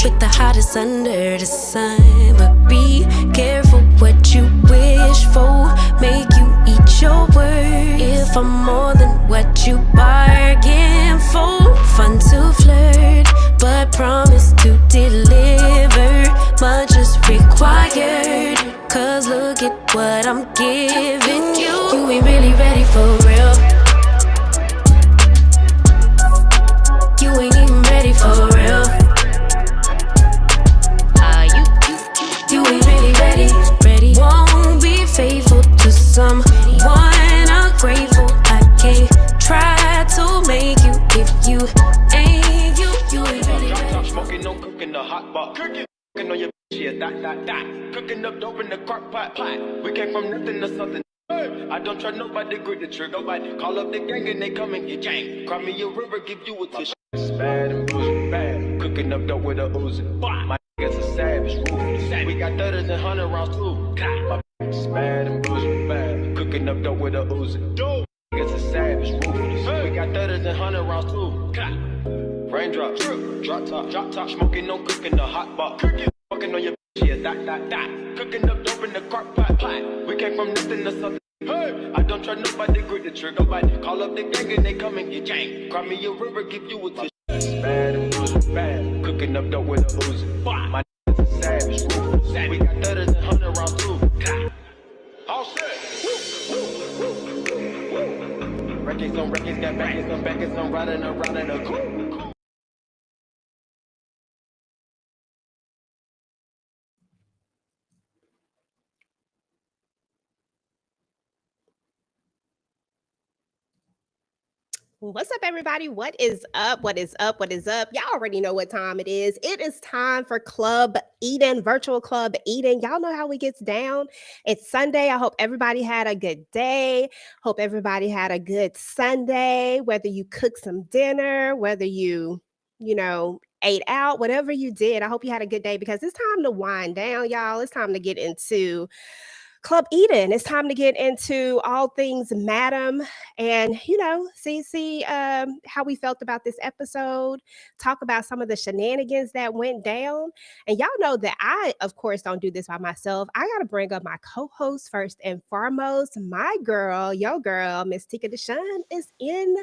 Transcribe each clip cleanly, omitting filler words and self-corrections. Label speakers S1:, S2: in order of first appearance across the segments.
S1: with the hottest under the sun. But be careful what you wish for, make you eat your words. If I'm more than what you bargain for, fun to flirt, but promise to deliver. Much is required, cause look at what I'm giving you. You ain't really ready for real. You ain't even ready for real. You ain't really ready. Won't be faithful to someone ungrateful. I can't try to make you if you ain't you ain't really ready.
S2: Smoking, no cooking, the hot pot. Cooking on your yeah, that. Cooking up dope in the crock pot. We came from nothing to something. I don't trust nobody, grip the trigger. Nobody call up the gang and they come and get gang. Cry me a river, give you a tissue. It's bad and bullshit, bad. Cooking up dope with a Uzi. My niggas a savage, ruthless. We got 30s and 100 rounds too. My it's bad and bullshit, bad. Cooking up dope with a Uzi. Niggas a savage, ruthless. We got 30s and 100 rounds too. Raindrops, drop top, smoking, no cooking, the hot pot. Fucking on your yeah, that. Cooking up dope in the crock pot. We came from nothing to something. Hey, I don't trust nobody, grip the trigger. Nobody call up the gang and they come and get gang. Cry me a river, give you a tissue. It's bad and bullshit, bad. Cooking up dope with a Uzi. My niggas a savage, ruthless. We got 30s and 100 rounds too. All set. Records on records, got backers on backers, I'm riding around in a coupe.
S3: What's up, everybody? What is up? What is up? What is up? Y'all already know what time it is. It is time for Club Eden, Virtual Club Eden. Y'all know how we gets down. It's Sunday. I hope everybody had a good day. Hope everybody had a good Sunday, whether you cooked some dinner, whether you ate out, whatever you did. I hope you had a good day because it's time to wind down, y'all. It's time to get into Club Eden. It's time to get into all things Madam and, see how we felt about this episode, talk about some of the shenanigans that went down. And y'all know that I, of course, don't do this by myself. I got to bring up my co-host first and foremost. My girl, your girl, Miss Tika Deshawn is in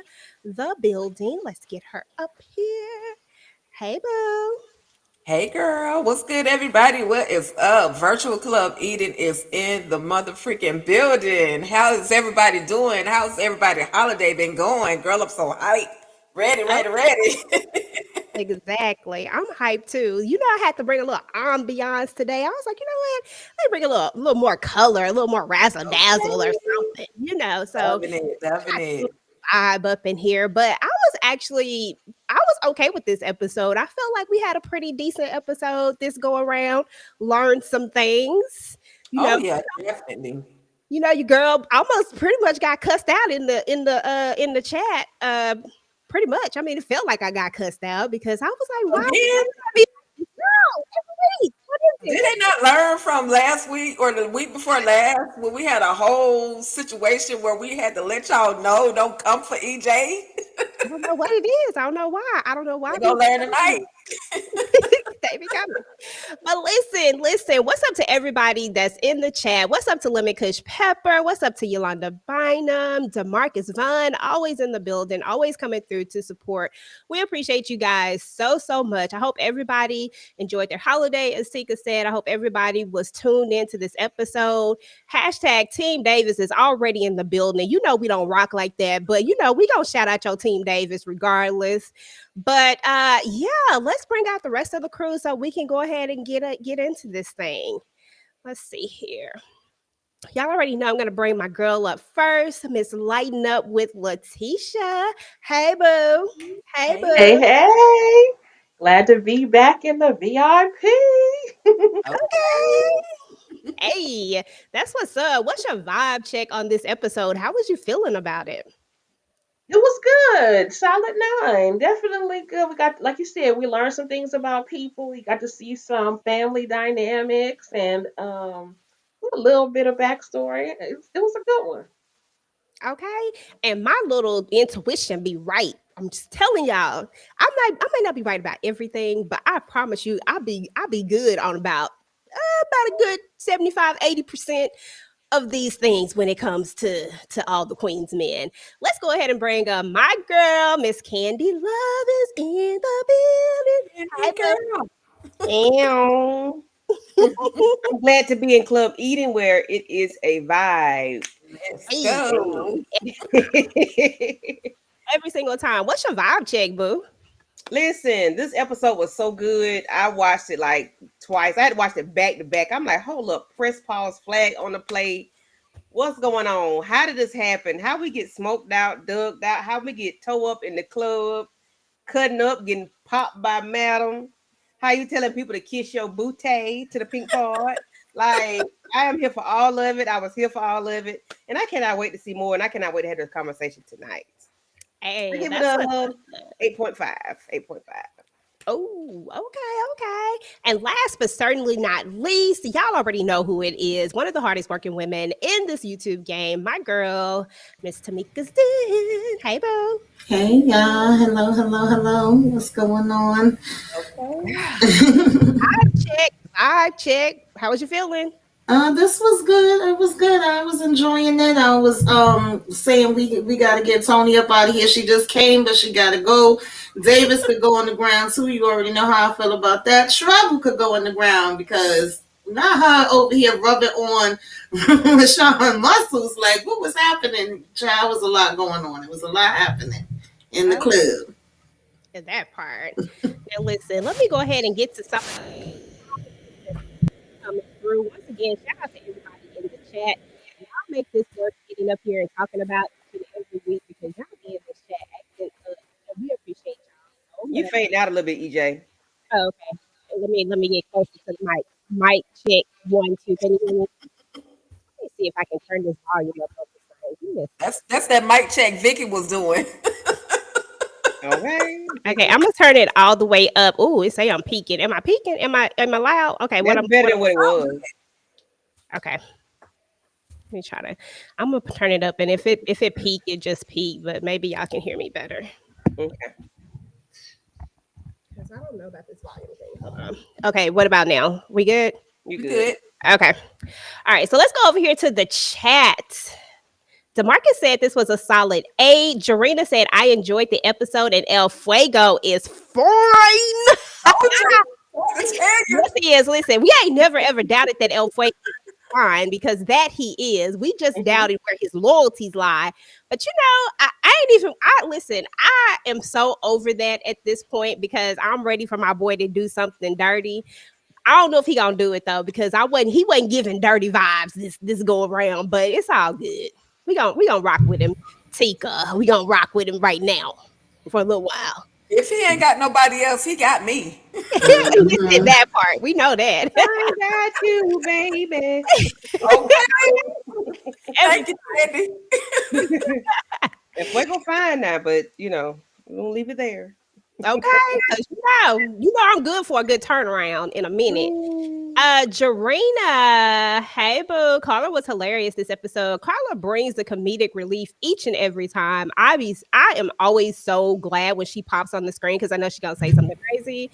S3: the building. Let's get her up here. Hey, boo.
S4: Hey girl, what's good, everybody? What is up? Virtual Club Eden is in the mother freaking building. How is everybody doing? How's everybody holiday been going? Girl, I'm so hyped. Ready.
S3: Exactly. I'm hyped too. I had to bring a little ambiance today. I was like, let me bring a little more color, a little more razzle dazzle or something. So
S4: Loving
S3: got
S4: it.
S3: vibe up in here. But I was okay with this episode. I felt like we had a pretty decent episode this go around. Learned some things.
S4: Yeah, definitely.
S3: Your girl almost pretty much got cussed out in the chat. Pretty much. I mean, it felt like I got cussed out because I was like, why?
S4: Again?
S3: Girl, every week. What is
S4: Did
S3: it?
S4: they not learn from last week or the week before last when we had a whole situation where we had to let y'all know don't come for EJ?
S3: I don't know what it is. I don't know why.
S4: They're gonna learn tonight.
S3: They be coming. But listen. What's up to everybody that's in the chat? What's up to Lemon Kush Pepper? What's up to Yolanda Bynum, DeMarcus Vaughn? Always in the building, always coming through to support. We appreciate you guys so much. I hope everybody enjoyed their holiday, as Tika said. I hope everybody was tuned into this episode. Hashtag Team Davis is already in the building. We don't rock like that, but we gonna shout out your Team Davis regardless. But let's bring out the rest of the crew so we can go ahead and get into this thing. Let's see here. Y'all already know I'm gonna bring my girl up first, Miss Lighten Up with Letitia. Hey boo. Hey boo.
S5: Hey. Glad to be back in the VIP.
S3: Okay. Hey, that's what's up. What's your vibe check on this episode? How was you feeling about it?
S5: It was good. Solid 9. Definitely good. We got, like you said, we learned some things about people. We got to see some family dynamics and a little bit of backstory. It was a good one.
S3: Okay. And my little intuition be right I'm just telling y'all. I might not be right about everything, but I promise you, I'll be good on about a good 75-80% of these things when it comes to all the Queen's men. Let's go ahead and bring my girl, Miss Candy Love is in the building. Hi,
S4: girl.
S6: Damn. I'm glad to be in Club Eden where it is a vibe.
S4: Let's go.
S3: Every single time. What's your vibe check, boo?
S6: Listen, this episode was so good. I watched it like twice. I had to watch it back to back. I'm like, hold up, press pause, flag on the play. What's going on? How did this happen? How we get smoked out, dugged out? How we get toe up in the club, cutting up, getting popped by madam? How you telling people to kiss your booty to the pink card? Like, I am here for all of it. I was here for all of it. And I cannot wait to see more. And I cannot wait to have this conversation tonight.
S3: Hey,
S6: Give it
S3: that's
S6: a 8.5. 8.5.
S3: Oh, okay. And last but certainly not least, y'all already know who it is. One of the hardest working women in this YouTube game, my girl, Miss Tamika's Den. Hey, boo.
S7: Hey y'all, hello. What's going on?
S6: Okay.
S3: Vibe check. How was you feeling?
S7: This was good. It was good. I was enjoying it. I was saying we gotta get Tony up out of here. She just came, but she gotta go. Davis could go on the ground too. You already know how I feel about that. Travel could go on the ground because not her over here rubbing on Rashawn muscles. Like what was happening? Child, was a lot going on. It was a lot happening in the club.
S3: That part. Now listen, let me go ahead and get to something coming through. Once again, shout out to everybody in the chat. Y'all make this worth getting up here and talking about each and every week because y'all be in the chat acting up. So we appreciate y'all.
S6: You fading out a little bit, EJ.
S3: Oh, okay. Let me get closer to the mic. Mic check 1, 2. Can you hear me? Let me see if I can turn this volume up on the screen.
S4: That's that mic check Vicky was doing.
S6: Okay.
S3: Okay, I'm gonna turn it all the way up. Oh, it say I'm peaking. Am I peaking? Am I loud? Okay,
S6: That's better than what it was.
S3: Okay. Let me try to. I'm gonna turn it up, and if it peak, it just peak. But maybe y'all can hear me better.
S6: Okay.
S3: Because I don't know about this volume thing. Hold on. Okay, what about now? We good?
S6: You good.
S3: Okay. All right. So let's go over here to the chat. DeMarcus said this was a solid A. Jarena said I enjoyed the episode, and El Fuego is fine. Yes, he is. Listen, we ain't never ever doubted that El Fuego is fine because that he is. We just doubted where his loyalties lie. But you know, I am so over that at this point because I'm ready for my boy to do something dirty. I don't know if he gonna do it though because he wasn't giving dirty vibes this go around, but it's all good. We gonna rock with him, Tika. We gonna rock with him right now for a little while.
S4: If he ain't got nobody else, he got me.
S3: Listen, that part we know that.
S6: I got you, baby.
S4: Okay. Thank you, Andy.
S6: If we're gonna find that, but you know, we're gonna leave it there.
S3: Okay, because you know I'm good for a good turnaround in a minute. Jarena, hey boo, Carla was hilarious this episode. Carla brings the comedic relief each and every time. I am always so glad when she pops on the screen because I know she's gonna say something crazy.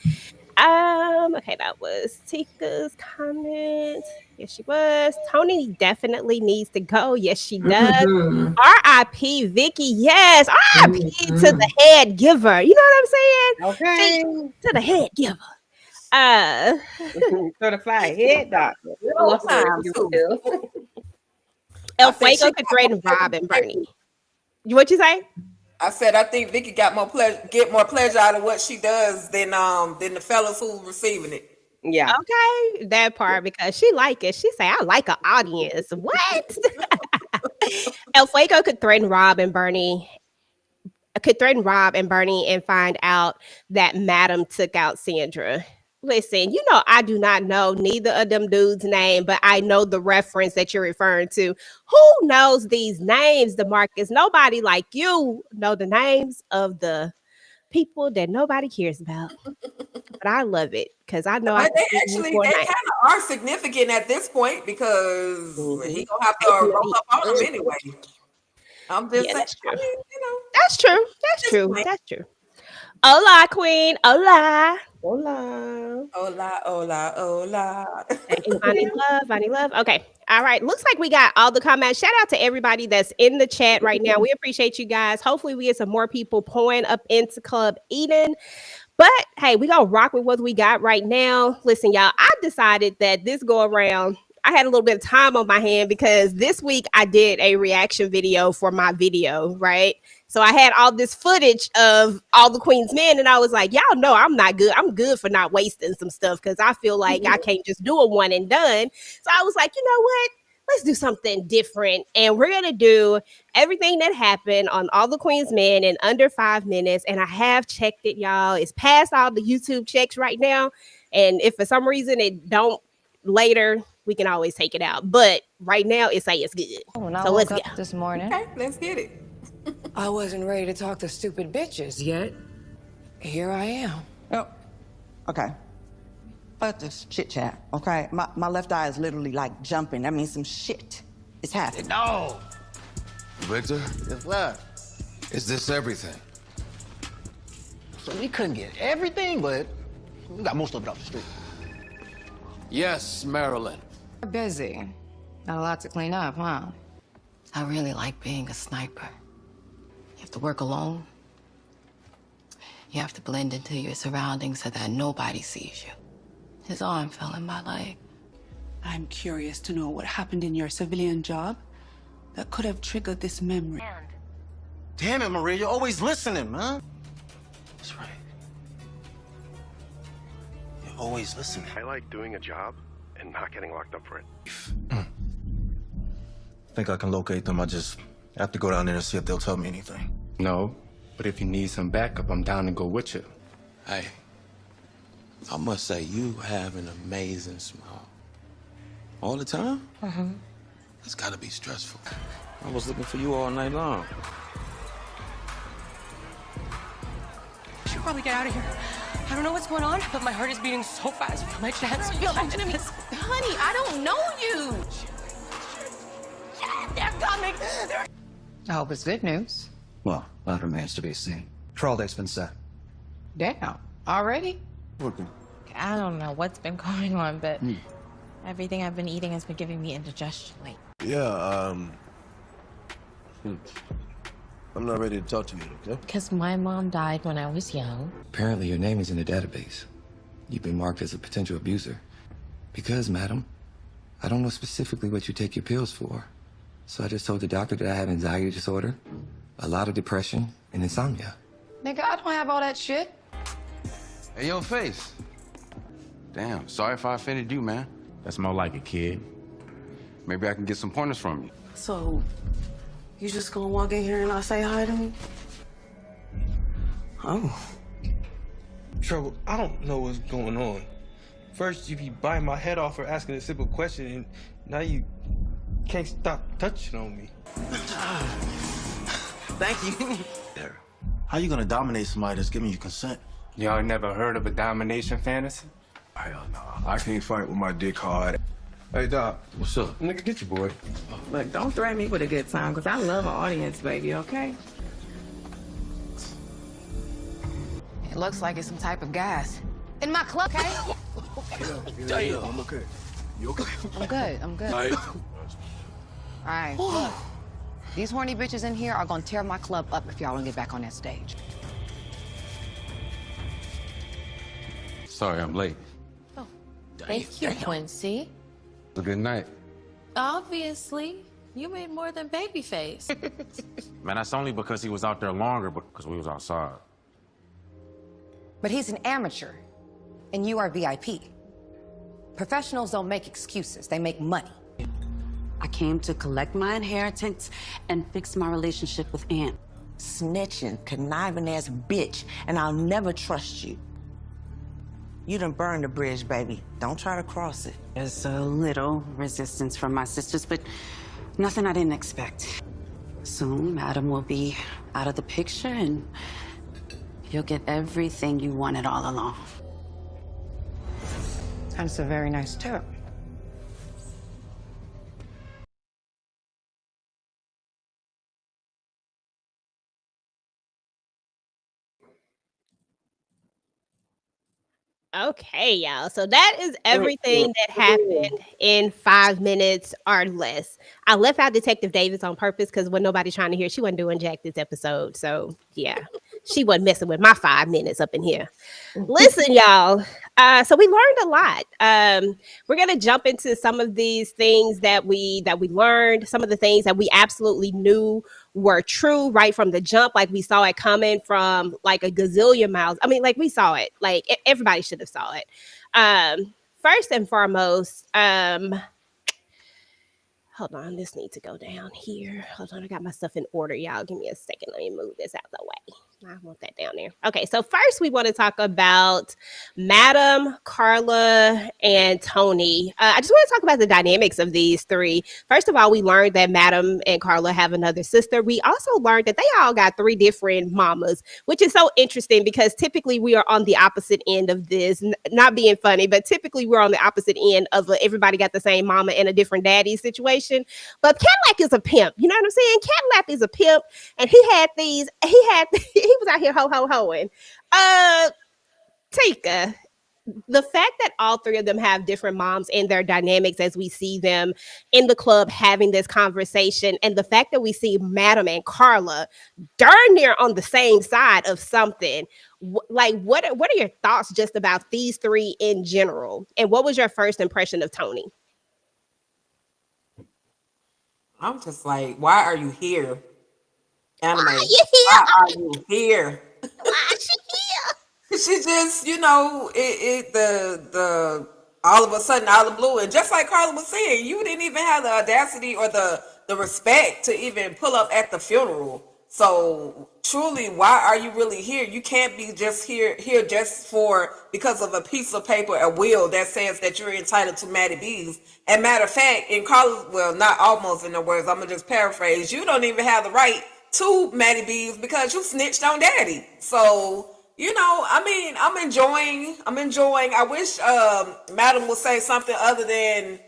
S3: Okay, that was Tika's comment. Yes, she was. Tony definitely needs to go. Yes, she does. R.I.P. Vicky. Yes, R.I.P. to the head giver. You know what I'm saying?
S6: Okay.
S3: To the head giver.
S6: Certified head doctor.
S3: El Fuego could trade Rob and Bernie. What you say?
S4: I said I think Vicky get more pleasure out of what she does than the fellas who receiving it.
S6: Yeah.
S3: Okay, that part because she like it. She say I like an audience. What? El Fuego could threaten Rob and Bernie and find out that Madam took out Sandra. Listen, you know I do not know neither of them dudes' name, but I know the reference that you're referring to. Who knows these names, DeMarcus? Nobody like you know the names of the people that nobody cares about. But I love it because I know
S4: they kind of are significant at this point because he gonna have to roll up on them anyway. I'm just saying,
S3: that's true. That's true. That's true. That's true. Hola, Queen. Hola.
S6: Hola.
S4: Hola, hola, hola.
S3: Hey, Vonnie Love. Okay. All right. Looks like we got all the comments. Shout out to everybody that's in the chat right now. We appreciate you guys. Hopefully, we get some more people pouring up into Club Eden. But hey, we gonna rock with what we got right now. Listen, y'all, I decided that this go around, I had a little bit of time on my hand because this week I did a reaction video for my video, right? So I had all this footage of all the Queen's men, and I was like, y'all know I'm not good. I'm good for not wasting some stuff because I feel like I can't just do a one and done. So I was like, you know what? Let's do something different. And we're gonna do everything that happened on All the Queen's Men in under 5 minutes. And I have checked it, y'all. It's past all the YouTube checks right now. And if for some reason it don't later, we can always take it out. But right now it say it's good.
S8: When I
S3: So let's
S8: woke
S3: go.
S8: up this morning,
S4: Okay, let's get it.
S8: I wasn't ready to talk to stupid bitches yet. Here I am.
S9: Oh, okay. Fuck this chit chat, okay? My left eye is literally like jumping. That means some shit is happening.
S10: No.
S11: Victor,
S10: Yes, love.
S11: is this everything?
S10: So we couldn't get everything, but we got most of it off the street.
S11: Yes, Marilyn.
S8: Busy. Not a lot to clean up, huh? I really like being a sniper. You have to work alone. You have to blend into your surroundings so that nobody sees you. His arm fell in my leg.
S12: I'm curious to know what happened in your civilian job that could have triggered this memory.
S10: Damn it, Maria, you're always listening, man. That's right. You're always listening.
S13: I like doing a job and not getting locked up for it.
S11: Think I can locate them. I just have to go down there and see if they'll tell me anything.
S14: No, but if you need some backup, I'm down to go with you.
S15: Hey, I must say, you have an amazing smile. All the time?
S8: Mm-hmm.
S15: That's gotta be stressful. I was looking for you all night long.
S16: I should probably get out of here. I don't know what's going on, but my heart is beating so fast. My chest feels enemies. Honey, I don't know you. They're coming.
S8: I hope it's good news.
S10: Well, that remains to be seen. Trial date's been set.
S8: Damn. Already?
S10: Working.
S16: I don't know what's been going on, but everything I've been eating has been giving me indigestion. Wait.
S11: Yeah, I'm not ready to talk to you, okay?
S16: Because my mom died when I was young.
S14: Apparently your name is in the database. You've been marked as a potential abuser. Because, madam, I don't know specifically what you take your pills for. So I just told the doctor that I have anxiety disorder, a lot of depression, and insomnia.
S8: Nigga, I don't have all that shit.
S15: Hey, yo, Face. Damn, sorry if I offended you, man.
S14: That's more like a kid.
S15: Maybe I can get some pointers from you.
S12: So, you just gonna walk in here and not say hi to me? Oh.
S17: Trouble, I don't know what's going on. First, you be biting my head off for asking a simple question, and now you can't stop touching on me.
S10: Thank you. How you gonna dominate somebody that's giving you consent?
S14: Y'all never heard of a domination fantasy?
S11: Hell no. I can't fight with my dick hard. Hey, Doc.
S14: What's up?
S11: Nigga, get your boy.
S12: Look, don't threaten me with a good time, because I love an audience, baby, okay?
S8: It looks like it's some type of gas. In my club, okay?
S11: Yeah, I'm okay. You okay?
S8: I'm good. All right, look. These horny bitches in here are gonna tear my club up if y'all don't get back on that stage.
S14: Sorry, I'm late.
S16: Thank you, Quincy.
S14: A good night.
S16: Obviously, you made more than Babyface.
S14: Man, that's only because he was out there longer, because we was outside.
S8: But he's an amateur, and you are VIP. Professionals don't make excuses, they make money.
S12: I came to collect my inheritance and fix my relationship with Aunt.
S9: Snitching, conniving ass bitch, and I'll never trust you. You done burned the bridge, baby. Don't try to cross it.
S12: There's a little resistance from my sisters, but nothing I didn't expect. Soon, Adam will be out of the picture, and you'll get everything you wanted all along.
S8: That's a very nice tip.
S3: Okay, y'all. So that is everything that happened in 5 minutes or less. I left out Detective Davis on purpose because when nobody trying to hear, she wasn't doing jack this episode. So yeah, she wasn't messing with my 5 minutes up in here. Listen, y'all. So we learned a lot. We're gonna jump into some of these things that we learned, some of the things that we absolutely knew were true right from the jump, like we saw it coming from like a gazillion miles. I mean, like we saw it, like everybody should have saw it. First and foremost, hold on, this needs to go down here. Hold on, I got my stuff in order, y'all. Give me a second. Let me move this out the way. I want that down there. Okay, so first we want to talk about Madam, Carla, and Tony. I just want to talk about the dynamics of these three. First of all, we learned that Madam and Carla have another sister. We also learned that they all got 3 different mamas, which is so interesting because typically we are on the opposite end of this. Not being funny, but typically we're on the opposite end of everybody got the same mama and a different daddy situation. But Cadillac is a pimp. You know what I'm saying? Cadillac is a pimp, and he was out here ho-ho-hoing. Tika, the fact that all 3 of them have different moms and their dynamics as we see them in the club having this conversation, and the fact that we see Madam and Carla darn near on the same side of something, like what are your thoughts just about these 3 in general? And what was your first impression of Tony?
S4: I'm just like, why are you here? Anime.
S3: Why
S4: are you here?
S3: Why is she here?
S4: She just, the all of a sudden out of the blue, and just like Carla was saying, you didn't even have the audacity or the respect to even pull up at the funeral. So truly, why are you really here? You can't be just here just because of a piece of paper, a will that says that you're entitled to Maddie B's. And matter of fact, in Carla, well, not almost in the words, I'm gonna just paraphrase, you don't even have the right to Maddie B's because you snitched on Daddy. So, I'm enjoying. I wish Madam would say something other than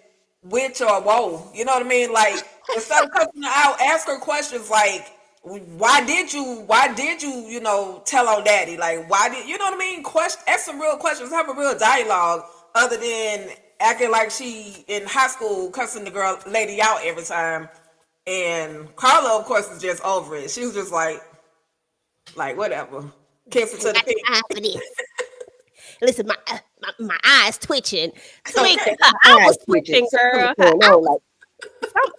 S4: which or whoa. You know what I mean? Like, instead of cussing her out, ask her questions like, why did you, tell on Daddy? Like, why did, you know what I mean? Ask some real questions, have a real dialogue other than acting like she in high school cussing the lady out every time. And Carla, of course, is just over it. She was just like whatever. Kiss it to the pig.
S3: Listen, my eyes twitching. I was twitching, girl.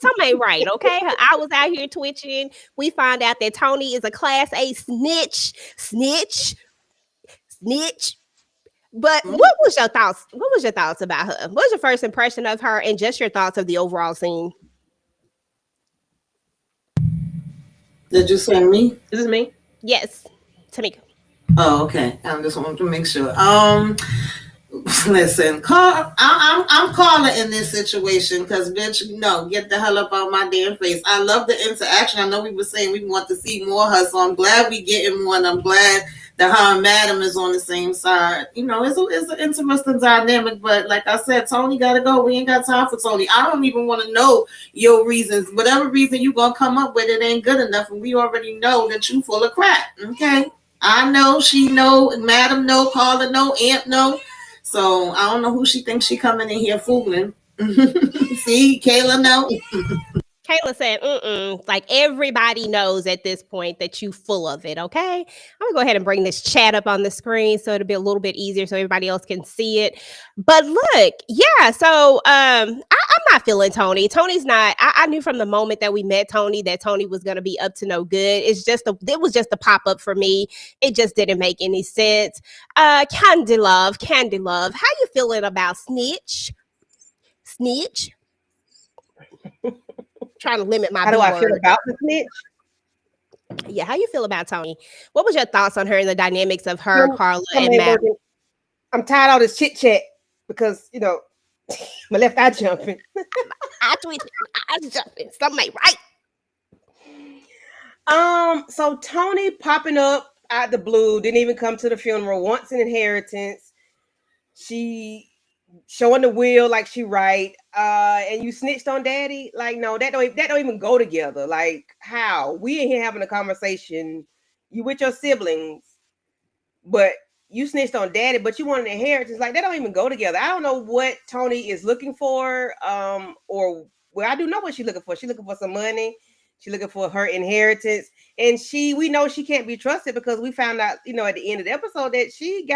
S3: Something ain't right, okay? I was out here twitching. We find out that Tony is a Class A snitch. But what was your thoughts? What was your thoughts about her? What was your first impression of her, and just your thoughts of the overall scene?
S7: Did you send me?
S5: This is me?
S3: Yes, Tamika.
S7: Oh, okay. I just wanted to make sure. Listen, I'm calling in this situation because, bitch, no, get the hell up out my damn face. I love the interaction. I know we were saying we want to see more of her, so I'm glad we getting more, and I'm glad that her and Madam is on the same side. It's an interesting dynamic, but like I said, Tony gotta go. We ain't got time for Tony. I don't even want to know your reasons. Whatever reason you gonna come up with, it ain't good enough, and we already know that you full of crap. Okay, I know, she know, Madam know, Carla know, Aunt know. So I don't know who she thinks she coming in here fooling. See, Kayla know.
S3: Kayla said, like everybody knows at this point that you full of it, okay? I'm gonna go ahead and bring this chat up on the screen so it'll be a little bit easier so everybody else can see it. But look, yeah, so I'm not feeling Tony. Tony's not, I knew from the moment that we met Tony that Tony was gonna be up to no good. It was just a pop-up for me. It just didn't make any sense. Candy Love, how you feeling about Snitch? Trying to limit my.
S6: How do I feel about the snitch?
S3: Yeah, how you feel about Tony? What was your thoughts on her and the dynamics of her, Carla, and Matt?
S6: I'm tired of all this chit chat because my left eye jumping.
S3: I jumping. Something ain't right.
S6: So Tony popping up out the blue, didn't even come to the funeral. Wants an inheritance. She showing the will like she right, and you snitched on Daddy. Like, no, that don't even go together. Like, how? We in here having a conversation. You with your siblings, but you snitched on daddy, but you want an inheritance. Like, they don't even go together. I don't know what Tony is looking for. Or well, I do know what she's looking for. She's looking for some money. She's looking for her inheritance. And we know she can't be trusted because we found out, at the end of the episode that she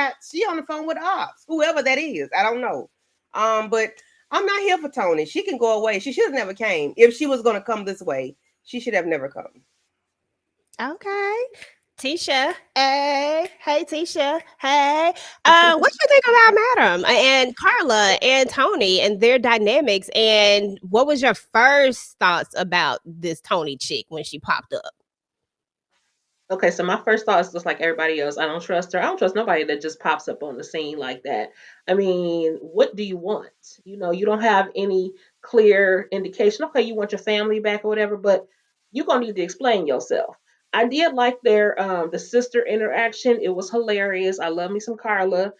S6: on the phone with Ops, whoever that is. I don't know. But I'm not here for Tony. She can go away. She should have never came. If she was going to come this way, she should have never come.
S3: Okay. Tisha, hey, Tisha, hey. What you think about Madam and Carla and Tony and their dynamics? And what was your first thoughts about this Tony chick when she popped up?
S5: Okay, so my first thought is just like everybody else. I don't trust her. I don't trust nobody that just pops up on the scene like that. I mean, what do you want? You don't have any clear indication. Okay, you want your family back or whatever, but you're gonna need to explain yourself. I did like their the sister interaction. It was hilarious. I love me some Carla.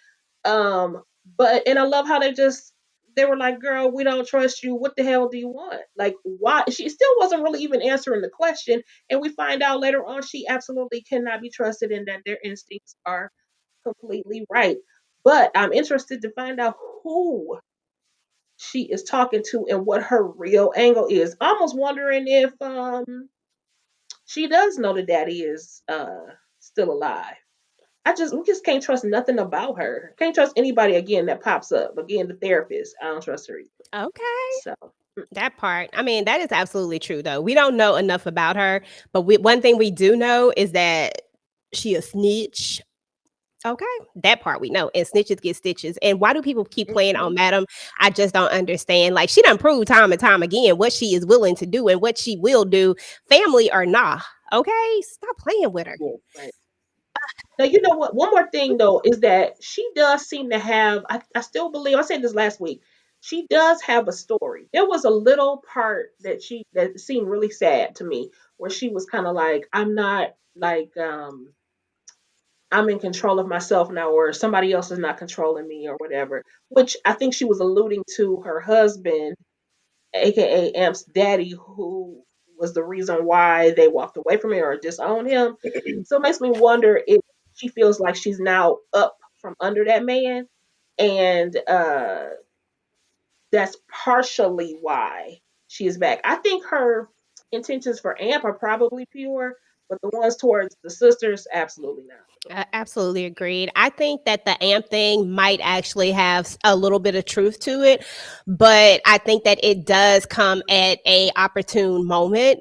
S5: But I love how they were like, girl, we don't trust you. What the hell do you want? Like, why? She still wasn't really even answering the question. And we find out later on she absolutely cannot be trusted and that their instincts are completely right. But I'm interested to find out who she is talking to and what her real angle is. Almost wondering if she does know the daddy is still alive. We just can't trust nothing about her. Can't trust anybody again that pops up. Again, the therapist. I don't trust her either.
S3: Okay.
S5: So
S3: that part. I mean, that is absolutely true though. We don't know enough about her, but one thing we do know is that she a snitch. Okay, that part we know. And snitches get stitches. And why do people keep playing on Madam? I just don't understand. Like, she done proved time and time again what she is willing to do and what she will do, family or not. Okay, stop playing with her.
S5: Right. Now, you know what? One more thing, though, is that she does seem to have, I still believe, I said this last week, she does have a story. There was a little part that seemed really sad to me, where she was kind of like, I'm not like, I'm in control of myself now, or somebody else is not controlling me or whatever, which I think she was alluding to her husband, aka Amp's daddy, who was the reason why they walked away from him or disowned him. So it makes me wonder if she feels like she's now up from under that man, and that's partially why she is back. I think her intentions for Amp are probably pure, but the ones towards the sisters, absolutely not.
S3: Absolutely agreed. I think that the Amp thing might actually have a little bit of truth to it, but I think that it does come at a opportune moment.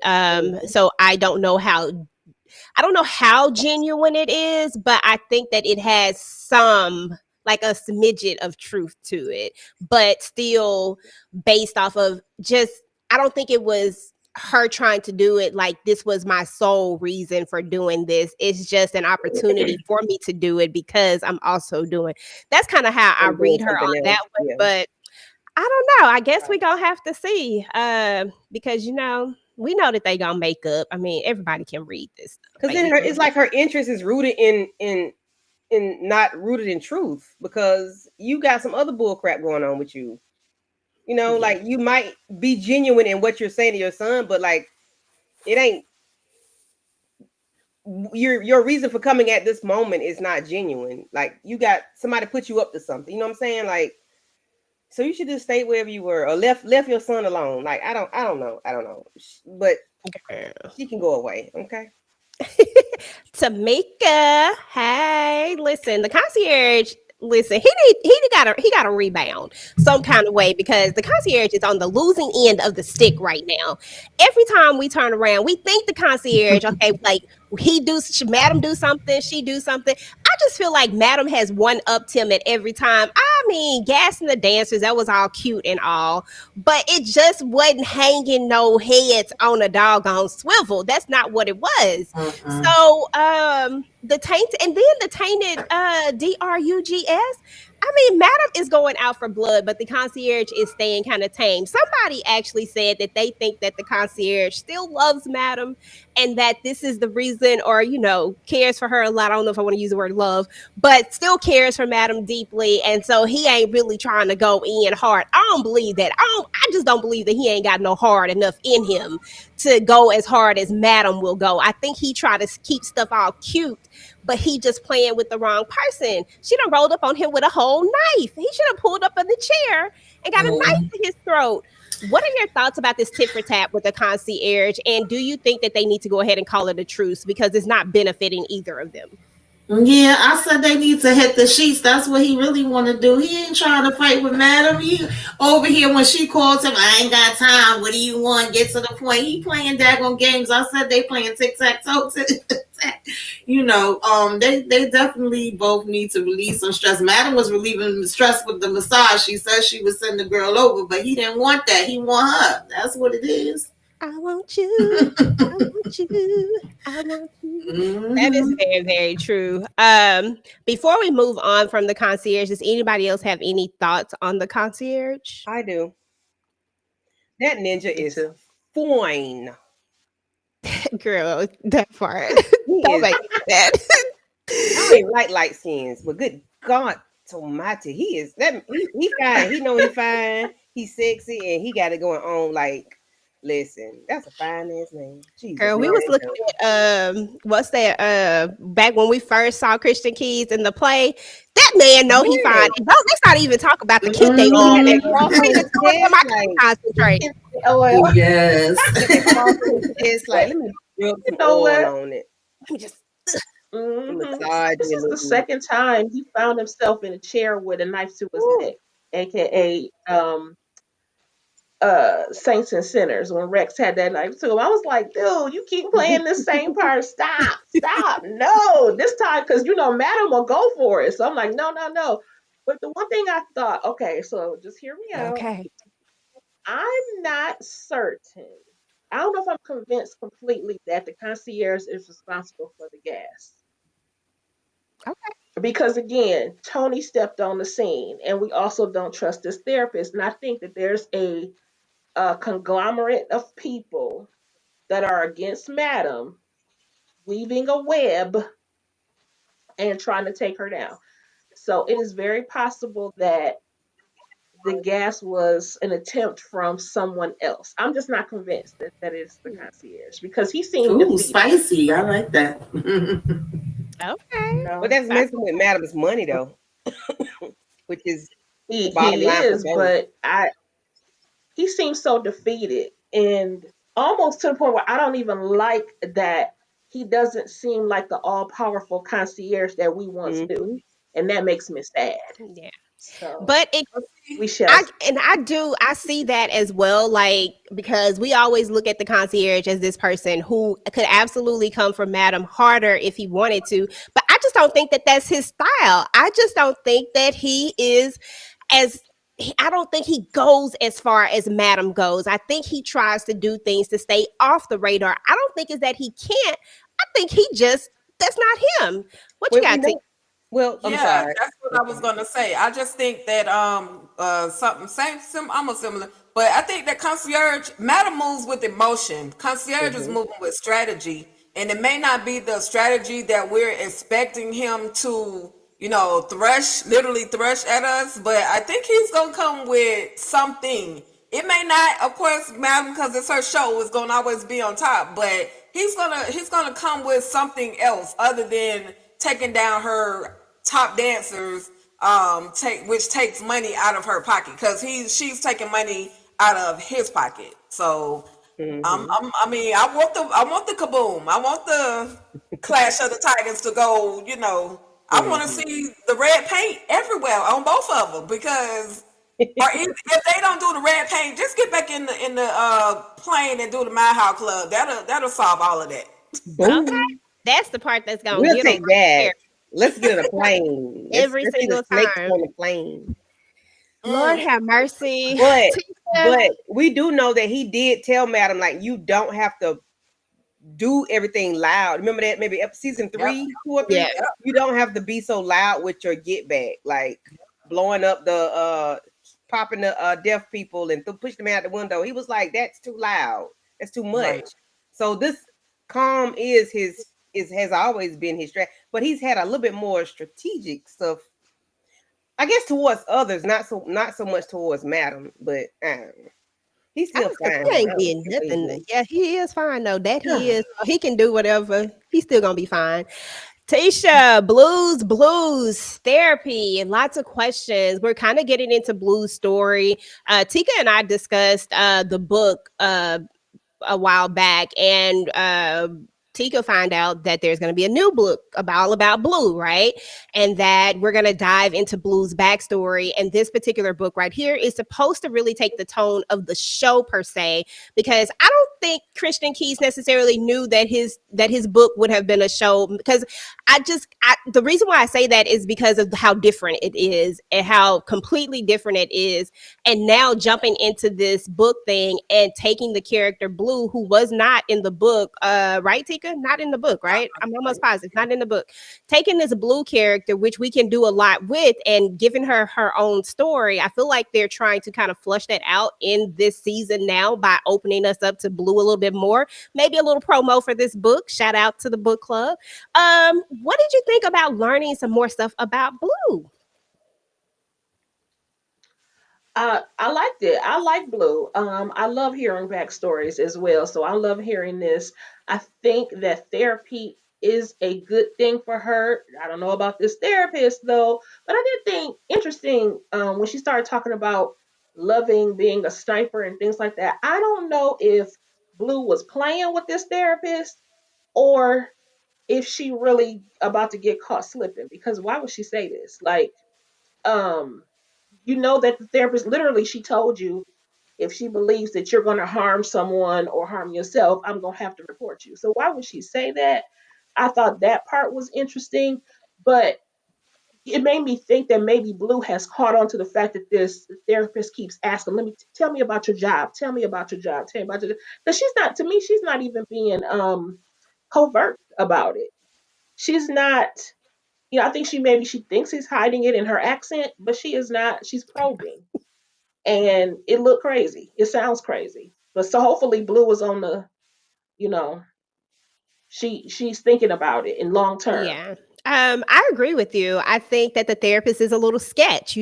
S3: So I don't know how genuine it is, but I think that it has some, like, a smidget of truth to it, but still based off of I don't think it was her trying to do it like this was my sole reason for doing this. It's just an opportunity for me to do it because I'm also doing. That's kind of how I read her on that one. Yeah. But I don't know. I guess we gonna have to see because we know that they gonna make up. I mean, everybody can read this
S6: because then it's like her interest is rooted in not rooted in truth, because you got some other bull crap going on with you. Like, you might be genuine in what you're saying to your son, but like, it ain't your reason for coming at this moment is not genuine. Like, you got somebody put you up to something. You know what I'm saying? Like, so you should just stay wherever you were or left your son alone. Like, I don't know, but she can go away. Okay.
S3: Tamika, hey, listen, the concierge. Listen, he got a rebound some kind of way, because the concierge is on the losing end of the stick right now. Every time we turn around, we think the concierge, okay, like Madam do something, she do something. I just feel like Madam has one up Tim at every time. I mean, gassing the dancers, that was all cute and all, but it just wasn't hanging no heads on a doggone swivel. That's not what it was. So the tainted DRUGS. I mean, Madam is going out for blood, but the concierge is staying kind of tame. Somebody actually said that they think that the concierge still loves Madam and that this is the reason, or cares for her a lot. I don't know if I want to use the word love, but still cares for Madam deeply, and so he ain't really trying to go in hard. I don't believe that. I just don't believe that he ain't got no hard enough in him to go as hard as Madam will go. I think he try to keep stuff all cute, but he just playing with the wrong person. She done rolled up on him with a whole knife. He should have pulled up in the chair and got a knife in his throat. What are your thoughts about this tit for tat with the concierge? And do you think that they need to go ahead and call it a truce because it's not benefiting either of them?
S7: Yeah, I said they need to hit the sheets. That's what he really want to do. He ain't trying to fight with Madam. He over here when she calls him, I ain't got time. What do you want? Get to the point. He playing daggone games. I said they playing tic-tac-toe. They definitely both need to release some stress. Madam was relieving the stress with the massage. She said she would send the girl over, but he didn't want that. He want her. That's what it is.
S3: I want you. I want you. I want you. Mm-hmm. That is very, very true. Before we move on from the concierge, does anybody else have any thoughts on the concierge?
S6: I do. That ninja is fine.
S3: Girl, that part. Don't make that.
S6: I don't even like light skins, but good God almighty, he is that he fine. He know he fine. He's sexy and he got it going on. Like, listen, that's a fine ass name. Jesus,
S3: girl, we was looking at what's that? Back when we first saw Christian Keys in the play, that man know he fine. Let's not even talk about the kid they on that concentrate.
S7: Oh yes.
S6: It's like let me rub some oil on it.
S3: Let me just.
S5: This is the second time he found himself in a chair with a knife to his neck, aka Saints and Sinners, when Rex had that knife to him. I was like, dude, you keep playing this same part. Stop. No, this time, because Madam will go for it. So I'm like, no. But the one thing I thought, okay, so just hear me out.
S3: Okay.
S5: I'm not certain. I don't know if I'm convinced completely that the concierge is responsible for the gas.
S3: Okay.
S5: Because again, Tony stepped on the scene, and we also don't trust this therapist. And I think that there's a conglomerate of people that are against Madam, weaving a web and trying to take her down. So it is very possible that the gas was an attempt from someone else. I'm just not convinced that it's the concierge because he seemed defeated.
S7: Spicy. I like that.
S3: Okay.
S6: But that's messing with Madam's money though. Which is
S5: he is, but he seems so defeated and almost to the point where I don't even like that he doesn't seem like the all-powerful concierge that we once knew. And that makes me sad.
S3: Yeah.
S5: So,
S3: but
S5: we shall.
S3: I see that as well, like, because we always look at the concierge as this person who could absolutely come for Madam harder if he wanted to, but I just don't think that that's his style. I just don't think that he is I don't think he goes as far as Madam goes. I think he tries to do things to stay off the radar. I don't think it's that he can't. I think that's not him. What you got to think?
S6: Well, I'm sorry.
S4: That's what I was gonna say. I just think that almost similar, but I think that concierge Madam moves with emotion. Concierge is moving with strategy, and it may not be the strategy that we're expecting him to, literally thresh at us. But I think he's gonna come with something. It may not, of course, Madam, because it's her show, is gonna always be on top. But he's gonna come with something else other than taking down her top dancers, which takes money out of her pocket because she's taking money out of his pocket. So I want the kaboom. I want the Clash of the Titans to go. I want to see the red paint everywhere on both of them because, or if they don't do the red paint, just get back in the plane and do the Mile High Club. That'll solve all of that.
S3: Okay, that's the part that's gonna
S6: we'll
S3: get
S6: take that. Let's get on a plane.
S3: Every single time
S6: on a plane.
S3: Lord have mercy.
S6: But we do know that he did tell Madam, like, you don't have to do everything loud. Remember that? Maybe season 3, 2 or 3.
S3: Yeah.
S6: You don't have to be so loud with your get back, like blowing up the popping the deaf people and pushing them out the window. He was like, that's too loud. That's too much. Right. So this calm is has always been his strat, but he's had a little bit more strategic stuff, I guess, towards others, not so much towards Madam, but he's still fine.
S3: He ain't getting nothing. Yeah, he is fine though. That he is. He can do whatever. He's still gonna be fine. Tasha, blues, therapy, and lots of questions. We're kind of getting into Blue's story. Tika and I discussed the book a while back, and Tika find out that there's going to be a new book all about Blue, right? And that we're going to dive into Blue's backstory. And this particular book right here is supposed to really take the tone of the show per se, because I don't think Christian Keys necessarily knew that his book would have been a show, because the reason why I say that is because of how different it is and how completely different it is. And now jumping into this book thing and taking the character Blue, who was not in the book, right, Tika? Not in the book, right? I'm almost positive, not in the book. Taking this Blue character, which we can do a lot with, and giving her her own story. I feel like they're trying to kind of flush that out in this season now by opening us up to Blue a little bit more. Maybe a little promo for this book. Shout out to the book club. What did you think about learning some more stuff about Blue?
S5: I liked it. I like Blue. I love hearing backstories as well. So I love hearing this. I think that therapy is a good thing for her. I don't know about this therapist though, but I did think interesting when she started talking about loving being a sniper and things like that. I don't know if Blue was playing with this therapist or if she really about to get caught slipping, because why would she say this? Like, you know that the therapist, literally, she told you, if she believes that you're going to harm someone or harm yourself, I'm going to have to report you. So why would she say that? I thought that part was interesting, but it made me think that maybe Blue has caught on to the fact that this therapist keeps asking, tell me about your job. Tell me about your job. Tell me about your job. Because she's not even being covert about it. She's not, I think she thinks he's hiding it in her accent, but she is not. She's probing. And it looked crazy. It sounds crazy. But so hopefully Blue is on the, she's thinking about it in long term.
S3: Yeah. I agree with you. I think that the therapist is a little sketch,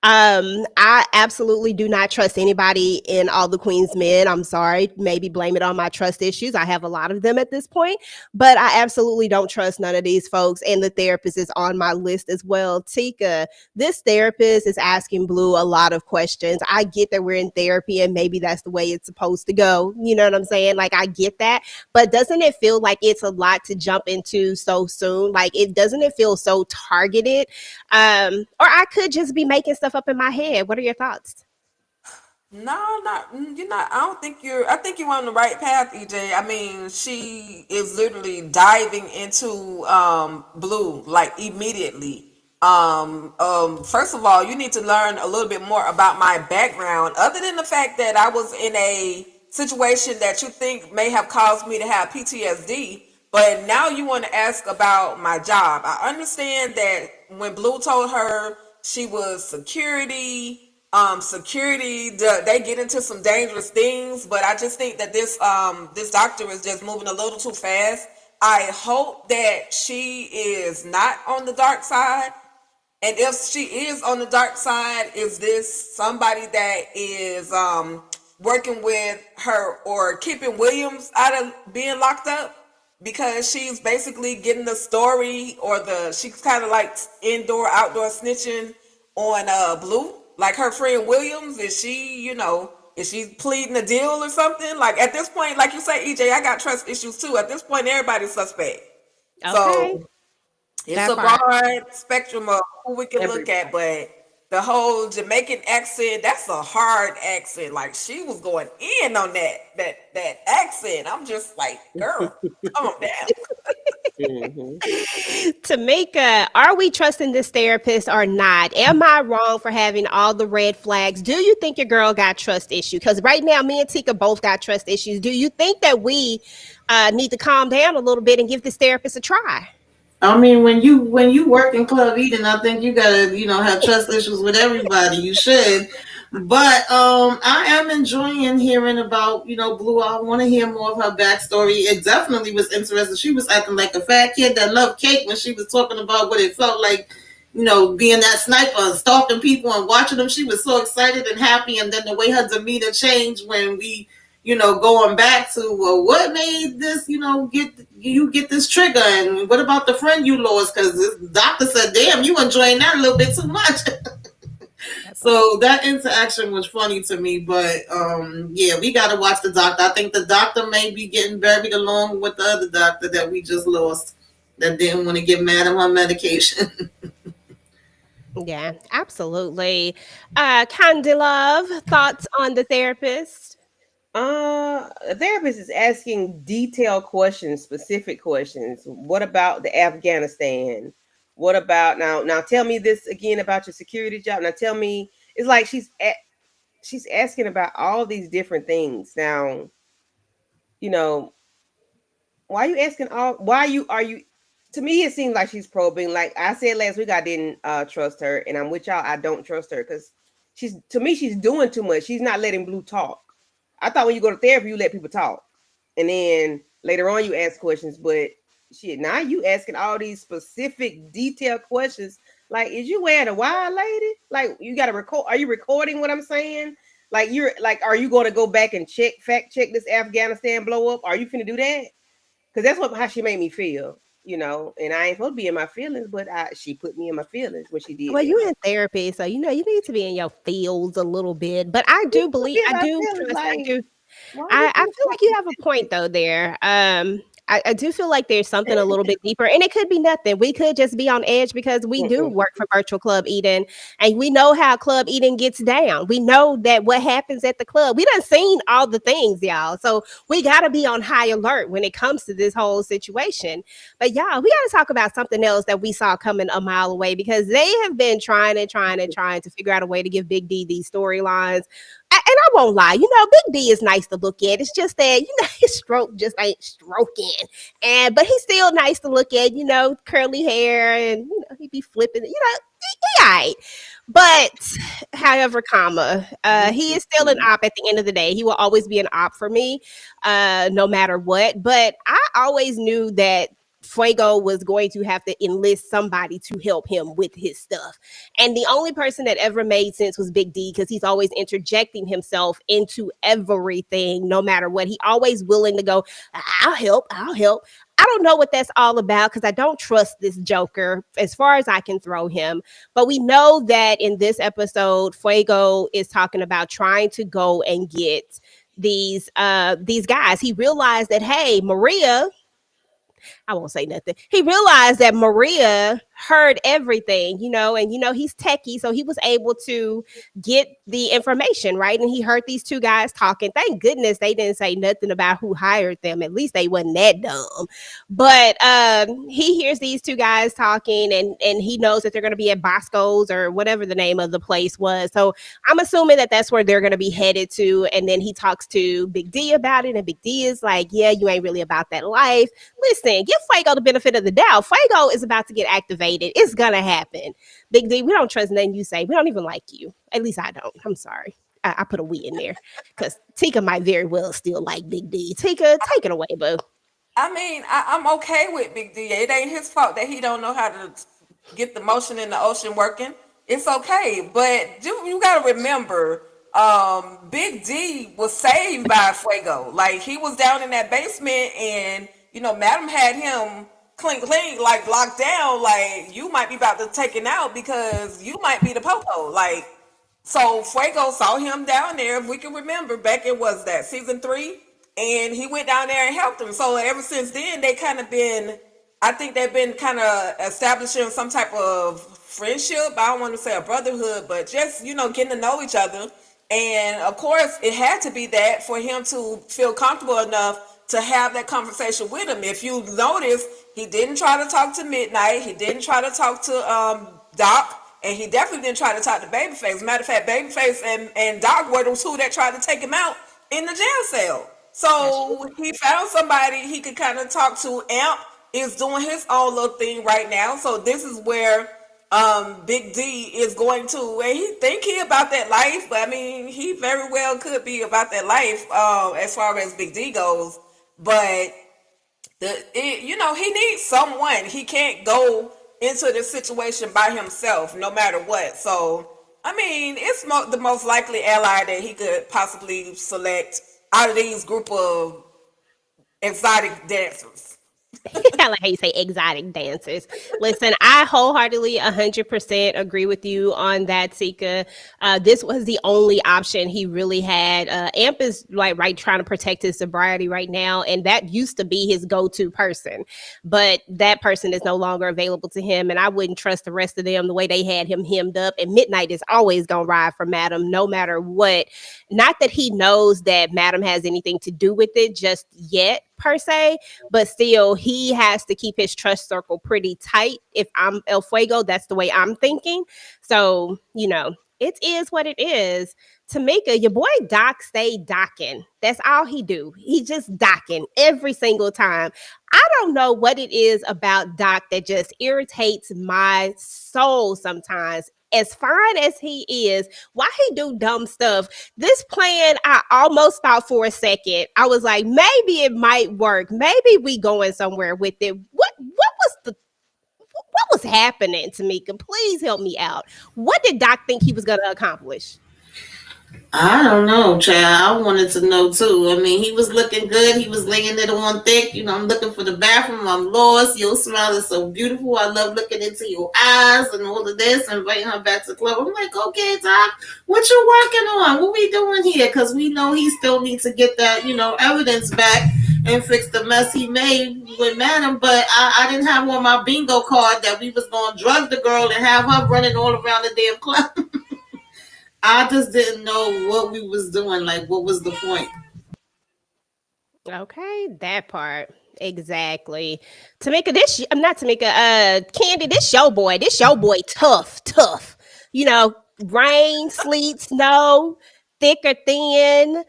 S3: I absolutely do not trust anybody in All the Queen's Men. I'm sorry, maybe blame it on my trust issues. I have a lot of them at this point, but I absolutely don't trust none of these folks. And the therapist is on my list as well. Tika, this therapist is asking Blue a lot of questions. I get that we're in therapy and maybe that's the way it's supposed to go. You know what I'm saying? Like, I get that, but doesn't it feel like it's a lot to jump into so soon? Like, doesn't it feel so targeted? Or I could just be making stuff up in my head. What are your thoughts?
S4: No, you're not. I think you're on the right path, EJ. I mean, she is literally diving into Blue like immediately. First of all, you need to learn a little bit more about my background, other than the fact that I was in a situation that you think may have caused me to have PTSD. But now you want to ask about my job. I understand that when Blue told her she was security, they get into some dangerous things, but I just think that this doctor is just moving a little too fast. I hope that she is not on the dark side. And if she is on the dark side, is this somebody that is working with her or keeping Williams out of being locked up? Because she's basically getting the story, or she's kind of like indoor, outdoor snitching on Blue. Like, her friend Williams, is she pleading a deal or something? Like, at this point, like you say, EJ, I got trust issues too. At this point, everybody's suspect. Okay. So it's a broad spectrum of who we can look at, but the whole Jamaican accent, that's a hard accent. Like, she was going in on that accent. I'm just like, girl, calm down.
S3: Tamika, are we trusting this therapist or not? Am I wrong for having all the red flags? Do you think your girl got trust issues? Because right now, me and Tika both got trust issues. Do you think that we need to calm down a little bit and give this therapist a try?
S7: I mean, when you work in Club Eden, I think you gotta, have trust issues with everybody. You should. But I am enjoying hearing about, Blue. I want to hear more of her backstory. It definitely was interesting. She was acting like a fat kid that loved cake when she was talking about what it felt like, being that sniper and stalking people and watching them. She was so excited and happy, and then the way her demeanor changed when we, going back to, well, what made this, get this trigger, and what about the friend you lost? Because the doctor said, "Damn, you enjoying that a little bit too much." So that interaction was funny to me, but yeah, we got to watch the doctor. I think the doctor may be getting buried along with the other doctor that we just lost that didn't want to give Madam her medication.
S3: Yeah, absolutely. Candy Love, thoughts on the therapist?
S6: A therapist is asking detailed questions, specific questions. What about the Afghanistan? What about now tell me this again about your security job. Now tell me, it's like she's asking about all these different things. Now, why are you asking are you to me it seems like she's probing. Like I said last week, I didn't trust her, and I'm with y'all. I don't trust her because she's doing too much. She's not letting Blue talk. I thought when you go to therapy, you let people talk, and then later on you ask questions. But shit, now you asking all these specific, detailed questions. Like, is you wearing a wire, lady? Like, you got to record. Are you recording what I'm saying? Like, are you going to go back and fact check this Afghanistan blow up? Are you finna do that? Because that's how she made me feel. And I ain't supposed to be in my feelings, but she put me in my feelings when she did.
S3: Well, you in therapy, so you need to be in your feels a little bit. But I do believe, I do trust, I do. I feel like you have a point though there. I do feel like there's something a little bit deeper, and it could be nothing. We could just be on edge because we do work for Virtual Club Eden, and we know how Club Eden gets down. We know that what happens at the club. We done seen all the things, y'all. So we got to be on high alert when it comes to this whole situation. But y'all, we got to talk about something else that we saw coming a mile away, because they have been trying to figure out a way to give Big D these storylines. And I won't lie, Big D is nice to look at. It's just that, his stroke just ain't stroking. But he's still nice to look at, curly hair, and, he be flipping, he all right. But, however, he is still an op at the end of the day. He will always be an op for me, no matter what. But I always knew that Fuego was going to have to enlist somebody to help him with his stuff. And the only person that ever made sense was Big D, because he's always interjecting himself into everything, no matter what. He always willing to go, I'll help. I don't know what that's all about, because I don't trust this Joker as far as I can throw him. But we know that in this episode, Fuego is talking about trying to go and get these guys. He realized that, hey, Maria, I won't say nothing. He realized that Maria heard everything, and he's techie, so he was able to get the information, right? And he heard these two guys talking. Thank goodness they didn't say nothing about who hired them. At least they wasn't that dumb. But he hears these two guys talking, and he knows that they're going to be at Bosco's or whatever the name of the place was. So I'm assuming that that's where they're going to be headed to. And then he talks to Big D about it, and Big D is like, yeah, you ain't really about that life. Listen, give Fuego the benefit of the doubt. Fuego is about to get activated. It's gonna happen. Big D, we don't trust nothing you say. We don't even like you. At least I don't. I'm sorry. I put a we in there because Tika might very well still like Big D. Tika, take it away, boo.
S4: I mean, I'm okay with Big D. It ain't his fault that he don't know how to get the motion in the ocean working. It's okay, but you gotta remember, Big D was saved by Fuego. Like, he was down in that basement, and Madam had him clean, like locked down. Like, you might be about to take it out because you might be the popo. Like, so Fuego saw him down there. If we can remember, back in season 3, and he went down there and helped him. So ever since then, they kind of been, I think they've been kind of establishing some type of friendship. I don't want to say a brotherhood, but just getting to know each other. And of course, it had to be that for him to feel comfortable enough to have that conversation with him. If you notice, he didn't try to talk to Midnight. He didn't try to talk to Doc. And he definitely didn't try to talk to Babyface. Matter of fact, Babyface and Doc were the two that tried to take him out in the jail cell. So he found somebody he could kind of talk to. Amp is doing his own little thing right now. So this is where Big D is going to, and he think he about that life, but I mean, he very well could be about that life, as far as Big D goes. But he needs someone. He can't go into this situation by himself, no matter what. So, I mean, it's the most likely ally that he could possibly select out of these group of exotic dancers.
S3: I like how you say exotic dancers. Listen, I wholeheartedly 100% agree with you on that, Sika. This was the only option he really had. Amp is trying to protect his sobriety right now, and that used to be his go-to person, but that person is no longer available to him, and I wouldn't trust the rest of them the way they had him hemmed up. And Midnight is always gonna ride for Madam, no matter what. Not that he knows that Madam has anything to do with it just yet, per se, but still he has to keep his trust circle pretty tight. If I'm El Fuego, that's the way I'm thinking. So, it is what it is. Tamika, your boy Doc stay docking. That's all he do. He just docking every single time. I don't know what it is about Doc that just irritates my soul sometimes. As fine as he is, why he do dumb stuff? This plan, I almost thought for a second. I was like, maybe it might work. Maybe we going somewhere with it. What was happening, Tamika? Please help me out. What did Doc think he was going to accomplish?
S7: I don't know, child. I wanted to know too. I mean, he was looking good. He was laying it on thick. I'm looking for the bathroom. I'm lost. Your smile is so beautiful. I love looking into your eyes and all of this, and inviting her back to the club. I'm like, okay, Doc, what you working on? What we doing here? Because we know he still needs to get that, evidence back and fix the mess he made with Madam. But I didn't have on my bingo card that we was going to drug the girl and have her running all around the damn club. I just didn't know what we was doing. Like, what was the point?
S3: Okay, that part. Exactly. Tamika, not Tamika, Candy, this your boy. This your boy tough. Rain, sleet, snow, thick or thin,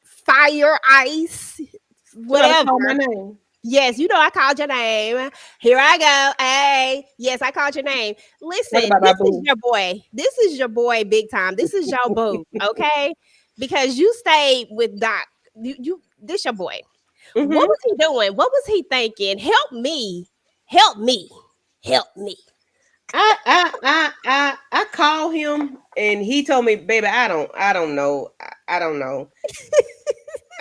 S3: fire, ice, whatever.
S5: Call my name.
S3: Yes, I called your name. Here I go. Hey, yes, I called your name. Listen, this is your boy. This is your boy big time. This is your boo, okay? Because you stayed with Doc. This your boy. Mm-hmm. What was he doing? What was he thinking? Help me.
S6: I called him and he told me, baby, I don't know. I don't know.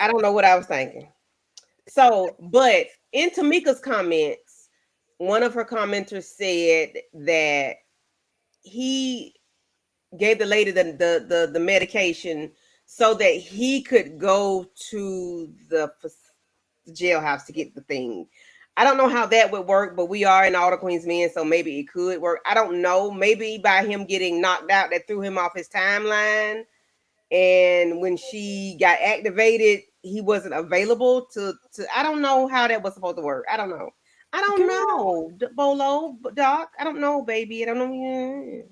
S6: I don't know what I was thinking. So, but in Tamika's comments, one of her commenters said that he gave the lady the medication so that he could go to the jailhouse to get the thing. I don't know how that would work, but we are in All the Queen's Men, so maybe it could work. I don't know. Maybe by him getting knocked out, that threw him off his timeline. And when she got activated, he wasn't available to I don't know how that was supposed to work. I don't know. Bolo, Doc. I don't know, baby. I don't know.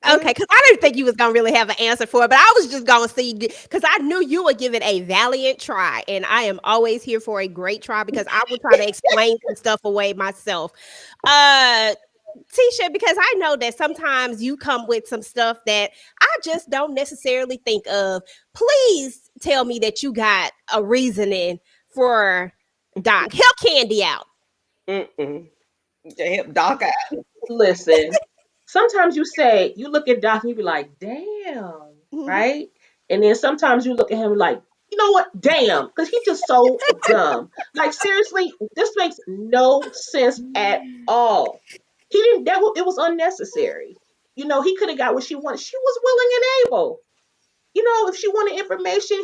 S3: Okay, because I didn't think you was going to really have an answer for it, but I was just going to see, because I knew you would give it a valiant try, and I am always here for a great try because I will try to explain some stuff away myself. Tisha, because I know that sometimes you come with some stuff that I just don't necessarily think of. Please tell me that you got a reasoning for Doc. Help Candy out.
S6: Help Doc out.
S5: Listen, sometimes you look at Doc and you be like, damn, right? And then sometimes you look at him like, you know what? Damn, because he's just so dumb. Like, seriously, this makes no sense at all. He didn't. It was unnecessary. He could have got what she wanted. She was willing and able. If she wanted information,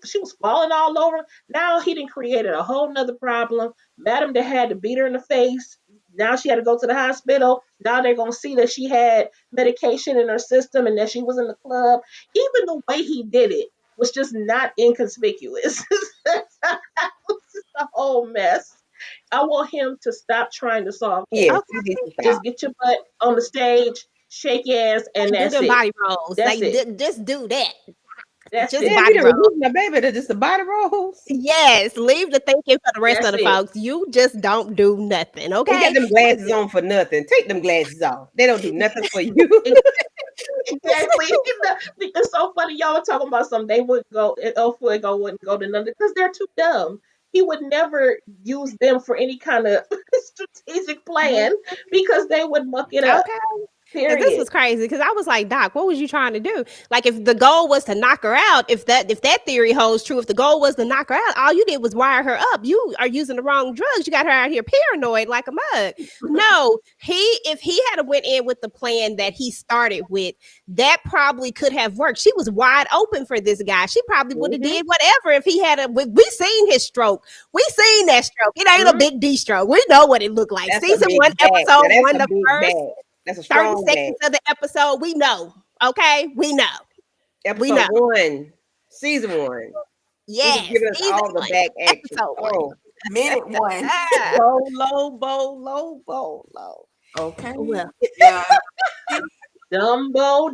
S5: she was falling all over. Now he done created a whole nother problem. Madam that had to beat her in the face. Now she had to go to the hospital. Now they're gonna see that she had medication in her system and that she was in the club. Even the way he did it was just not inconspicuous. It was just a whole mess. I want him to stop trying to solve it.
S6: Yeah,
S5: just get your butt on the stage, shake your ass, and that's
S3: do the
S5: it.
S3: body rolls.
S5: That's it.
S3: Just do that.
S5: That's
S3: Just
S5: it.
S6: Yeah,
S3: body
S6: you
S3: roll.
S6: removed my baby to just the body rolls.
S3: Yes, leave the thinking for the rest
S5: That's
S3: of the
S5: it.
S3: folks. You just don't do nothing,
S6: He got
S3: okay?
S6: them glasses on for nothing. Take them glasses off. They don't do nothing for you.
S5: Exactly. It's so funny. Y'all were talking about something. They wouldn't go. Fuego wouldn't go to none because they're too dumb. He would never use them for any kind of strategic plan because they would muck it up.
S3: Okay. Because
S5: Period.
S3: this was crazy. Because I was like, Doc, what was you trying to do? Like, if the goal was to knock her out, if that theory holds true, if the goal was to knock her out, all you did was wire her up. You are using the wrong drugs. You got her out here paranoid like a mug. No, if he had went in with the plan that he started with, that probably could have worked. She was wide open for this guy. She probably would have did whatever if he had we seen his stroke. We seen that stroke. It ain't a big D stroke. We know what it looked like.
S6: That's a
S3: Season
S6: big
S3: 1,
S6: bag.
S3: episode
S6: Now, that's
S3: 1,
S6: a
S3: the
S6: big
S3: first
S6: bag. That's a
S3: 30
S6: strong
S3: seconds
S6: bag.
S3: of the episode, we know. Okay, we know.
S6: Episode
S3: We know.
S6: 1, season 1.
S3: Yes,
S6: Giving us
S3: season
S6: all the
S3: 1,
S6: back action.
S3: episode 1.
S6: Oh,
S4: Minute 1.
S6: Bolo.
S4: Okay.
S3: Well,
S4: Yeah.
S5: Dumbo.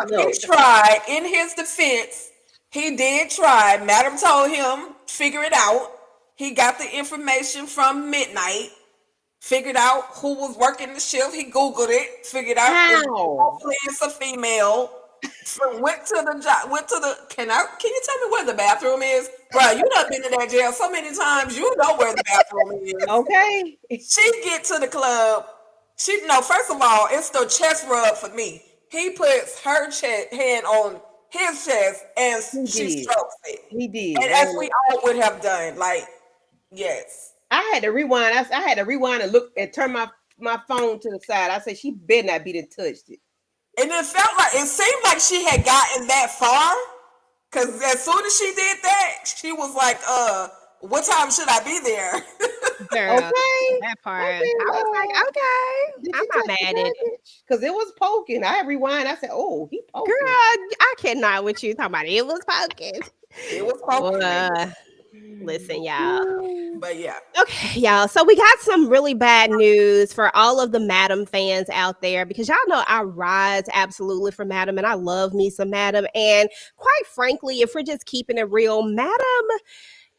S4: He tried. In his defense, he did try. Madam told him, figure it out. He got the information from Midnight. Figured out who was working the shift. He Googled it. Figured out hopefully it's a female. Went to the job. Can you tell me where the bathroom is? Bro, you done been in that jail so many times. You know where the bathroom is.
S6: Okay.
S4: She get to the club. First of all, it's the chest rub for me. He puts her hand on his chest and she strokes it.
S6: He did.
S4: And as we all would have done. Like, yes.
S6: I had to rewind. I had to rewind and look and turn my phone to the side. I said she better not be done touched it.
S4: And it seemed like she had gotten that far. Cause as soon as she did that, she was like, what time should I be there?
S3: Girl,
S6: Okay.
S3: that part.
S6: Okay,
S3: I was like, okay, I'm not mad at it.
S6: Because it was poking. I had rewind. I said, oh, he poking.
S3: Girl, I cannot with you talking about it. It was poking.
S4: It was poking.
S3: Listen, y'all.
S4: But yeah.
S3: Okay, y'all. So we got some really bad news for all of the Madam fans out there because y'all know I rise absolutely for Madam and I love me some Madam. And quite frankly, if we're just keeping it real, Madam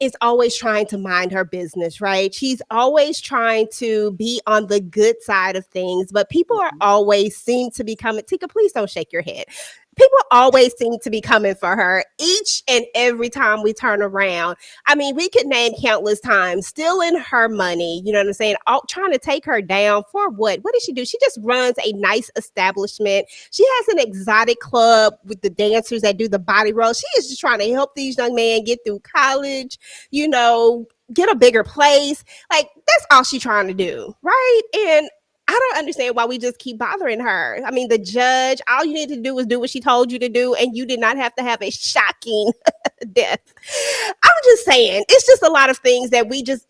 S3: is always trying to mind her business, right? She's always trying to be on the good side of things, but people are always seem to be coming. Tika, please don't shake your head. People always seem to be coming for her each and every time we turn around. I mean, we could name countless times, stealing her money, you know what I'm saying? Trying to take her down for what? What does she do? She just runs a nice establishment. She has an exotic club with the dancers that do the body roll. She is just trying to help these young men get through college, get a bigger place. Like, that's all she's trying to do, right? And I don't understand why we just keep bothering her. I mean, the judge, all you need to do was do what she told you to do, and you did not have to have a shocking death. I'm just saying, it's just a lot of things that we just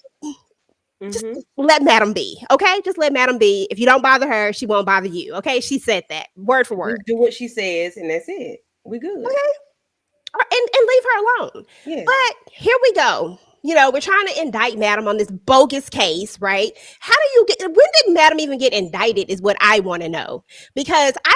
S3: let Madam be, okay? Just let Madam be. If you don't bother her, she won't bother you, okay? She said that, word for word.
S6: Just do what she says, and that's it. We good.
S3: Okay? And leave her alone.
S6: Yeah.
S3: But here we go. We're trying to indict Madam on this bogus case, right? When did Madam even get indicted is what I want to know. Because I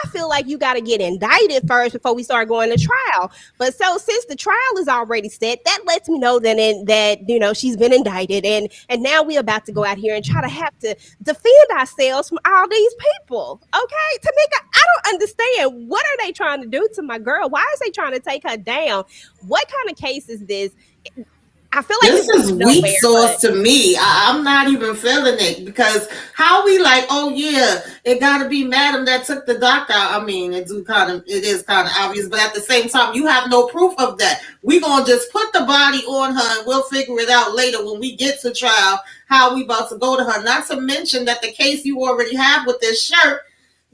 S3: feel like you got to get indicted first before we start going to trial. But so since the trial is already set, that lets me know that she's been indicted. And now we're about to go out here and try to have to defend ourselves from all these people. Okay? Tamika, I don't understand. What are they trying to do to my girl? Why is they trying to take her down? What kind of case is this? I feel like
S7: this is weak sauce to me. I'm not even feeling it because how we like, oh yeah, it got to be Madam that took the doctor. I mean, it is kind of obvious, but at the same time, you have no proof of that. We gonna just put the body on her and we'll figure it out later when we get to trial how we about to go to her. Not to mention that the case you already have with this shirt,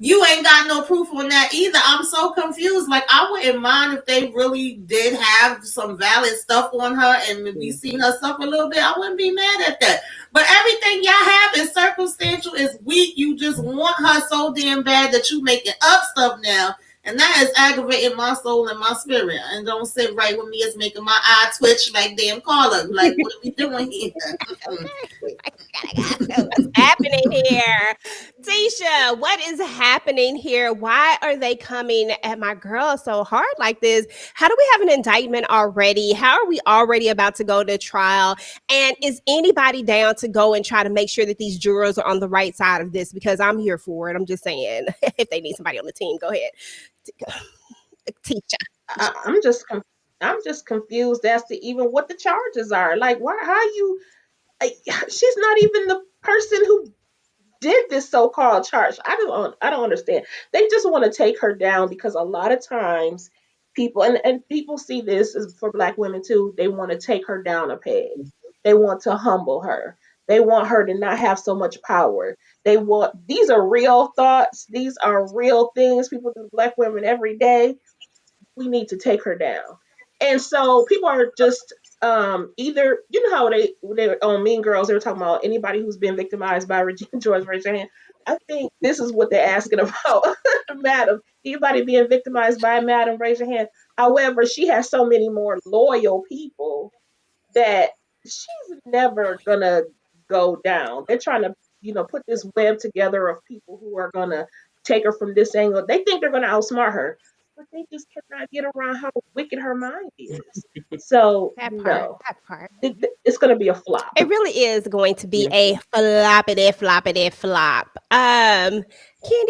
S7: you ain't got no proof on that either. I'm so confused. Like, I wouldn't mind if they really did have some valid stuff on her and we seen her suffer a little bit. I wouldn't be mad at that. But everything y'all have is circumstantial, is weak. You just want her so damn bad that you making up stuff now And that is aggravating my soul and my spirit. And don't sit right with me. It's making my eye twitch like damn Carla. Like, what are we doing here?
S3: What's happening here? Tisha, what is happening here? Why are they coming at my girl so hard like this? How do we have an indictment already? How are we already about to go to trial? And is anybody down to go and try to make sure that these jurors are on the right side of this? Because I'm here for it. I'm just saying, if they need somebody on the team, go ahead. Tisha.
S5: I'm just confused as to even what the charges are. Like, why? How you? She's not even the person who did this so-called charge. I don't understand. They just want to take her down because a lot of times people and people see this as for black women too. They want to take her down a peg. They want to humble her. They want her to not have so much power. These are real thoughts. These are real things people do to black women every day. We need to take her down. And so people are just either, you know how they on Mean Girls, they were talking about anybody who's been victimized by Regina George, raise your hand. I think this is what they're asking about. Madam, anybody being victimized by Madam, raise your hand. However, she has so many more loyal people that she's never gonna go down. They're trying to, put this web together of people who are gonna take her from this angle. They think they're gonna outsmart her, but they just cannot get around how wicked her mind is. So
S3: That
S5: no,
S3: part.
S5: it's gonna be a flop.
S3: It really is going to be a floppity flop. Candy,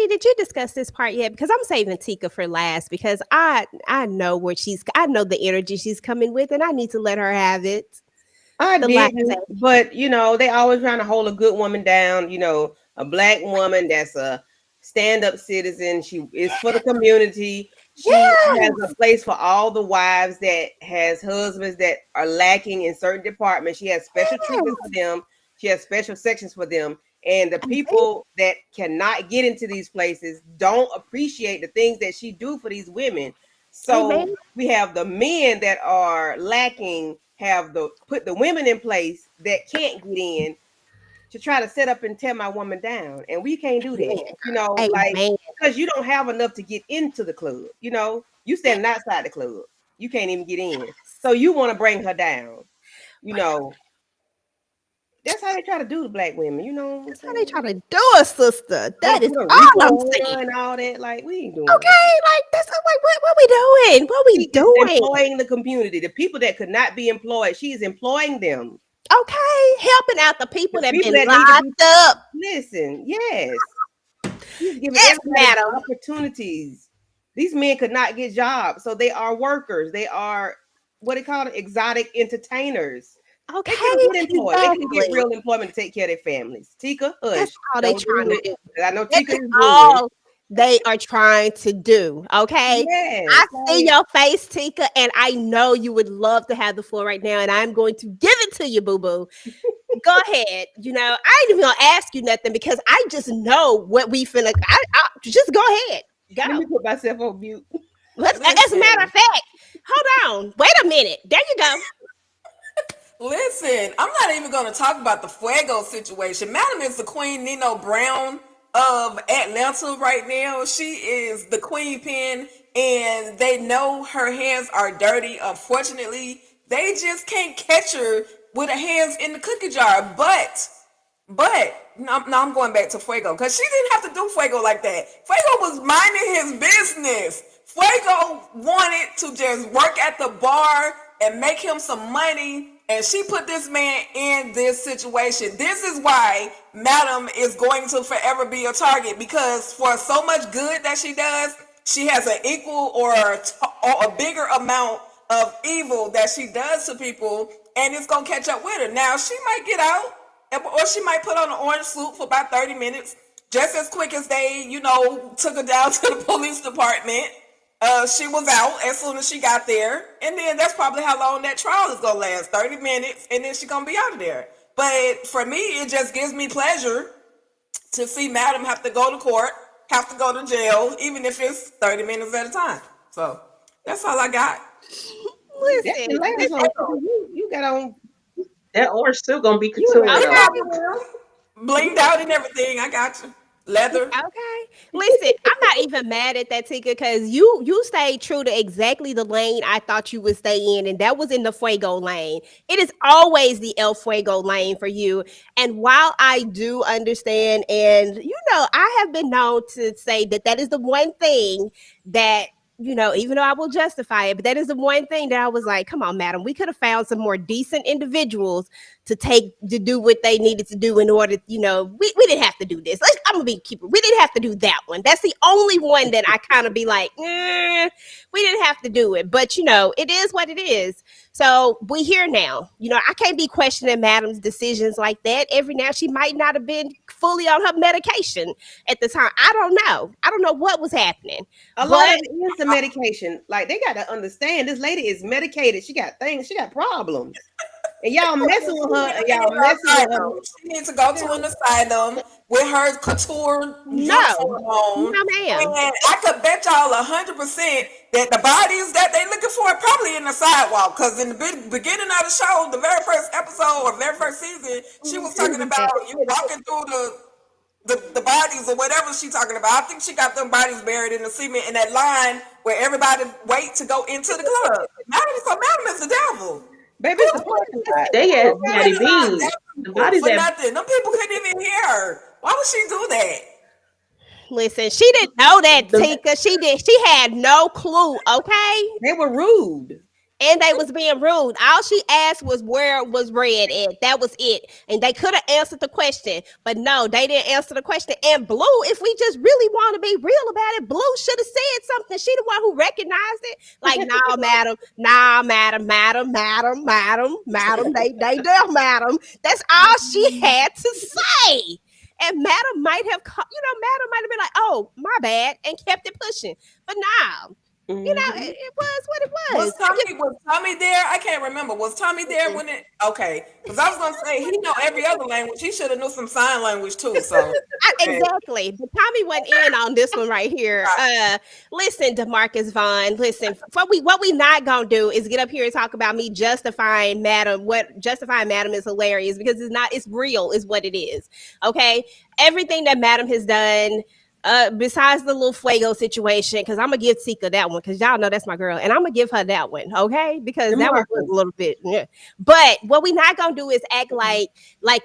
S3: did you discuss this part yet? Because I'm saving Tika for last because I know I know the energy she's coming with, and I need to let her have it.
S6: I didn't, but they always trying to hold a good woman down. A black woman that's a stand-up citizen. She is for the community. She has a place for all the wives that has husbands that are lacking in certain departments. She has special treatment for them. She has special sections for them. And the people that cannot get into these places don't appreciate the things that she do for these women. So we have the men that are lacking put the women in place that can't get in to try to set up and tear my woman down. And we can't do that, because you don't have enough to get into the club. You standing outside the club. You can't even get in. So you want to bring her down. That's how they try to do the black women,
S3: That's how they try to do us, sister. That is all I'm saying.
S6: And all that, like, we ain't doing
S3: okay, like that's like what we doing? What we doing?
S6: Employing the community, the people that could not be employed, she is employing them.
S3: Okay, helping out the people that been locked up.
S6: Listen, yes. She's giving everybody opportunities. These men could not get jobs, so they are workers. They are what they call exotic entertainers.
S3: Okay,
S6: they can get employed. They can get real employment to take care of their families. Tika, hush.
S3: That's all they trying to do.
S6: I know Tika is
S3: all they are trying to do. Okay,
S6: yes,
S3: I see your face, Tika, and I know you would love to have the floor right now, and I'm going to give it to you, boo boo. Go ahead. I ain't even gonna ask you nothing because I just know what we finna. I just go ahead. Go.
S6: Let me put myself on mute.
S3: As a matter of fact, hold on. Wait a minute. There you go.
S4: Listen, I'm not even going to talk about the Fuego situation. Madam is the Queen Nino Brown of Atlanta right now. She is the queen pin, and they know her hands are dirty. Unfortunately, they just can't catch her with her hands in the cookie jar. But no, I'm going back to Fuego because she didn't have to do Fuego like that. Fuego was minding his business. Fuego wanted to just work at the bar and make him some money. And she put this man in this situation. This is why Madam is going to forever be a target, because for so much good that she does, she has an equal or a bigger amount of evil that she does to people, and it's going to catch up with her. Now, she might get out, or she might put on an orange suit for about 30 minutes, just as quick as they, took her down to the police department. She was out as soon as she got there, and then that's probably how long that trial is gonna last, 30 minutes, and then she's gonna be out of there. But for me, it just gives me pleasure to see Madam have to go to court, have to go to jail, even if it's 30 minutes at a time. So that's all I got.
S3: Listen,
S6: you got on
S5: that orange suit gonna be couture.
S4: Blinged out and everything. I got you. Leather.
S3: Okay. Listen, I'm not even mad at that, Tika, because you stayed true to exactly the lane I thought you would stay in, and that was in the Fuego lane. It is always the El Fuego lane for you. And while I do understand, and I have been known to say that that is the one thing that even though I will justify it, but that is the one thing that I was like, come on, madam, we could have found some more decent individuals to do what they needed to do in order, we didn't have to do this. I'm gonna be keeper. We didn't have to do that one. That's the only one that I kind of be like, we didn't have to do it. But it is what it is. So we here now. I can't be questioning madam's decisions like that. Every now she might not have been fully on her medication at the time. I don't know. I don't know what was happening.
S6: A lot of it is the medication. Like, they got to understand this lady is medicated. She got things. She got problems. And y'all messing with her. And y'all messing with her.
S4: She needs to go to an asylum with her couture uniform on.
S3: No, ma'am.
S4: And I could bet y'all 100% that the bodies that they looking for are probably in the sidewalk. Because in the beginning of the show, the very first episode or very first season, she was talking about you walking through the bodies or whatever she's talking about. I think she got them bodies buried in the cement in that line where everybody wait to go into the club. Madam is the devil.
S6: Baby,
S5: they had Daddy Beans. The bodies
S4: for
S5: that
S4: nothing. Them people couldn't even hear her. Why would she do that?
S3: Listen, she didn't know that, Tika. She had no clue, okay?
S6: They were rude.
S3: And they was being rude. All she asked was where it was red at. That was it. And they could have answered the question. But no, they didn't answer the question. And Blue, if we just really want to be real about it, Blue should have said something. She the one who recognized it. Like, no, madam. Nah, madam. They there, madam. That's all she had to say. And madam might have, madam might have been like, oh, my bad, and kept it pushing. But no. It was what it was.
S4: Was Tommy there? I can't remember. Was Tommy there when it? Okay, because I was gonna say he know every other language. He should have knew some sign language too. So
S3: exactly. But Tommy went in on this one right here. Listen, DeMarcus Vaughn. Listen, what we not gonna do is get up here and talk about me justifying Madam. What justifying Madam is hilarious because it's not. It's real, is what it is. Okay, everything that Madam has done. Besides the little Fuego situation, because I'm gonna give Tika that one, because y'all know that's my girl, and I'm gonna give her that one, okay? Because that one was a little bit, yeah. But what we not gonna do is act like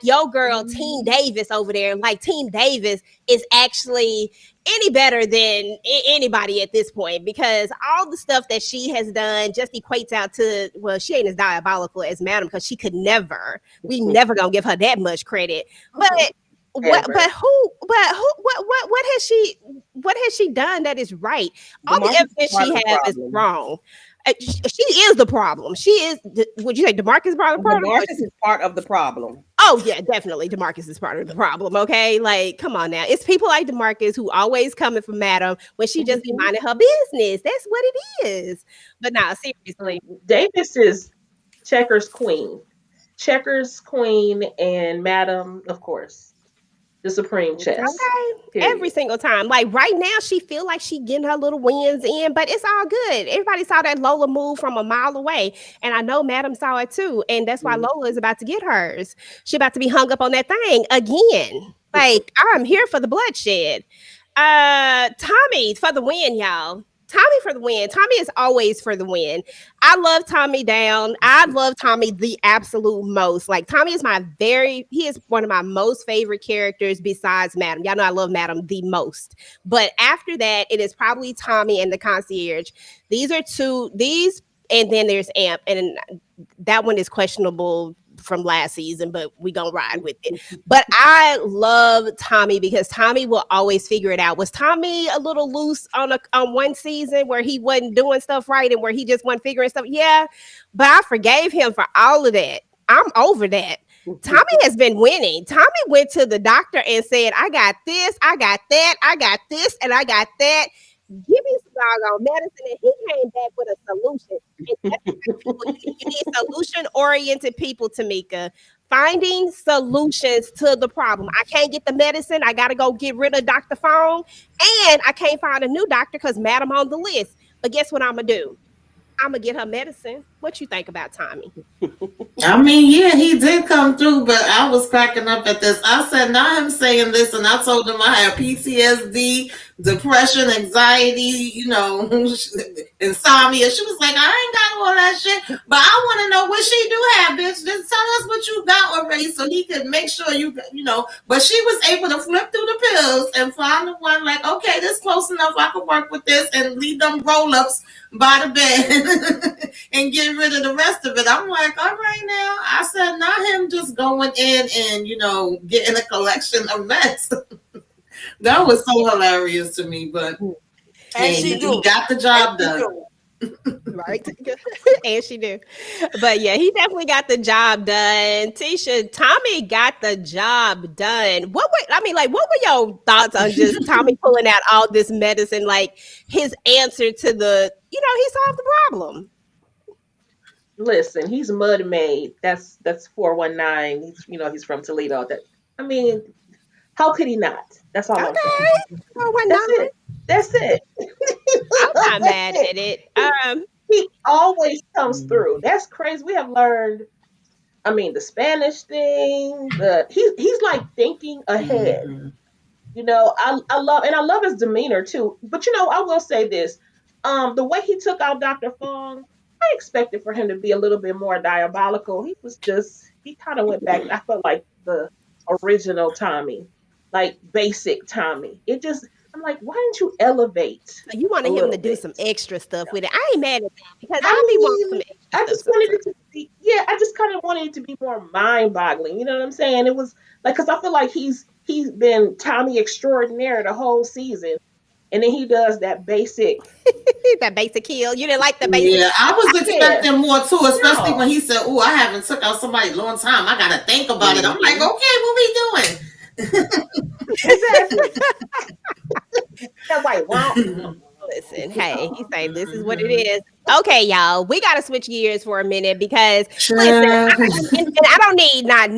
S3: your girl Team Davis over there, like Team Davis is actually any better than anybody at this point, because all the stuff that she has done just equates out to, well, she ain't as diabolical as Madam, because we never gonna give her that much credit, but. What has she done that is right? All the evidence she has is wrong. She is the problem. She is. Would you say DeMarcus is part of the problem?
S6: DeMarcus is part of the problem.
S3: Oh yeah, definitely. DeMarcus is part of the problem. Okay, like come on now. It's people like DeMarcus who always coming for Madam when she just be minding her business. That's what it is. But now, seriously,
S5: Davis is Checkers queen, and Madam, of course. The supreme chess.
S3: Okay.
S5: Period.
S3: Every single time. Like right now, she feel like she getting her little wins in, but it's all good. Everybody saw that Lola move from a mile away. And I know Madam saw it too. And that's why Lola is about to get hers. She about to be hung up on that thing again. Like, I'm here for the bloodshed. Tommy for the win, y'all. Tommy for the win. Tommy is always for the win. I love Tommy down. I love Tommy the absolute most. Like Tommy is he is one of my most favorite characters besides Madam. Y'all know I love Madam the most. But after that, it is probably Tommy and the concierge. These are these, and then there's Amp. And that one is questionable from last season, but we gonna ride with it. But I love Tommy because Tommy will always figure it out. Was Tommy a little loose on one season where he wasn't doing stuff right and where he just wasn't figuring stuff? Yeah, but I forgave him for all of that. I'm over that. Tommy has been winning. Tommy went to the doctor and said, I got this, I got that, I got this, and I got that. Give me some doggone medicine, and he came back with a solution. And that's you need solution-oriented people, Tamika. Finding solutions to the problem. I can't get the medicine. I got to go get rid of Dr. Fong, and I can't find a new doctor because Madam on the list. But guess what I'm going to do? I'm going to get her medicine. What you think about Tommy?
S7: I mean, yeah, he did come through, but I was cracking up at this. I said, not him saying this, and I told him I have PTSD, depression, anxiety, insomnia. She was like, I ain't got all that shit, but I want to know what she do have, bitch. Just tell us what you got already so he could make sure But she was able to flip through the pills and find the one like, okay, this close enough. I can work with this and leave them roll-ups by the bed and get rid of the rest of it. I'm like, all right now. I said, not him just going in and, getting a collection of mess. That was so hilarious to me, but he got the job done.
S3: Right. And she do. But yeah, he definitely got the job done. Tisha, Tommy got the job done. What were your thoughts on just Tommy pulling out all this medicine, like his answer to he solved the problem?
S5: Listen, he's mud made. That's 419. He's from Toledo. How could he not? That's all I'm saying.
S3: 419.
S5: That's it.
S3: I'm not mad at it.
S5: He always comes through. That's crazy. We have learned. The Spanish thing. He's like thinking ahead. I love his demeanor too. But I will say this: the way he took out Dr. Fong, I expected for him to be a little bit more diabolical. He kind of went back. I felt like the original Tommy, like basic Tommy. I'm like, why didn't you elevate?
S3: You wanted him to do some extra stuff with it. I ain't mad at that because I want some extra
S5: I just
S3: stuff.
S5: wanted it to be, I just kind of wanted it to be more mind-boggling. You know what I'm saying? It was like, because I feel like he's been Tommy extraordinaire the whole season, and then he does that basic
S3: kill. You didn't like the basic?
S7: Yeah, I was expecting more too, especially when he said, "Oh, I haven't took out somebody a long time. I gotta think about it." I'm like, okay, what we doing?
S5: Exactly. That's like, wow.
S3: Listen, hey, he's saying this is what it is. Okay, y'all, we got to switch gears for a minute because listen, I don't need not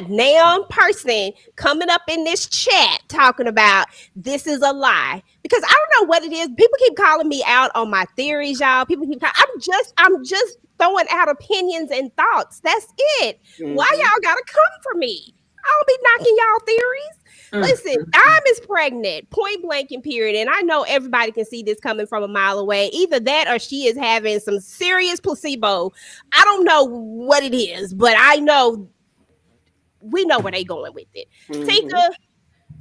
S3: now person coming up in this chat talking about this is a lie because I don't know what it is. People keep calling me out on my theories, y'all. I'm just throwing out opinions and thoughts. That's it. Why y'all gotta come for me? I'll be knocking y'all theories. Listen, Dime is pregnant, point blank and period. And I know everybody can see this coming from a mile away. Either that or she is having some serious placebo. I don't know what it is, but I know we know where they going with it. Tika,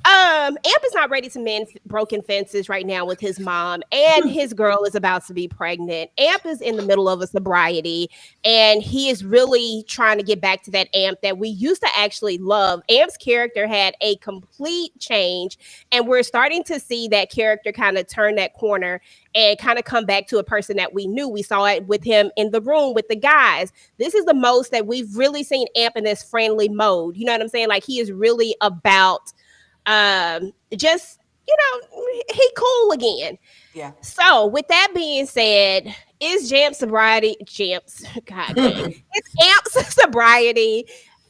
S3: Amp is not ready to mend broken fences right now with his mom, and his girl is about to be pregnant. Amp is in the middle of a sobriety, and he is really trying to get back to that Amp that we used to actually love. Amp's character had a complete change, and we're starting to see that character kind of turn that corner and kind of come back to a person that we knew. We saw it with him in the room with the guys. This is the most that we've really seen Amp in this friendly mode. You know what I'm saying? Like, he is really about just, he cool again.
S4: Yeah.
S3: So with that being said, is Amp's sobriety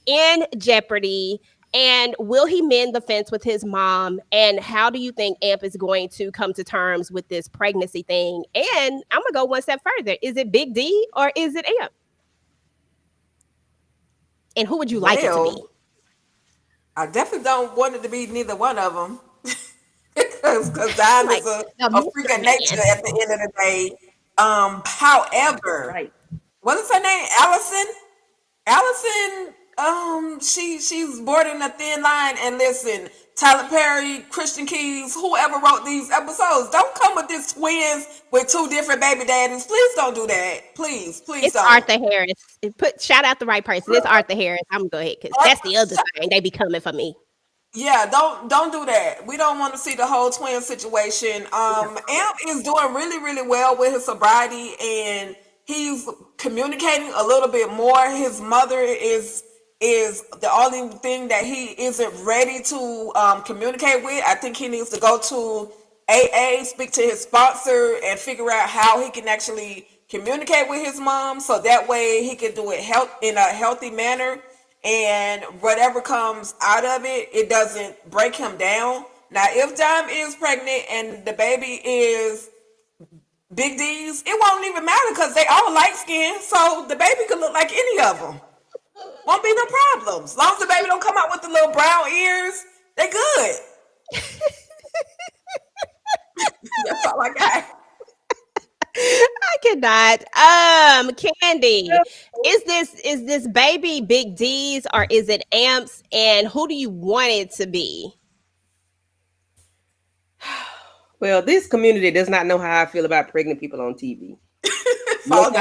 S3: in jeopardy? And will he mend the fence with his mom? And how do you think Amp is going to come to terms with this pregnancy thing? And I'm gonna go one step further. Is it Big D or is it Amp? And who would you like it to be?
S4: I definitely don't want it to be neither one of them. Because Dime is a freak of nature at the end of the day. However, what is her name? Allison, she's boarding a thin line. And listen, Tyler Perry, Christian Keys, whoever wrote these episodes, don't come with these twins with two different baby daddies. Please don't do that. Please
S3: it's
S4: don't.
S3: Arthur Harris. Shout out the right person. It's Arthur Harris. I'm gonna go ahead because that's the other thing. They be coming for me.
S4: Yeah, don't do that. We don't want to see the whole twin situation. Amp is doing really, really well with his sobriety, and he's communicating a little bit more. His mother is the only thing that he isn't ready to communicate with. I think he needs to go to AA, speak to his sponsor, and figure out how he can actually communicate with his mom, so that way he can do it in a healthy manner. And whatever comes out of it, it doesn't break him down. Now, if Dime is pregnant and the baby is Big D's, it won't even matter because they all light skinned, so the baby could look like any of them. Won't be no problems. As long as the baby don't come out with the little brown ears, they good. That's all I got.
S3: I cannot. Candy, is this baby Big D's or is it Amps? And who do you want it to be?
S6: Well, this community does not know how I feel about pregnant people on TV. Look,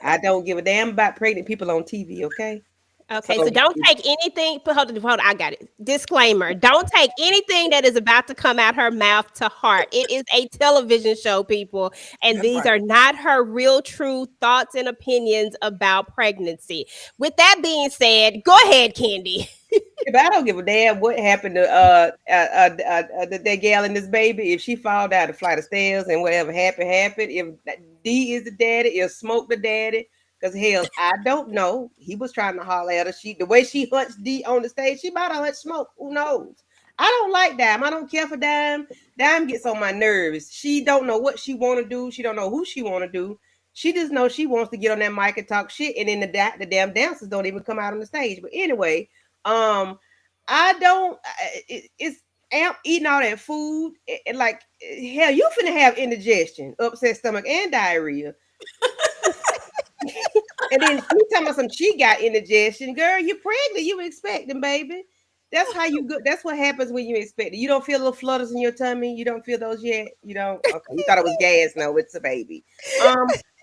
S6: I don't give a damn about pregnant people on TV, okay?
S3: Okay, so don't take anything. Hold on, I got it. Disclaimer: don't take anything that is about to come out her mouth to heart. It is a television show, people, and these are not her real, true thoughts and opinions about pregnancy. With that being said, go ahead, Candy.
S6: If I don't give a damn what happened to that gal and this baby, if she fall down the flight of stairs and whatever happened. If D is the daddy, if Smoke the daddy. Because hell, I don't know. He was trying to holler at her. The way she hunched D on the stage, she might have hunched Smoke. Who knows? I don't like Dime. I don't care for Dime. Dime gets on my nerves. She don't know what she want to do. She don't know who she want to do. She just knows she wants to get on that mic and talk shit, and then the damn dancers don't even come out on the stage. But anyway, I don't. It's Amp eating all that food, and like hell, you finna have indigestion, upset stomach, and diarrhea. And then she telling us she got indigestion. Girl, you're pregnant. You expecting, baby. That's how you go. That's what happens when you expect it. You don't feel little flutters in your tummy. You don't feel those yet. You don't. Okay, you thought it was gas. No, it's a baby.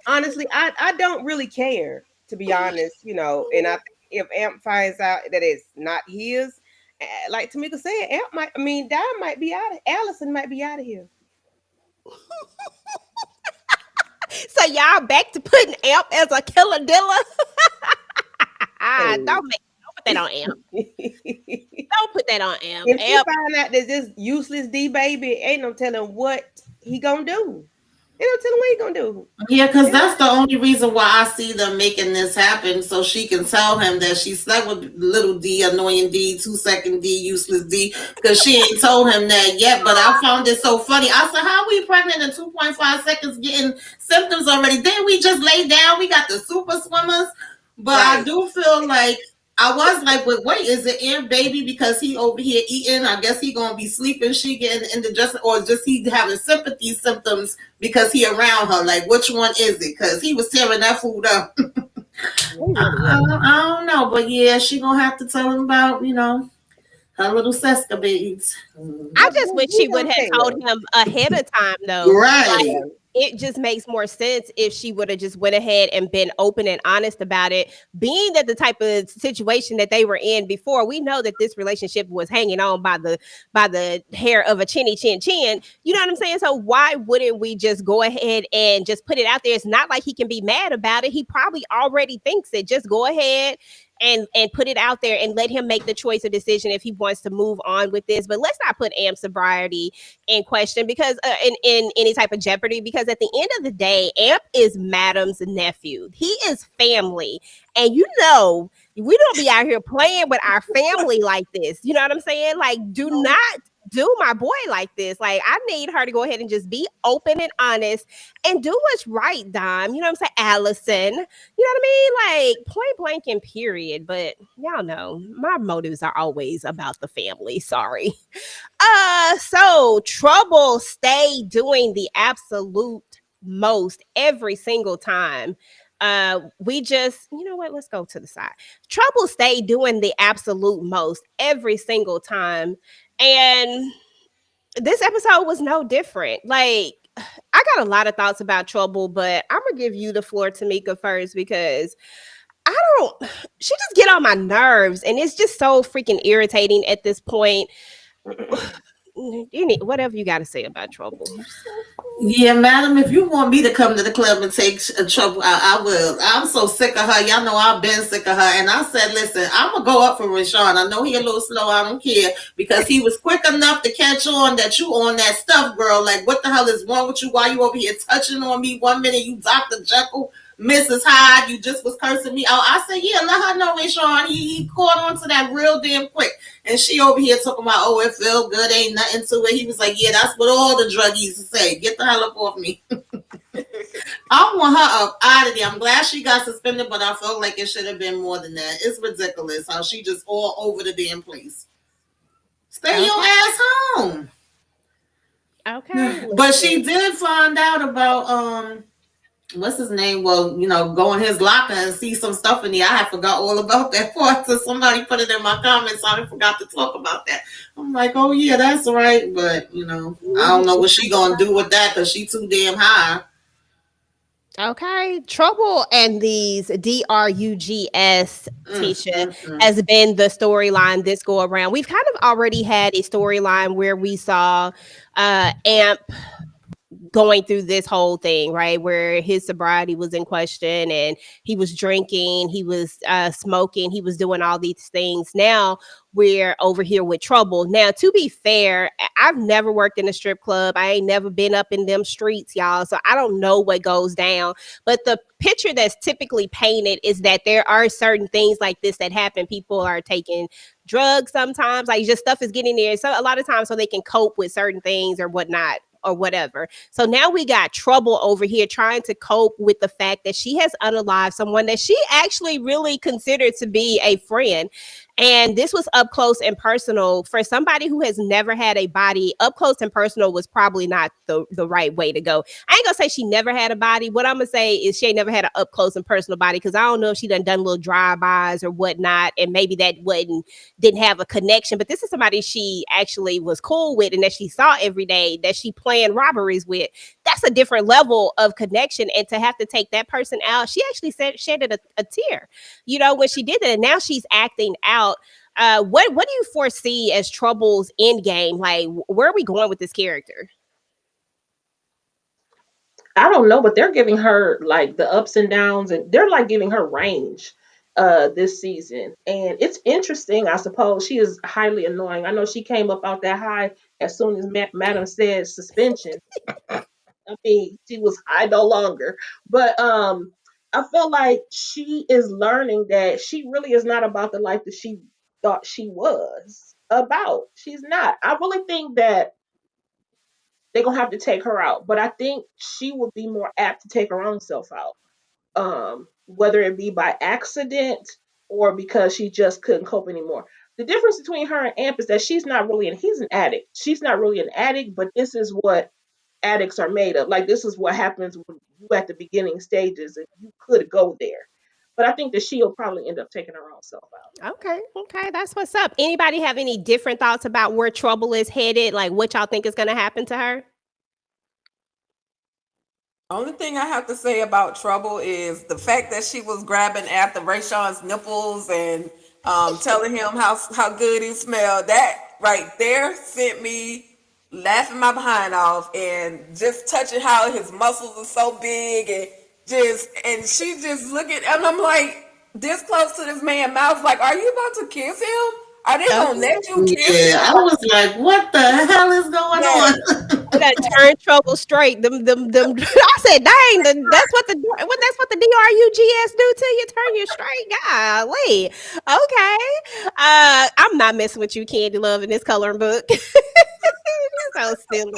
S6: Honestly, I don't really care, to be honest. You know, and if Amp finds out that it's not his, like Tamika said, Dime might be out. Allison might be out of here.
S3: So y'all back to putting Amp as a killer dilla? Don't put that on Amp. Don't put that on Amp.
S6: If you find out that this useless D baby, ain't no telling what he gonna do. Ain't no telling what he gonna do.
S7: Yeah, because that's the only reason why I see them making this happen, so she can tell him that she slept with little D, annoying D, 2-second D, useless D, because she ain't told him that yet. But I found it so funny. I said, how are we pregnant in 2.5 seconds getting symptoms already? Then we just lay down. We got the super swimmers. But right. I do feel like I was like, wait, is it Amp baby because he over here eating? I guess he gonna be sleeping. She getting indigestion, or just he having sympathy symptoms because he around her? Like, which one is it? Because he was tearing that food up. I don't know, but yeah, she gonna have to tell him about her little sescapades.
S3: I just wish she would have told him ahead of time, though.
S7: Right.
S3: Like, it just makes more sense if she would have just went ahead and been open and honest about it. Being that the type of situation that they were in before, we know that this relationship was hanging on by the hair of a chinny chin chin. You know what I'm saying? So why wouldn't we just go ahead and just put it out there? It's not like he can be mad about it. He probably already thinks it. Just go ahead and put it out there and let him make the choice or decision if he wants to move on with this. But let's not put Amp's sobriety in question because in any type of jeopardy, because at the end of the day, Amp is Madam's nephew. He is family. And we don't be out here playing with our family like this. You know what I'm saying? Like, do not do my boy like this. Like, I need her to go ahead and just be open and honest and do what's right, Dime. You know what I'm saying? Allison. You know what I mean? Like, point blank and period. But y'all know my motives are always about the family. Sorry. So Trouble stay doing the absolute most every single time. We just, you know what? Let's go to the side. Trouble stay doing the absolute most every single time. And this episode was no different. Like, I got a lot of thoughts about Trouble, but I'm gonna give you the floor, Tamika, first, because she just get on my nerves, and it's just so freaking irritating at this point. Whatever you got to say about Trouble.
S7: Yeah, madam, if you want me to come to the club and take Trouble out, I will. I'm so sick of her. Y'all know I've been sick of her. And I said, listen, I'm going to go up for Rashawn. I know he a little slow. I don't care. Because he was quick enough to catch on that you on that stuff, girl. Like, what the hell is wrong with you? Why you over here touching on me? 1 minute you Dr. Jekyll. Mrs. Hyde, you just was cursing me out. I said, yeah, let her know, Rashawn. He caught on to that real damn quick. And she over here talking about, oh, it felt good, ain't nothing to it. He was like, yeah, that's what all the druggies say. Get the hell up off me. I want her up out of there. I'm glad she got suspended, but I felt like it should have been more than that. It's ridiculous how she just all over the damn place. Stay your ass home.
S3: Okay.
S7: But she did find out about what's his name? Well, go in his locker and see some stuff in there. I forgot all about that part. So somebody put it in my comments. So I forgot to talk about that. I'm like, oh yeah, that's right. But I don't know what she gonna do with that because she too damn high.
S3: Okay, Trouble and these DRUGS, Tisha, has been the storyline this go around. We've kind of already had a storyline where we saw Amp going through this whole thing, right? Where his sobriety was in question and he was drinking, he was smoking, he was doing all these things. Now we're over here with Trouble. Now, to be fair, I've never worked in a strip club. I ain't never been up in them streets, y'all. So I don't know what goes down. But the picture that's typically painted is that there are certain things like this that happen. People are taking drugs sometimes, like just stuff is getting there. So a lot of times so they can cope with certain things or whatnot, or whatever. So now we got Trouble over here trying to cope with the fact that she has unalived someone that she actually really considered to be a friend. And this was up close and personal. For somebody who has never had a body, up close and personal was probably not the right way to go. I ain't gonna say she never had a body. What I'm gonna say is she ain't never had an up close and personal body, because I don't know if she done little drive-bys or whatnot, and maybe that didn't have a connection. But this is somebody she actually was cool with and that she saw every day, that she planned robberies with. That's a different level of connection. And to have to take that person out, she actually shedded a tear, when she did that. And now she's acting out. What do you foresee as Trouble's end game? Like, where are we going with this character?
S5: I don't know, but they're giving her like the ups and downs, and they're like giving her range this season. And it's interesting, I suppose. She is highly annoying. I know she came up out that high as soon as Madam said suspension. I mean, she was high no longer. But I feel like she is learning that she really is not about the life that she thought she was about. She's not. I really think that they're gonna have to take her out, but I think she would be more apt to take her own self out. Whether it be by accident or because she just couldn't cope anymore. The difference between her and Amp is that he's an addict. She's not really an addict, but this is what addicts are made of. Like, this is what happens when you at the beginning stages and you could go there. But I think that she'll probably end up taking her own self out.
S3: Okay, that's what's up. Anybody have any different thoughts about where Trouble is headed? Like, what y'all think is going to happen to her?
S4: Only thing I have to say about Trouble is the fact that she was grabbing after Rashawn's nipples and telling him how good he smelled. That right there sent me laughing my behind off, and just touching how his muscles are so big, and she just looking, and I'm like this close to this man's mouth, like, are you about to kiss him? Are they gonna let you kiss him?
S7: I was like, what the hell is going on?
S3: That turn Trouble straight. Them. I said, dang, that's what the DRUGS do to you. Turn you straight. Golly. Okay. I'm not messing with you, Candy Love, in this coloring book. So silly.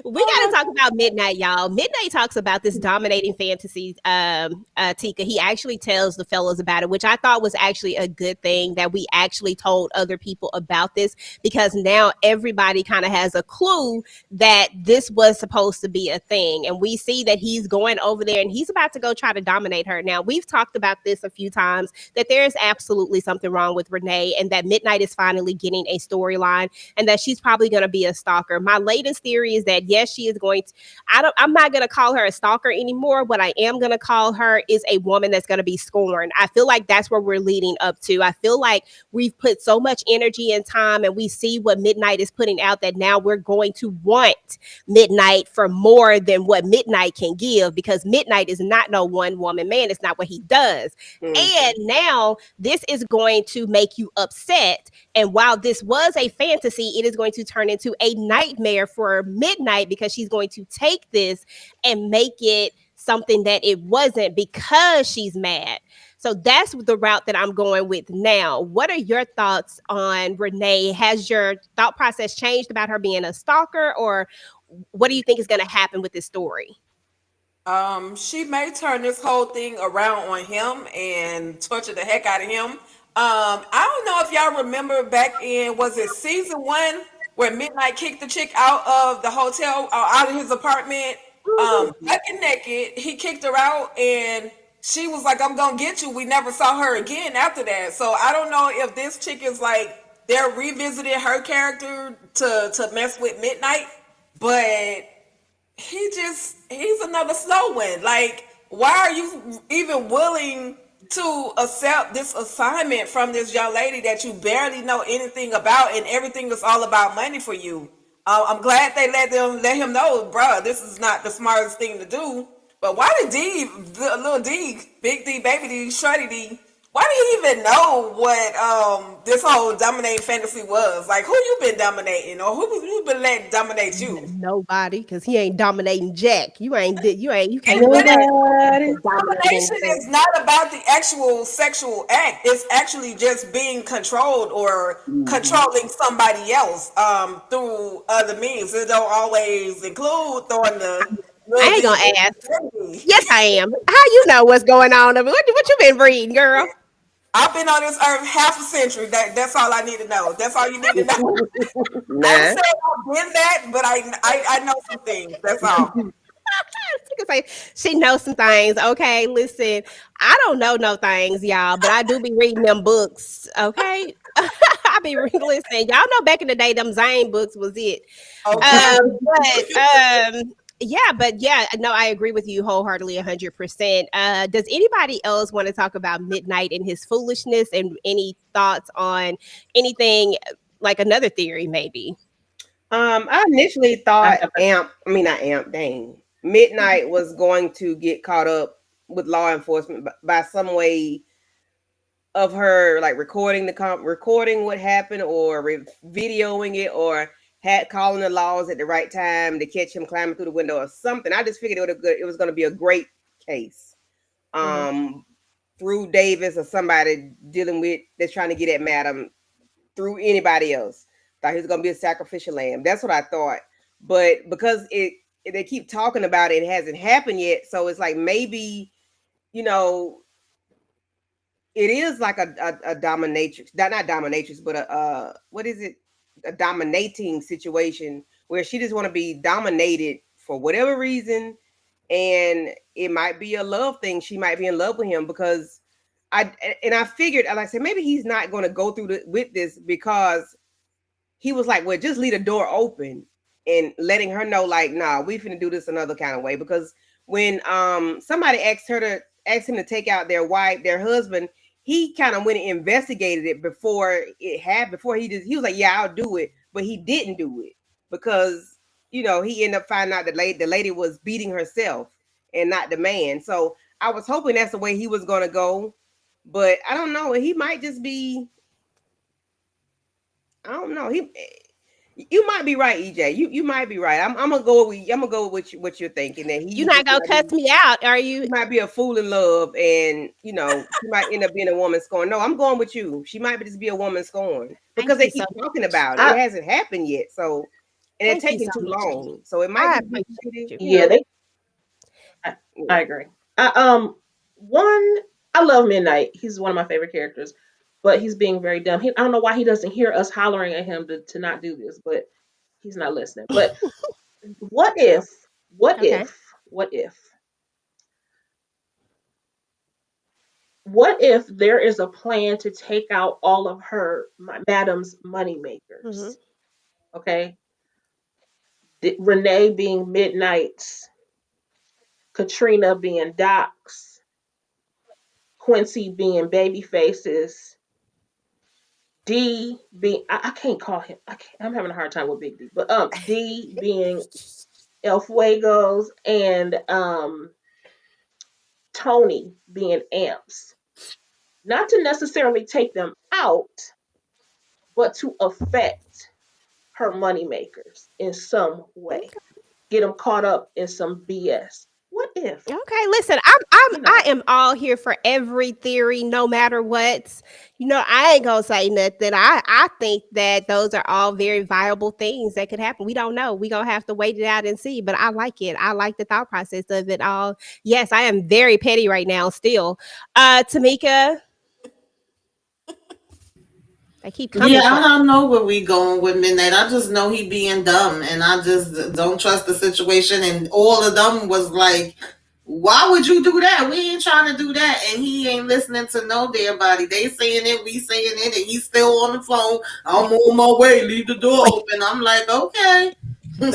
S3: We got to talk about Midnight, y'all. Midnight talks about this dominating fantasy, Tika. He actually tells the fellas about it, which I thought was actually a good thing, that we actually told other people about this, because now everybody kind of has a clue that this was supposed to be a thing. And we see that he's going over there and he's about to go try to dominate her. Now, we've talked about this a few times, that there's absolutely something wrong with Renee, and that Midnight is finally getting a storyline, and that she's probably going to be a stalker. My latest theory is that yes, she is going to, I'm not going to call her a stalker anymore. What I am going to call her is a woman that's going to be scorned. I feel like that's where we're leading up to. I feel like we've put so much energy and time, and we see what Midnight is putting out, that now we're going to want Midnight for more than what Midnight can give, because Midnight is not no one woman man. It's not what he does. And now this is going to make you upset. And while this was a fantasy, it is going to turn into a nightmare for Midnight, because she's going to take this and make it something that it wasn't because she's mad. So that's the route that I'm going with now. What are your thoughts on Renee? Has your thought process changed about her being a stalker, or what do you think is going to happen with this story?
S4: She may turn this whole thing around on him and torture the heck out of him. I don't know if y'all remember back in, was it season 1, where Midnight kicked the chick out of the hotel or out of his apartment, fucking naked. He kicked her out and she was like, I'm gonna get you. We never saw her again after that. So I don't know if this chick is like, they're revisiting her character to mess with Midnight, but he's another slow one. Like, why are you even willing to accept this assignment from this young lady that you barely know anything about, and everything is all about money for you? I'm glad they let him know, bruh, this is not the smartest thing to do. But why did little D, Big D, Baby D, Shorty D, why do you even know what this whole dominating fantasy was? Like, who you been dominating, or who you been letting dominate you?
S3: Nobody, because he ain't dominating Jack. You can't
S4: Domination is not about the actual sexual act. It's actually just being controlled or controlling somebody else through other means. It don't always include throwing the.
S3: I ain't gonna ask. Yes, I am. How you know what's going on? I mean, what you been reading, girl?
S4: I've been on this earth half a century. That's all I need to know. That's all you need to know.
S6: Nah.
S4: I'm saying I've been that, but I know some things. That's all.
S3: She knows some things. Okay, listen, I don't know no things, y'all, but I do be reading them books. Okay, I be reading. Listen, y'all know back in the day, them Zane books was it. But no, I agree with you wholeheartedly, 100%. Does anybody else want to talk about Midnight and his foolishness, and any thoughts on anything, like another theory, maybe?
S6: I initially thought Midnight was going to get caught up with law enforcement by some way of her, like recording what happened, or videoing it, or calling the laws at the right time to catch him climbing through the window or something. I just figured it was going to be a great case through Davis or somebody dealing with that's trying to get at Madam through anybody else. Thought he was going to be a sacrificial lamb. That's what I thought. But because they keep talking about it, it hasn't happened yet. So it's like, maybe, it is like a dominatrix, not dominatrix, but a dominating situation where she just want to be dominated for whatever reason. And it might be a love thing. She might be in love with him because I figured, like I said, maybe he's not going to go through with this, because he was like, well, just leave the door open and letting her know, like, nah, we finna do this another kind of way. Because when somebody asked him to take out their husband, he kind of went and investigated it before it happened. He was like, yeah, I'll do it, but he didn't do it because he ended up finding out that the lady was beating herself and not the man. So I was hoping that's the way he was going to go, but I don't know. He might just be. I don't know. You might be right, EJ. You might be right. I'm gonna go with what you're thinking. That
S3: you're not gonna cuss me out, are you?
S6: He might be a fool in love, and she might end up being a woman scorned. No, I'm going with you. She might just be a woman scorned because they keep talking about it. It hasn't happened yet, so it's taking too long. So it might be.
S5: Yeah, I agree. I love Midnight. He's one of my favorite characters. But he's being very dumb. I don't know why he doesn't hear us hollering at him to not do this, but he's not listening. But what if there is a plan to take out all of Madam's money makers? Okay. Renee being Midnight's, Katrina being Doc's, Quincy being Babyface's, D being, I can't call him. I'm having a hard time with Big D, but D being El Fuego's, and Tony being Amps. Not to necessarily take them out, but to affect her moneymakers in some way. Get them caught up in some BS. What if?
S3: Okay, listen, I am all here for every theory, no matter what. I ain't gonna say nothing. I think that those are all very viable things that could happen. We don't know. We gonna have to wait it out and see. But I like it. I like the thought process of it all. Yes, I am very petty right now. Still, Tamika, I keep coming.
S7: Yeah, I don't know where we going with Midnight. I just know he being dumb, and I just don't trust the situation. And all of them was like, "Why would you do that? We ain't trying to do that." And he ain't listening to no damn body. They saying it, we saying it, and he's still on the phone. I'm on my way. Leave the door open. I'm like, okay. So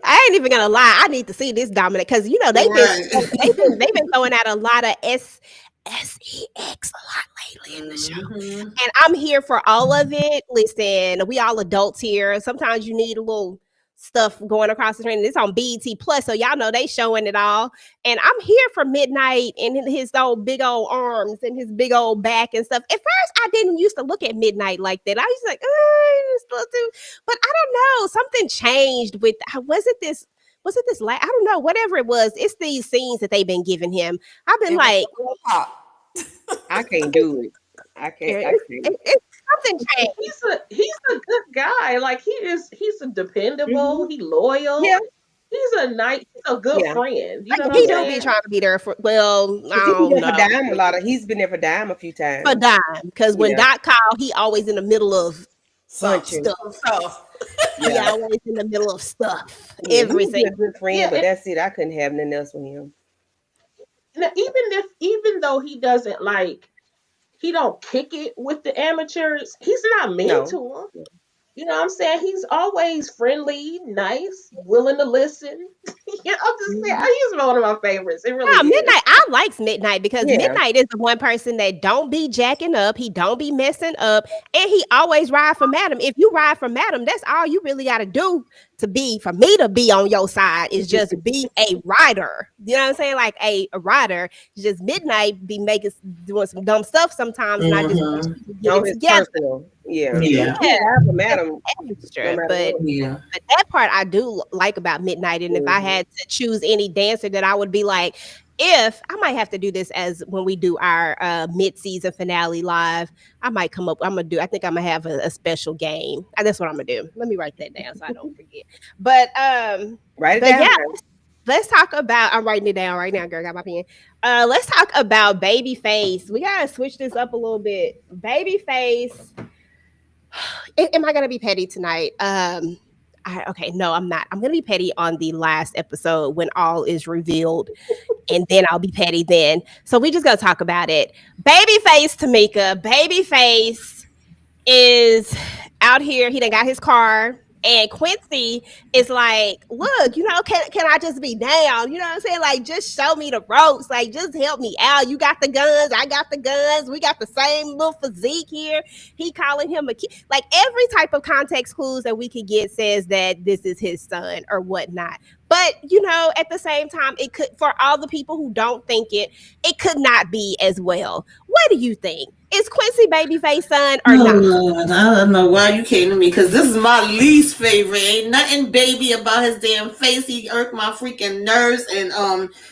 S3: I ain't even gonna lie. I need to see this Dominic because they've been throwing out a lot of sex a lot lately in the show, and I'm here for all of it. Listen, we all adults here. Sometimes you need a little stuff going across the screen. It's on BET Plus, so y'all know they showing it all. And I'm here for Midnight and his old big old arms and his big old back and stuff. At first, I didn't used to look at Midnight like that. I was like, but I don't know. Something changed with. Was it this? I don't know. Whatever it was, it's these scenes that they've been giving him. I've been like,
S6: I can't do it. I can't.
S3: It's something changed.
S5: He's a good guy. Like he's a dependable. He loyal.
S6: Yeah.
S5: He's a good friend. You know what
S3: He
S5: I'm
S3: don't be
S5: saying?
S3: trying to be there for. Well, I don't know.
S6: For Dime a lot. He's been there for Dime a few times.
S3: For Dime, because when Doc called, he always in the middle of
S6: Punching.
S3: stuff. He
S6: Yeah.
S3: always in the middle of stuff.
S6: Yeah,
S3: Everything.
S6: he's a good friend, but that's it. I couldn't have nothing else with him.
S5: Now, even though he doesn't he don't kick it with the amateurs, he's not mean
S6: No.
S5: to them. You know what I'm saying? He's always friendly, nice, willing to listen. I'm just saying, he's one of my favorites. It really is.
S3: Midnight. I likes Midnight because
S5: Yeah.
S3: Midnight is the one person that don't be jacking up. He don't be messing up, and he always ride for Madam. If you ride for Madam, that's all you really got to do for me to be on your side is just be a rider. You know what I'm saying? Like a rider. Just Midnight be doing some dumb stuff sometimes, and I just
S6: On his personal. Yeah. For Madam.
S3: Extra, but that part I do like about Midnight. And if I had to choose any dancer that I would be like, I might have to do this as when we do our mid-season finale live, I might come up. I think I'm gonna have a special game. That's what I'm gonna do. Let me write that down so I don't forget. But
S6: write it down.
S3: Yeah, let's talk about. I'm writing it down right now, girl. Got my pen. Let's talk about Babyface. We gotta switch this up a little bit. Babyface. Am I gonna be petty tonight? No, I'm not. I'm gonna be petty on the last episode when all is revealed, and then I'll be petty then. So we just gonna talk about it. Babyface, Tamika. Babyface is out here. He done got his car, and Quincy is like, look, can I just be down? You know what I'm saying? Like, just show me the ropes. Like, just help me out. You got the guns. I got the guns. We got the same little physique here. He calling him a kid. Like, every type of context clues that we could get says that this is his son or whatnot. But, at the same time, it could, for all the people who don't think it could not be as well. What do you think? Is Quincy Babyface son or not?
S7: I don't know why you came to me because this is my least favorite. Ain't nothing baby about his damn face. He irked my freaking nerves, and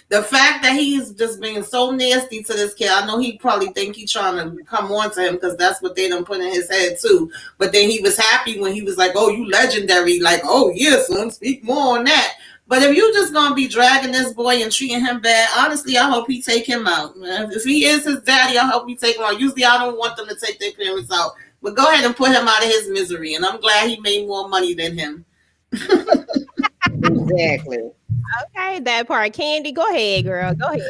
S7: the fact that he's just being so nasty to this kid. I know he probably think he's trying to come on to him because that's what they done put in his head too. But then he was happy when he was like, "Oh, you legendary!" Like, "Oh yes, son, speak more on that." But if you just gonna be dragging this boy and treating him bad, honestly, I hope he take him out. If he is his daddy, I hope he take him out. Usually, I don't want them to take their parents out, but go ahead and put him out of his misery. And I'm glad he made more money than him.
S6: Exactly.
S3: Okay, that part. Candy, go ahead, girl. Go ahead.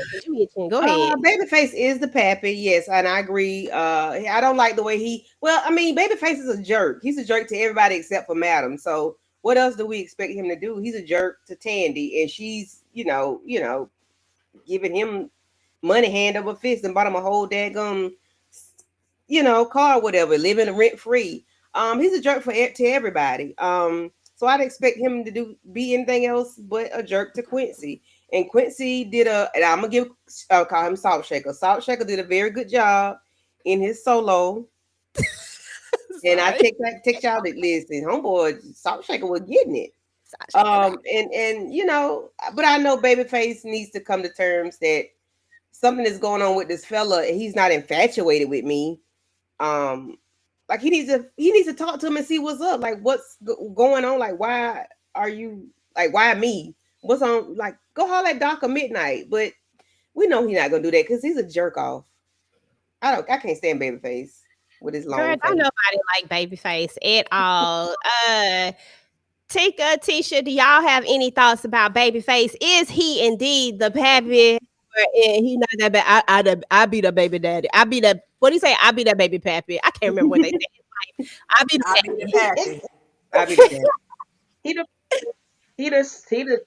S3: Go ahead.
S6: Babyface is the pappy, yes, and I agree. I don't like the way Babyface is a jerk. He's a jerk to everybody except for Madam. So what else do we expect him to do? He's a jerk to Tandy, and she's, giving him money hand over fist and bought him a whole daggum, car, whatever, living rent free. He's a jerk to everybody. So I'd expect him to be anything else but a jerk to Quincy. And Quincy and I'm gonna call him Salt Shaker. Salt Shaker did a very good job in his solo. And I take y'all that listen, homeboy, Salt Shaker was getting it. And you know, but I know Babyface needs to come to terms that something is going on with this fella, and he's not infatuated with me. Like he needs to talk to him and see what's up. Like what's going on? Like why are you like why me? What's on? Like go holler at Doc or Midnight. But we know he's not gonna do that because he's a jerk off. I can't stand Babyface with his long
S3: Girl,
S6: face.
S3: don't nobody like Babyface at all. Tika, Tisha, do y'all have any thoughts about Babyface? Is he indeed the pappy? Or he not that bad? I be the baby daddy. I be the what do you say? I be that baby pappy. I can't remember what they said. I be the pappy.
S6: I be the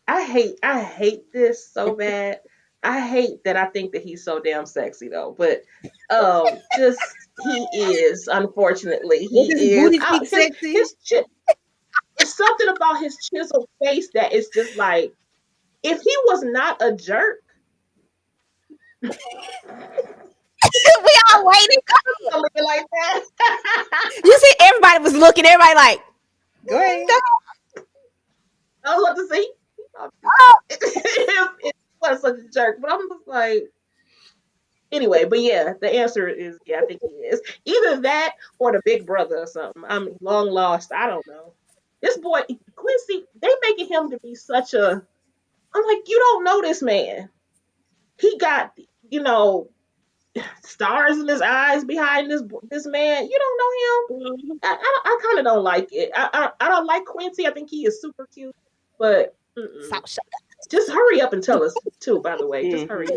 S5: I hate this so bad. I hate that I think that he's so damn sexy though, but just he is, unfortunately. He is. It's something about his chiseled face that is just like, if he was not a jerk,
S3: we all waiting.
S5: Like that.
S3: You see, everybody was looking. Everybody like,
S6: go ahead.
S5: I was about to say, it was such a jerk, but I'm just like, anyway. But yeah, the answer is yeah, I think he is either that or the big brother or something. I'm long lost. I don't know. This boy Quincy, they making him to be such a. I'm like, you don't know this man. He got, stars in his eyes behind this man. You don't know him. I kind of don't like it. I don't like Quincy. I think he is super cute, but just hurry up and tell us too. By the way, just hurry.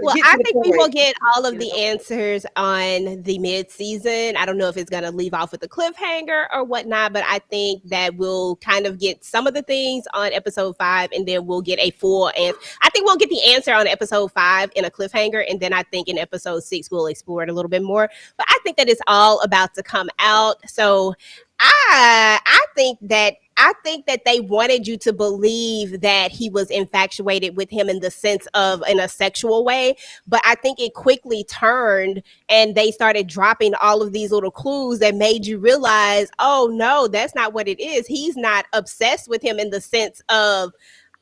S3: Well, I think we will get all of the answers on the mid-season. I don't know if it's going to leave off with a cliffhanger or whatnot, but I think that we'll kind of get some of the things on episode 5, and then we'll get a full answer. I think we'll get the answer on episode 5 in a cliffhanger, and then I think in episode 6 we'll explore it a little bit more. But I think that it's all about to come out. So I think that they wanted you to believe that he was infatuated with him in the sense of in a sexual way, but I think it quickly turned and they started dropping all of these little clues that made you realize, oh no, that's not what it is. He's not obsessed with him in the sense of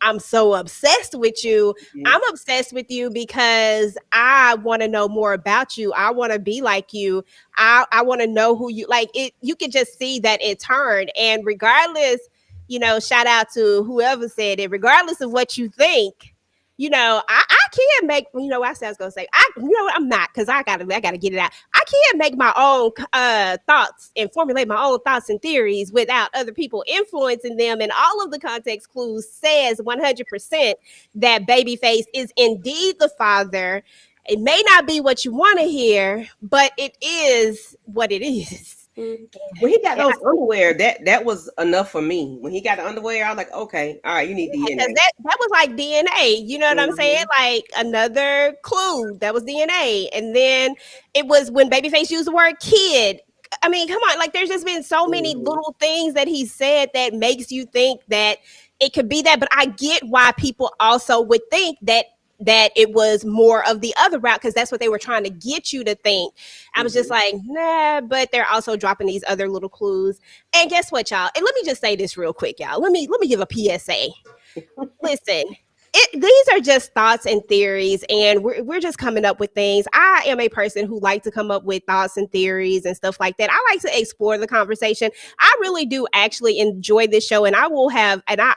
S3: I'm so obsessed with you. I'm obsessed with you because I want to know more about you. I want to be like you. I want to know who you like. It. You can just see that it turned. And regardless, shout out to whoever said it, regardless of what you think, I can't make, I said I was going to say, I'm not, because I gotta get it out. I can't make my own thoughts and formulate my own thoughts and theories without other people influencing them. And all of the context clues says 100% that Babyface is indeed the father. It may not be what you want to hear, but it is what it is.
S6: When he got those underwear, that was enough for me. When he got the underwear, I was like, okay, all right, you need DNA.
S3: That was like DNA. You know what I'm saying? Like another clue. That was DNA. And then it was when Babyface used the word kid. I mean, come on. Like there's just been so many little things that he said that makes you think that it could be that. But I get why people also would think that it was more of the other route because that's what they were trying to get you to think. I was just like, nah, but they're also dropping these other little clues. And guess what, y'all? And let me just say this real quick, y'all. Let me give a PSA. Listen, these are just thoughts and theories, and we're just coming up with things. I am a person who likes to come up with thoughts and theories and stuff like that. I like to explore the conversation. I really do actually enjoy this show, and I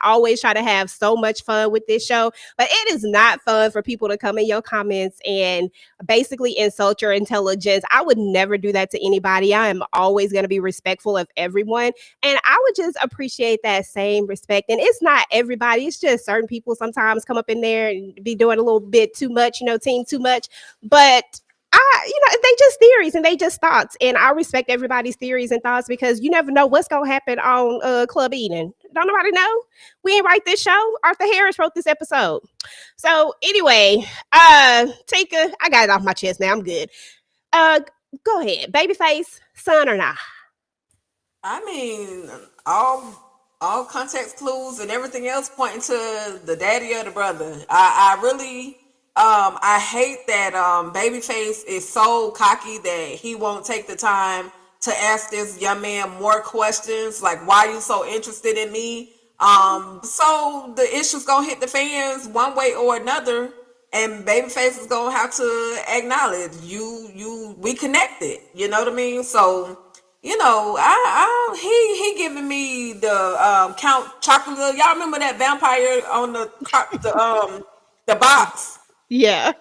S3: always try to have so much fun with this show, but it is not fun for people to come in your comments and basically insult your intelligence. I would never do that to anybody. I am always going to be respectful of everyone, and I would just appreciate that same respect. And it's not everybody, it's just certain people sometimes come up in there and be doing a little bit too much, team too much. But they just theories and they just thoughts. And I respect everybody's theories and thoughts because you never know what's going to happen on Club Eden. Don't nobody know. We ain't write this show. Arthur Harris wrote this episode. So anyway, Tika, I got it off my chest now. I'm good. Go ahead. Babyface, son or not?
S4: I mean, all context clues and everything else pointing to the daddy or the brother. I really I hate that Babyface is so cocky that he won't take the time to ask this young man more questions like, why are you so interested in me? So the issue's gonna hit the fans one way or another, and Babyface is gonna have to acknowledge we connected. You know what I mean? So he giving me the Count Chocula. Y'all remember that vampire on the box?
S3: Yeah.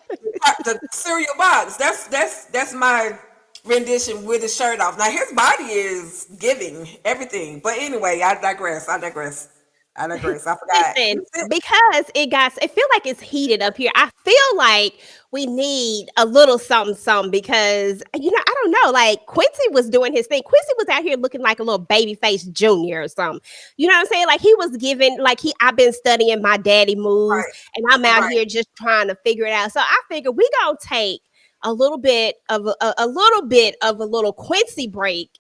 S4: The cereal box. That's my rendition with his shirt off. Now his body is giving everything. But anyway, I digress. I forgot.
S3: Listen, because it feel like it's heated up here. I feel like we need a little something because I don't know. Like Quincy was doing his thing. Quincy was out here looking like a little babyface junior or something. You know what I'm saying? Like he was giving I've been studying my daddy moves, and I'm out here just trying to figure it out. So I figured we gonna take a little bit of a little Quincy break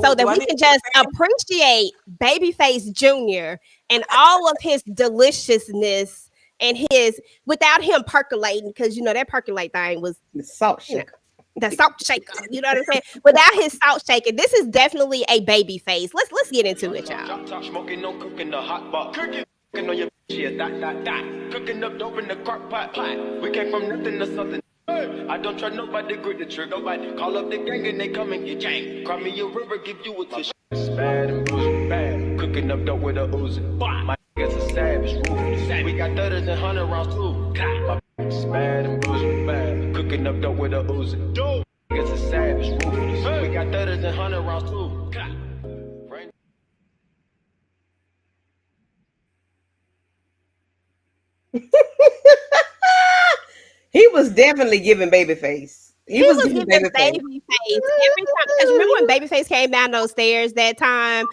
S3: so that we can just appreciate Babyface Jr. and all of his deliciousness and his without him percolating, because that percolate thing was
S6: the salt shaker.
S3: The salt shaker, you know what I'm saying? Without his salt shaker, this is definitely a Babyface. Let's get into it, y'all.
S2: Smoking, no cooking the hot pot. Cooking on your yeah, that. Cooking up dope in the crock pot. We came from nothing to something. I don't try nobody, grip the trigger. Nobody call up the gang and they come and get gang. Cry me a river, give you a tissue. It's bad and bullshit, bad. Cooking up dope with a Uzi. My niggas a savage, ruthless. We got 30s and 100 rounds too. My it's bad and bullshit, bad. Cooking up dope with a Uzi. Niggas a savage, ruthless. We got 30s and 100 rounds too.
S6: He was definitely giving Babyface. He was giving Babyface
S3: every time. Because remember when Babyface came down those stairs that time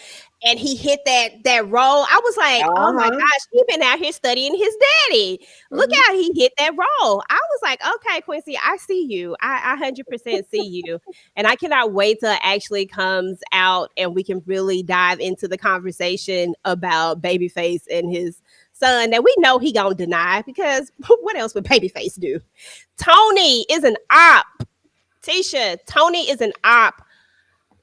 S3: and he hit that roll? I was like, oh my gosh, he been out here studying his daddy. Look how he hit that roll. I was like, okay, Quincy, I see you. I 100% see you. And I cannot wait till it actually comes out and we can really dive into the conversation about Babyface and his son that we know he gonna deny, because what else would Babyface do? Tony is an op. Tisha, Tony is an op.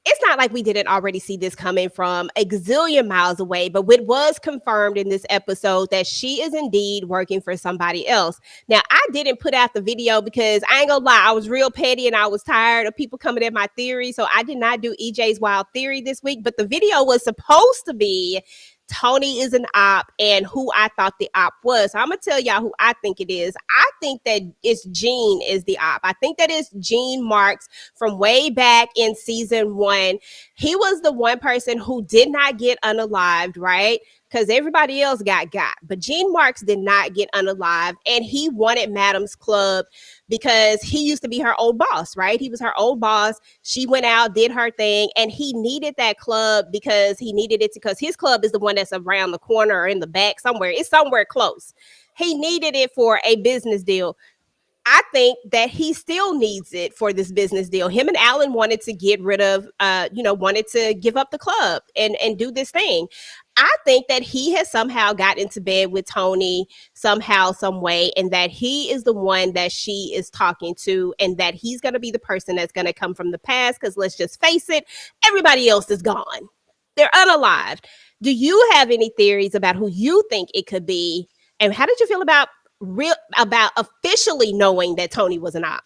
S3: It's not like we didn't already see this coming from a gazillion miles away, but it was confirmed in this episode that she is indeed working for somebody else. Now, I didn't put out the video because I ain't gonna lie, I was real petty and I was tired of people coming at my theory, so I did not do EJ's Wild Theory this week, but the video was supposed to be Tony is an op and who I thought the op was. So I'm going to tell y'all who I think it is. I think that it's Gene is the op. I think that it's Gene Marks from way back in season 1. He was the one person who did not get unalived, right? Because everybody else got. But Gene Marks did not get unalived, and he wanted Madam's Club because he used to be her old boss, right? He was her old boss. She went out, did her thing, and he needed that club because he needed it because his club is the one that's around the corner or in the back somewhere. It's somewhere close. He needed it for a business deal. I think that he still needs it for this business deal. Him and Alan wanted to get rid of, wanted to give up the club and do this thing. I think that he has somehow got into bed with Tony somehow, some way, and that he is the one that she is talking to, and that he's going to be the person that's going to come from the past. Because let's just face it, everybody else is gone. They're unalived. Do you have any theories about who you think it could be? And how did you feel about officially knowing that Tony was an op?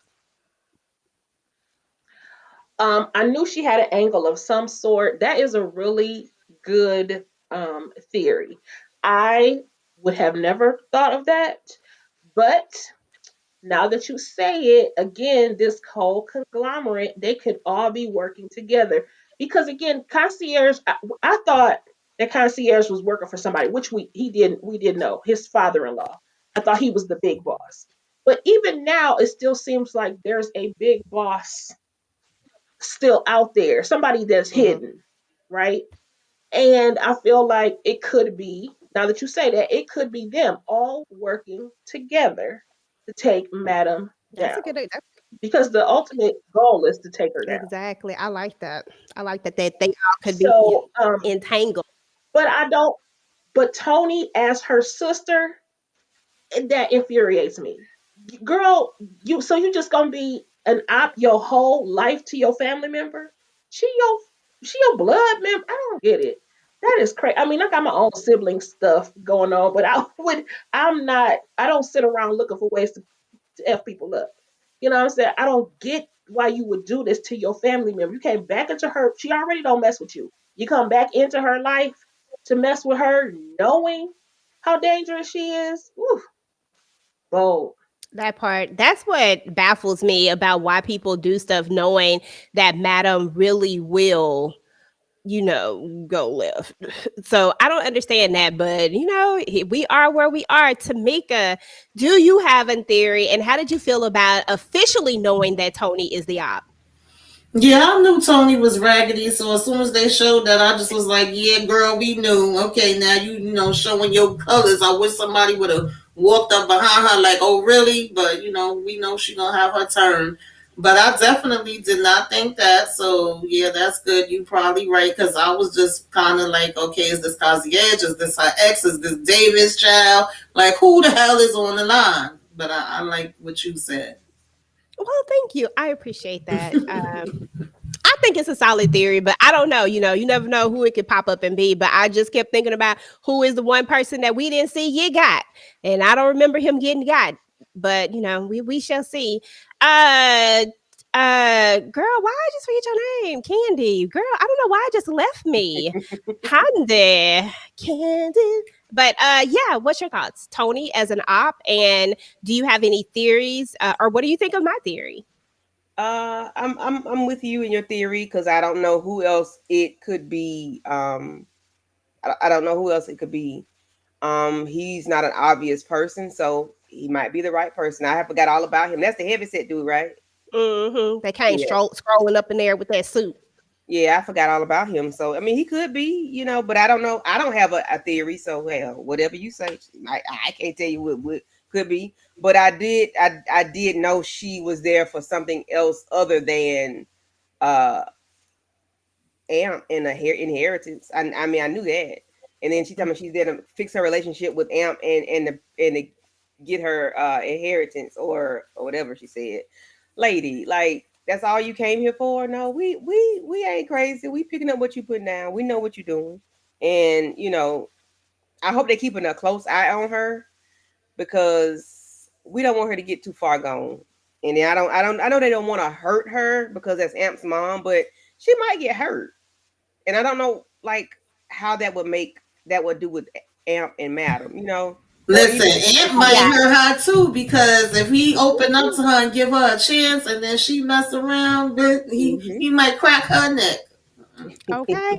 S5: I knew she had an angle of some sort. That is a really good theory. I would have never thought of that, but now that you say it, again, this whole conglomerate, they could all be working together. Because again, Concierge, I thought that Concierge was working for somebody, which we did know, his father-in-law. I thought he was the big boss. But even now, it still seems like there's a big boss still out there, somebody that's hidden, right? And I feel like it could be, now that you say that, it could be them all working together to take Madam down. Because the ultimate goal is to take her down.
S3: Exactly. I like that. I like that they all could be entangled.
S5: But Tony as her sister, that infuriates me. Girl, you just gonna be an op your whole life to your family member? She your blood member? I don't get it. That is crazy. I mean, I got my own sibling stuff going on, but I don't sit around looking for ways to F people up. You know what I'm saying? I don't get why you would do this to your family member. You came back into her, she already don't mess with you. You come back into her life to mess with her knowing how dangerous she is. Whew, bold.
S3: That part, that's what baffles me about why people do stuff knowing that Madam really will, go left. So I don't understand that, but we are where we are. Tamika, do you have a theory? And how did you feel about officially knowing that Tony is the op?
S7: Yeah, I knew Tony was raggedy, so as soon as they showed that, I just was like, yeah, girl, we knew. Okay, now you know, showing your colors. I wish somebody would have walked up behind her like, oh, really? But, we know she gonna have her turn. But I definitely did not think that, so yeah, that's good. You probably right, because I was just kind of like, okay, is this Concierge? Is this her ex? Is this David's child? Like, who the hell is on the line? But I like what you said.
S3: Well, thank you. I appreciate that. I think it's a solid theory, but I don't know. You never know who it could pop up and be. But I just kept thinking about who is the one person that we didn't see get got, and I don't remember him getting got. But we shall see. Girl, why I just forget your name? Candy. Girl, I don't know why it just left me. Candy. But yeah, what's your thoughts, Tony, as an op? And do you have any theories, or what do you think of my theory?
S6: I'm with you in your theory because I don't know who else it could be. I don't know who else it could be. He's not an obvious person, so he might be the right person. I forgot all about him. That's the heavyset dude, right?
S3: Mm-hmm. They came scrolling up in there with that suit.
S6: Yeah, I forgot all about him. So I mean, he could be, but I don't know. I don't have a theory. So hell, whatever you say, I can't tell you what could be. But I did know she was there for something else other than Amp and inheritance. I mean, I knew that. And then she told me she's there to fix her relationship with Amp and to get her inheritance or whatever she said. Lady, like, that's all you came here for? No, we ain't crazy. We picking up what you putting down. We know what you're doing. And I hope they're keeping a close eye on her because we don't want her to get too far gone. And then I know they don't want to hurt her because that's Amp's mom, but she might get hurt. And I don't know like how that would do with Amp and Madam,
S7: Listen, Amp might hurt her too because if he open up to her and give her a chance and then she mess around, he might crack her neck.
S3: Okay.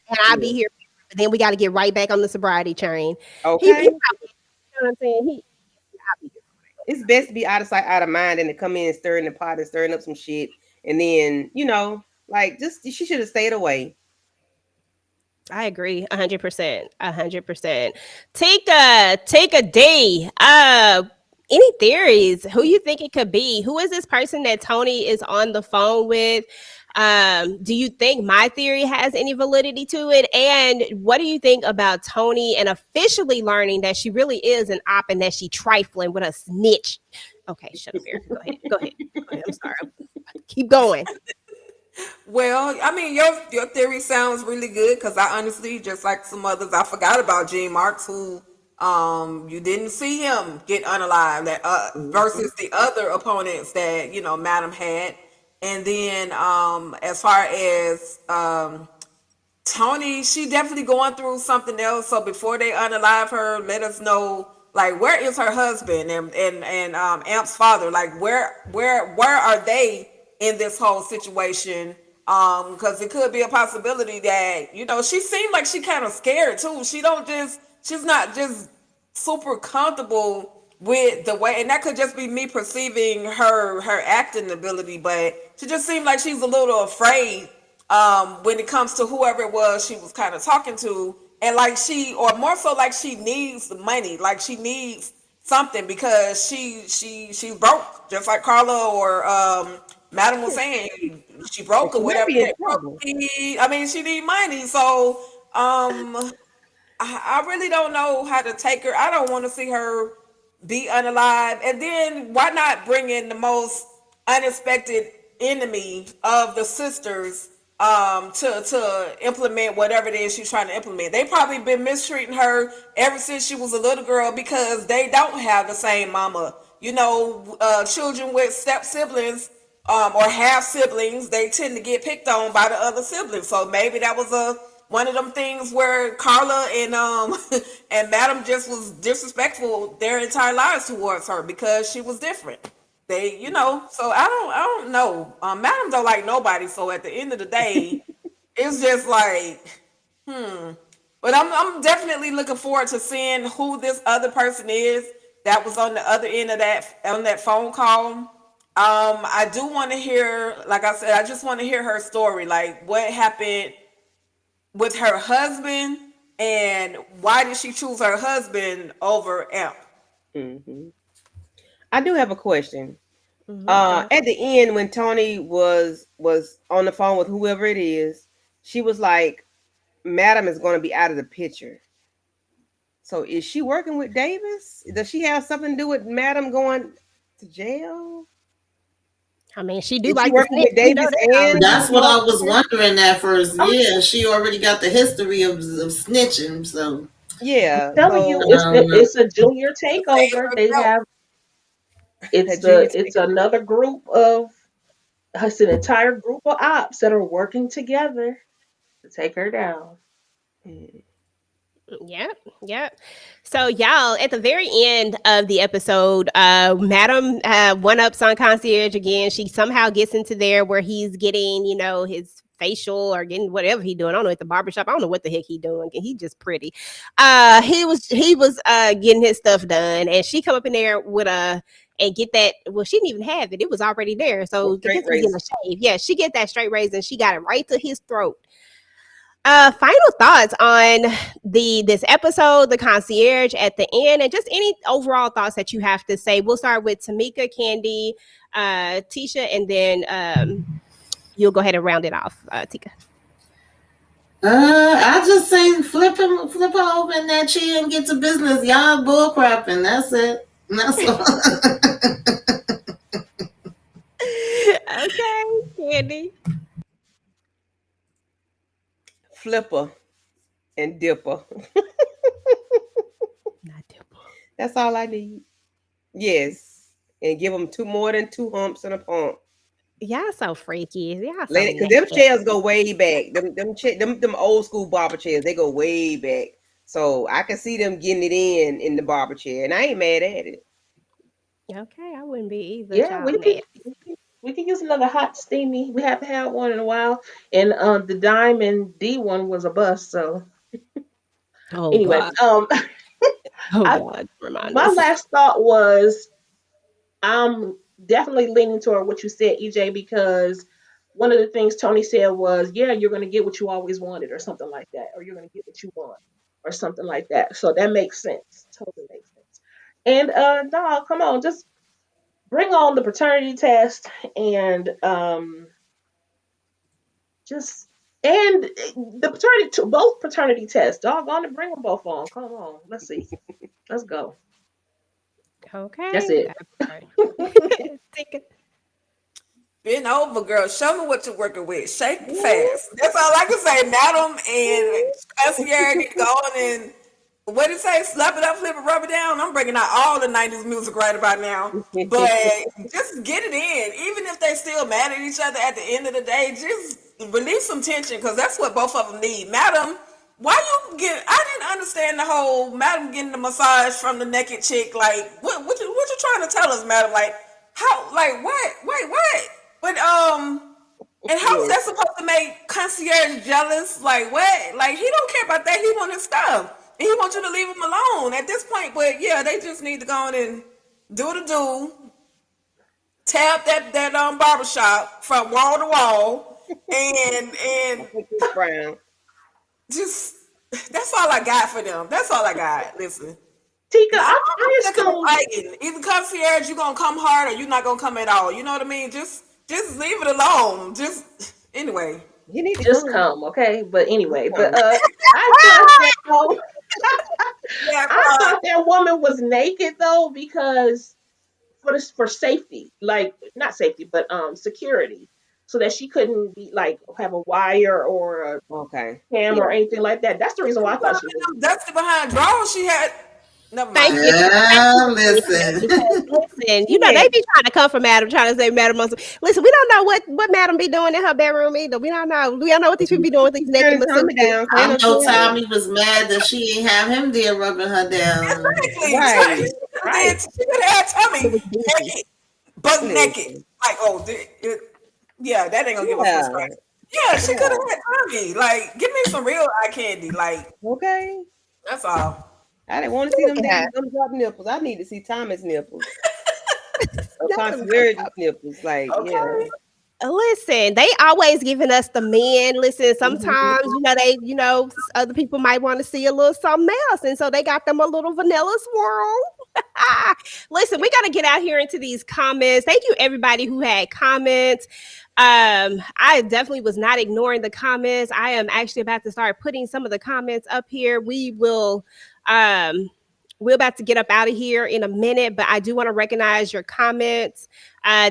S3: And I'll be here. But then we got to get right back on the sobriety train.
S6: Okay.
S3: You know what I'm saying?
S6: It's best to be out of sight, out of mind, than to come in stirring the pot and stirring up some shit. And then, she should have stayed away.
S3: I agree 100%. 100%. Take a day. Any theories? Who you think it could be? Who is this person that Tony is on the phone with? Do you think my theory has any validity to it? And what do you think about Tony and officially learning that she really is an op and that she trifling with a snitch? Okay, shut up, Erica. Go ahead. I'm sorry. Keep going.
S4: Well, I mean, your theory sounds really good because I honestly, just like some others, I forgot about Gene Marks, who you didn't see him get unalived that versus the other opponents that Madam had. And then as far as Tony, she definitely going through something else. So before they unalive her, let us know, like, where is her husband and Amp's father? Like, where are they in this whole situation? Because it could be a possibility that she seemed like she kind of scared too. She's not just super comfortable with the way, and that could just be me perceiving her acting ability, but she just seemed like she's a little afraid when it comes to whoever it was she was kind of talking to, and like or more so like she needs the money, like she needs something because she's broke, just like Carla or Madam was saying, she broke or whatever. I mean, she need money, so I really don't know how to take her. I don't want to see her be unalive. And then why not bring in the most unexpected enemy of the sisters to implement whatever it is she's trying to implement. They probably been mistreating her ever since she was a little girl because they don't have the same mama. You know, children with step siblings or half siblings, they tend to get picked on by the other siblings. So maybe that was one of them things where Carla and and Madam just was disrespectful their entire lives towards her because she was different. They, you know, so I don't know. Madam don't like nobody. So at the end of the day, it's just like, But I'm definitely looking forward to seeing who this other person is that was on the other end of that phone call. I do want to hear, like I said, I just want to hear her story, like what happened with her husband and why did she choose her husband over Amp?
S6: I do have a question. At the end, when Tony was on the phone with whoever it is, she was like, Madam is going to be out of the picture. So is she working with Davis? Does she have something to do with Madam going to jail?
S3: I mean, she do
S6: Is
S3: like
S6: she
S3: to
S6: working with
S3: snitch. We know
S6: Davis
S3: that.
S6: and
S7: That's what I was wondering at first. Yeah, she already got the history of snitching, so
S6: yeah.
S5: I'm telling you, it's a junior takeover. They have it's another group of it's an entire group of ops that are working together to take her down.
S3: Yep. So y'all, at the very end of the episode, Madam one ups on Concierge again. She somehow gets into there where he's getting, you know, his facial or getting whatever he doing. I don't know, at the barbershop. I don't know what the heck he doing. He just pretty. He was getting his stuff done, and she come up in there with and get that. Well, she didn't even have it. It was already there. So
S6: straight
S3: getting a shave. Yeah, she get that straight razor and she got it right to his throat. Final thoughts on this episode, the concierge at the end, and just any overall thoughts that you have to say. We'll start with Tamika, Candy, Tisha, and then you'll go ahead and round it off, Tika.
S7: I just say flip her over in that chair and get to business. Y'all bull crapping. That's it. That's all.
S3: Okay, Candy.
S6: Flipper and Dipper.
S3: Not Dipper.
S6: That's all I need. Yes. And give them more than 2 humps and a pump.
S3: Y'all so freaky. Y'all so
S6: Because them chairs go way back. Them old school barber chairs, they go way back. So I can see them getting it in the barber chair. And I ain't mad at it.
S3: Okay, I wouldn't be either.
S5: Yeah, we can use another hot steamy. We haven't had one in a while, and the Diamond D one was a bust. So anyway,
S3: God.
S5: My last thought was, I'm definitely leaning toward what you said, EJ, because one of the things Tony said was, yeah, you're going to get what you always wanted, or something like that, or you're going to get what you want, or something like that. So that makes sense. Totally makes sense. And no, come on, just bring on the paternity test and the paternity, both paternity tests. Doggone it, bring them both on. Come on, let's see, let's go.
S3: Okay,
S5: that's it.
S4: Bend over, girl. Show me what you're working with. Shake fast. That's all I can say. Madam and Concierge need to go on and what did it say? Slap it up, flip it, rub it down. I'm bringing out all the 90s music right about now. But just get it in. Even if they're still mad at each other at the end of the day, just release some tension because that's what both of them need. Madam, I didn't understand the whole Madam getting the massage from the naked chick. Like, what you trying to tell us, Madam? Like, how, like, what? Wait, what? But, and how is that supposed to make Concierge jealous? Like, what? Like, he don't care about that. He want his stuff. And he wants you to leave him alone at this point. But yeah, they just need to go on and do the do. Tap that barbershop from wall to wall. And just, that's all I got for them. That's all I got. Listen.
S5: Tika, I assume
S4: either Concierge, you're gonna come hard or you're not gonna come at all. You know what I mean? Just leave it alone. Just anyway.
S6: You need to
S5: just come, okay? But anyway, but I thought that woman was naked though, because for safety, like not safety, but security. so that she couldn't be like have a wire or a
S6: Okay.
S5: camera or anything like that. That's the reason why I thought she was.
S4: Dusty behind drawers she had. Never
S3: Thank
S4: mind.
S3: you.
S7: Yeah, listen.
S3: Listen, you know, they be trying to come for Madam, trying to say Madam must. Listen, we don't know what Madam be doing in her bedroom either. We don't know. We don't know what these people be doing with these naked
S6: Tommy down.
S7: I know Tommy was mad that she ain't have him there rubbing her down.
S4: Exactly. Right. She could have had Tommy naked, butt naked. Like, oh, yeah, that ain't gonna give us a scratch. Yeah, she could have had Tommy. Like, give me some real eye candy. Like,
S6: okay,
S4: that's all.
S6: I didn't want to see them drop nipples. I need to see Thomas nipples. Concierge nipples. Like, yeah.
S3: Listen, they always giving us the men. Listen, sometimes you know other people might want to see a little something else, and so they got them a little vanilla swirl. Listen, we got to get out here into these comments. Thank you, everybody who had comments. I definitely was not ignoring the comments. I am actually about to start putting some of the comments up here. We're about to get up out of here in a minute, but I do want to recognize your comments.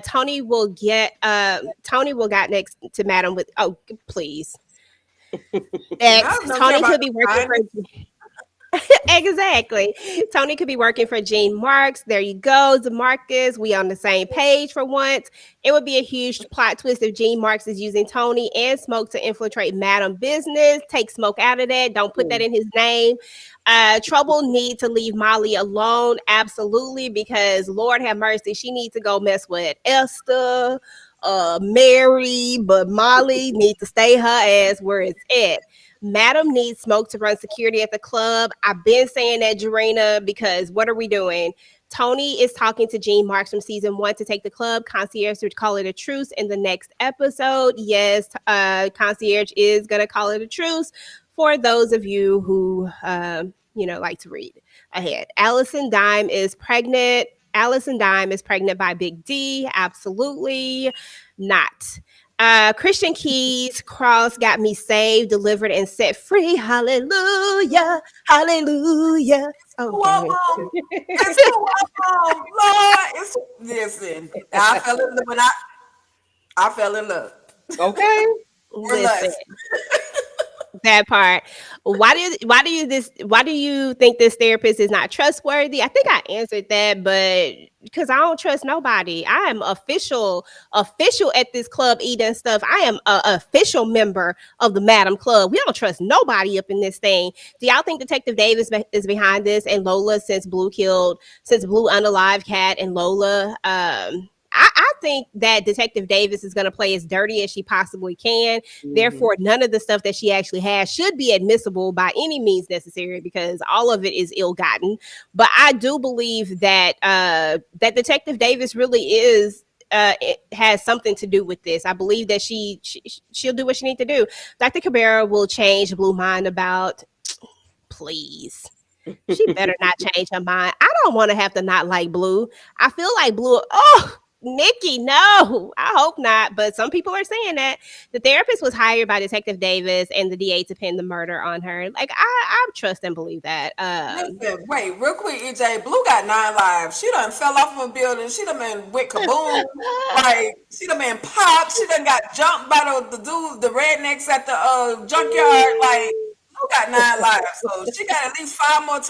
S3: Tony will get next to Madam with, oh, please. Tony could be working for exactly. Tony could be working for Gene Marks. There you go, DeMarcus. We on the same page for once. It would be a huge plot twist if Gene Marks is using Tony and Smoke to infiltrate Madam business. Take Smoke out of that. Don't put that in his name. Trouble need to leave Molly alone. Absolutely, because Lord have mercy, she needs to go mess with Esther, Mary, but Molly needs to stay her ass where it's at. Madam needs Smoke to run security at the club. I've been saying that, Jarena, because what are we doing? Tony is talking to Gene Marks from season 1 to take the club. Concierge would call it a truce in the next episode. Yes, Concierge is going to call it a truce for those of you who, like to read ahead. Allison Dime is pregnant. Allison Dime is pregnant by Big D. Absolutely not. Christian Keys, cross got me saved, delivered, and set free. Hallelujah. Hallelujah.
S4: Lord, listen, I fell in love when I fell in love.
S6: Okay.
S3: Listen. That part. Why do you think this therapist is not trustworthy? I think I answered that, but because I don't trust nobody. I am official at this club eating stuff. I am an official member of the Madam Club. We don't trust nobody up in this thing. Do y'all think Detective Davis is behind this and Lola since Blue unalived Cat and Lola? I think that Detective Davis is going to play as dirty as she possibly can. Mm-hmm. Therefore, none of the stuff that she actually has should be admissible by any means necessary because all of it is ill-gotten. But I do believe that that Detective Davis really is it has something to do with this. I believe that she'll do what she needs to do. Dr. Cabrera will change Blue mind about, please. She better not change her mind. I don't want to have to not like Blue. I feel like Blue, Nikki, no, I hope not. But some people are saying that the therapist was hired by Detective Davis and the DA to pin the murder on her. Like, I trust and believe that.
S4: Listen, wait, real quick, EJ. Blue got 9 lives. She done fell off of a building. She done been with kaboom. Like, she done been popped. She done got jumped by the dudes, the rednecks at the junkyard. Like, Blue got 9 lives. So she got at least 4 or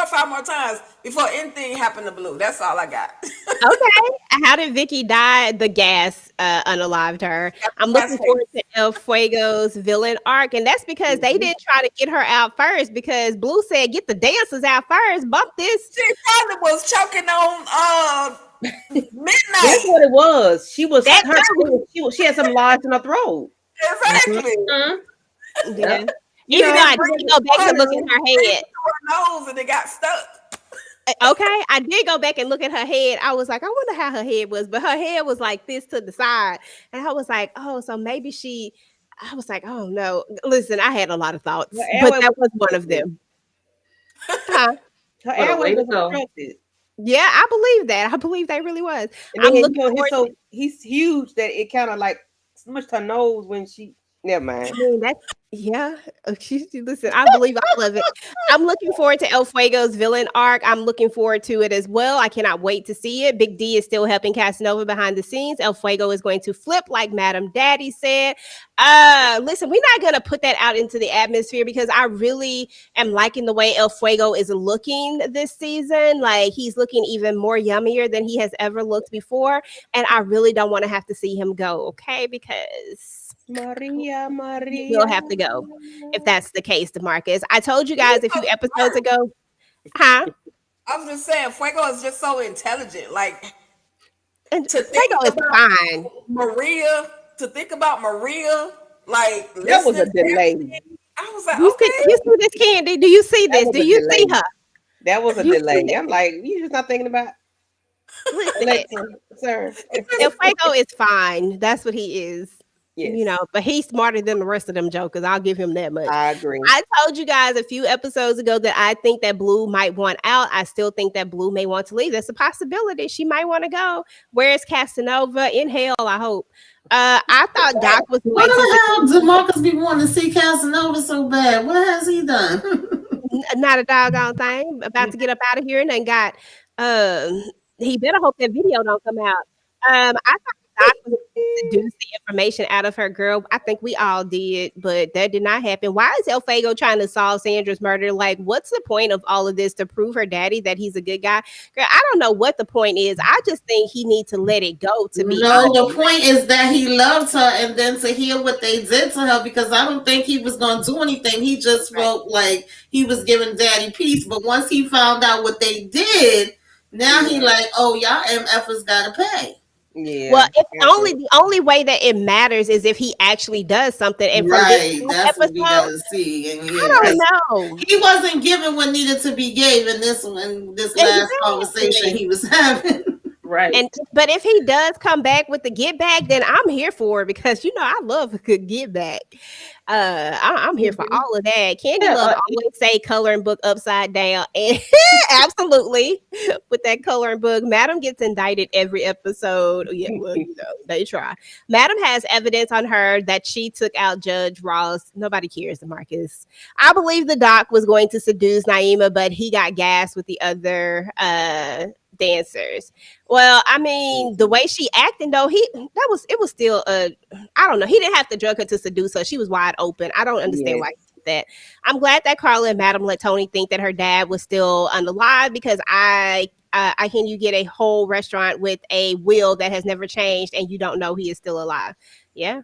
S4: 5 more times before anything happened to Blue. That's all I got.
S3: Okay. How did Vicky die? The gas unalived her. I'm looking forward to El Fuego's villain arc. And that's because they didn't try to get her out first because Blue said, get the dancers out first. Bump this.
S4: She probably was choking on midnight.
S6: That's what it was. She had some lies in her throat.
S4: Exactly.
S6: Mm-hmm.
S3: Yeah. Even though I did go back and look at her head.
S4: Her nose and it got stuck.
S3: Okay, I did go back and look at her head. I was like, I wonder how her head was, but her head was like this to the side. And I was like, oh, so maybe I was like, oh no. Listen, I had a lot of thoughts, but that was one of them. Huh?
S6: Her airway was obstructed.
S3: Yeah, I believe that. I believe that really was.
S6: I'm looking he's huge that it kind of like smushed her nose when she. Never mind.
S3: I mean, Yeah, listen, I believe all of it. I'm looking forward to El Fuego's villain arc. I'm looking forward to it as well. I cannot wait to see it. Big D is still helping Casanova behind the scenes. El Fuego is going to flip, like Madam Daddy said. Listen, we're not gonna put that out into the atmosphere because I really am liking the way El Fuego is looking this season. Like he's looking even more yummier than he has ever looked before, and I really don't want to have to see him go. Okay, because
S6: Maria.
S3: you'll have to go if that's the case, DeMarcus. I told you guys a few episodes ago. Huh?
S4: I was just saying, Fuego is just so intelligent. Like,
S3: and
S4: to think
S3: Fuego is fine.
S4: To think about Maria, like
S6: that was a delay.
S4: I was like,
S3: you see this, Candy? Do you see this? Do you see her?
S6: That was a delay. I'm like, you just not thinking about.
S3: Listen,
S6: sir.
S3: El Fuego is fine. That's what he is.
S6: Yes.
S3: You know, but he's smarter than the rest of them jokers. I'll give him that much.
S6: I agree.
S3: I told you guys a few episodes ago that I think that Blue might want out. I still think that Blue may want to leave. That's a possibility. She might want to go. Where's Casanova? In hell, I hope. I thought Doc was
S7: Why the hell DeMarcus be wanting to see Casanova so bad? What has he done?
S3: Not a doggone thing. About to get up out of here and then got he better hope that video don't come out. I thought Doc was seduce the information out of her, girl. I think we all did, but that did not happen. Why is El Fuego trying to solve Sandra's murder? Like, what's the point of all of this? To prove her daddy that he's a good guy? Girl, I don't know what the point is. I just think he needs to let it go. To be honest.
S7: The point is that he loved her, and then to hear what they did to her, because I don't think he was going to do anything. He just felt like he was giving daddy peace. But once he found out what they did, now he like, oh, y'all MFers got to pay.
S6: Yeah.
S3: Well, the only way that it matters is if he actually does something. And from this
S7: that's
S3: episode,
S7: what we gotta see. And
S3: I don't know.
S7: He wasn't given what needed to be gave in this last conversation he was having.
S5: Right.
S3: But if he does come back with the get back, then I'm here for it because I love a good get back. I'm here for all of that. Candy Love always say coloring book upside down, and absolutely with that coloring book, Madam gets indicted every episode. Yeah, well, they try. Madam has evidence on her that she took out Judge Ross. Nobody cares, DeMarcus. I believe the doc was going to seduce Naima, but he got gassed with the other dancers. Well, I mean, the way she acting though, it was still I don't know. He didn't have to drug her to seduce her. She was wide open. I don't understand why he did that. I'm glad that Carla and Madam let Tony think that her dad was still alive because I can you get a whole restaurant with a will that has never changed and you don't know he is still alive. Yeah.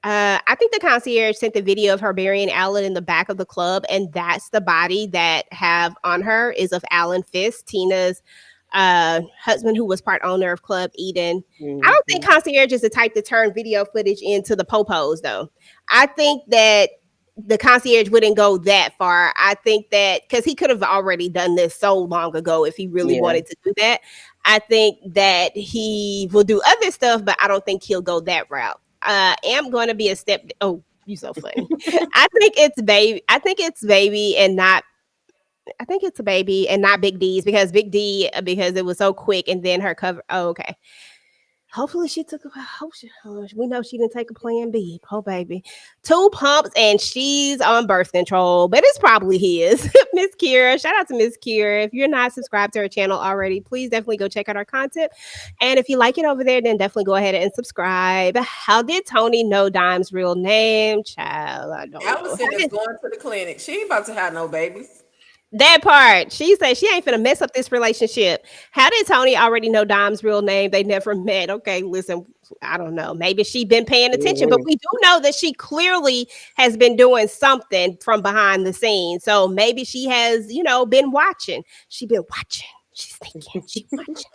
S3: I think the concierge sent the video of her burying Alan in the back of the club, and that's the body that have on her is of Alan Fisk, Tina's husband, who was part owner of Club Eden. I don't think concierge is the type to turn video footage into the popos, though. I think that the concierge wouldn't go that far. I think that because he could have already done this so long ago if he really wanted to do that. I think that he will do other stuff, but I don't think he'll go that route. Am going to be a step. Oh, you so funny. I think it's baby and not. I think it's a baby and not Big D's because Big D because it was so quick and then her cover. Oh, okay. Hopefully she took we know she didn't take a plan B. Oh, baby. 2 pumps and she's on birth control, but it's probably his. Miss Kira, shout out to Miss Kira. If you're not subscribed to her channel already, please definitely go check out our content. And if you like it over there, then definitely go ahead and subscribe. How did Tony know Dime's real name? Child, I don't know.
S4: Allison is going to the clinic. She ain't about to have no babies.
S3: That part. She said she ain't finna mess up this relationship. How did Tony already know Dom's real name? They never met. Okay, listen, I don't know. Maybe she been paying attention, but we do know that she clearly has been doing something from behind the scenes. So maybe she has, been watching. She's been watching. She's thinking. She's watching.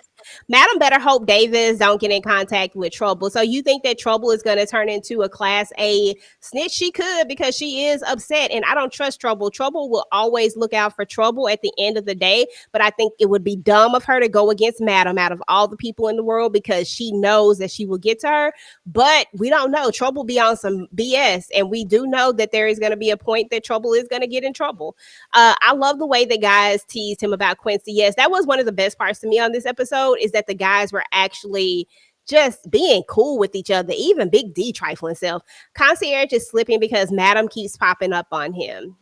S3: Madam better hope Davis don't get in contact with Trouble. So you think that Trouble is going to turn into a Class A snitch? She could because she is upset, and I don't trust Trouble. Trouble will always look out for Trouble at the end of the day, but I think it would be dumb of her to go against Madam out of all the people in the world because she knows that she will get to her, but we don't know. Trouble be on some BS, and we do know that there is going to be a point that Trouble is going to get in trouble. I love the way the guys teased him about Quincy. Yes, that was one of the best parts to me on this episode is that the guys were actually just being cool with each other. Even Big D trifling self. Concierge is slipping because Madam keeps popping up on him.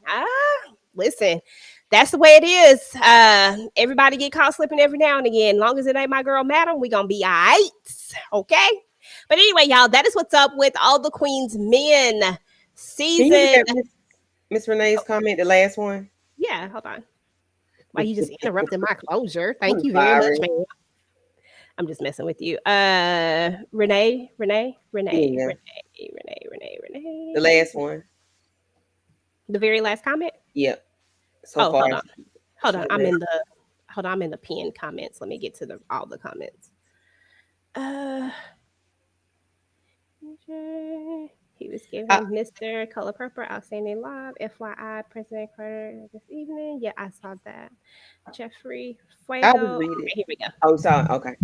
S3: Listen, that's the way it is. Everybody get caught slipping every now and again. Long as it ain't my girl Madam, we gonna be all right. Okay. But anyway, y'all, that is what's up with All the Queen's Men season.
S6: Miss Renee's comment, the last one.
S3: Yeah, hold on. Why you just interrupted my closure? Thank
S6: I'm
S3: you very
S6: sorry.
S3: much, man. I'm just messing with you. Renee.
S6: Yeah.
S3: Renee.
S6: The last one.
S3: The very last comment?
S6: Yep. So far.
S3: Hold on. I'm in the pinned comments. Let me get to all the comments. He was given Mr. Color Purple outstanding live. FYI, President Carter this evening. Yeah, I saw that. Jeffrey Fuego.
S6: I will read it.
S3: Okay, here we go.
S6: Oh, sorry. Okay.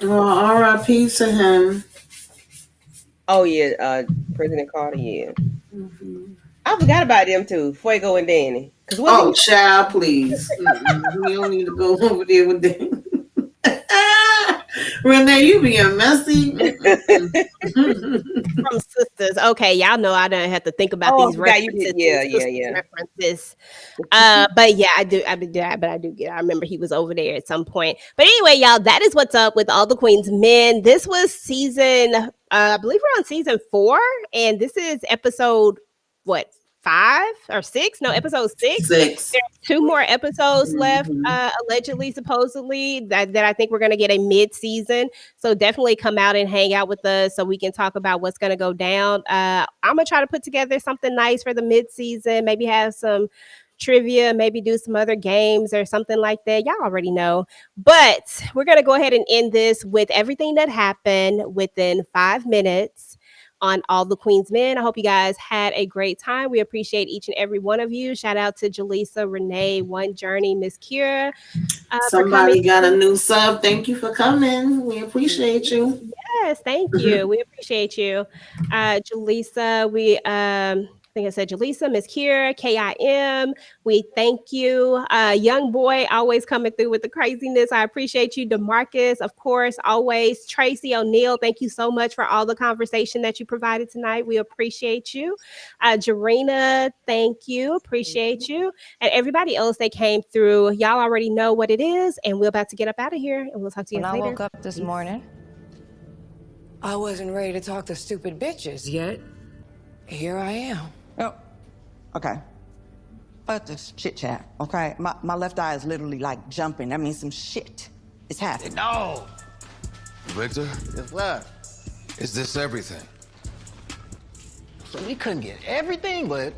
S7: Well, RIP to him.
S6: Oh yeah, President Carter. Yeah. I forgot about them too, Fuego and Danny.
S7: Oh, child, please. We don't need to go over there with them. Renee, you being messy.
S3: From sisters. Okay, y'all know I don't have to think about these references. References. But yeah, I do. I remember he was over there at some point. But anyway, y'all, that is what's up with All the Queen's Men. This was season, I believe we're on season 4, and this is episode 5 or 6? No, episode 6. There's 2 more episodes left, allegedly, supposedly, that I think we're going to get a mid-season. So definitely come out and hang out with us so we can talk about what's going to go down. I'm going to try to put together something nice for the mid-season, maybe have some trivia, maybe do some other games or something like that. Y'all already know. But we're going to go ahead and end this with everything that happened within 5 minutes on All the Queen's Men. I hope you guys had a great time. We appreciate each and every one of you. Shout out to Jaleesa, Renee, One Journey, Miss Kira.
S7: Somebody got a new sub. Thank you for coming. We appreciate you.
S3: Yes, thank you. We appreciate you. Jaleesa, I think I said Jaleesa, Miss Kira, KIM. We thank you. Young boy, always coming through with the craziness. I appreciate you. DeMarcus, of course, always. Tracy O'Neill, thank you so much for all the conversation that you provided tonight. We appreciate you. Jarena, thank you. Appreciate you. And everybody else that came through, y'all already know what it is. And we're about to get up out of here. And we'll talk to you guys
S8: When
S3: later.
S8: I woke up this morning, I wasn't ready to talk to stupid bitches yet. Here I am.
S9: Oh, okay. Fuck this chit chat, okay? My left eye is literally like jumping. That means some shit is happening.
S11: No! Victor,
S10: Yes, what?
S11: is this everything?
S10: So we couldn't get everything, but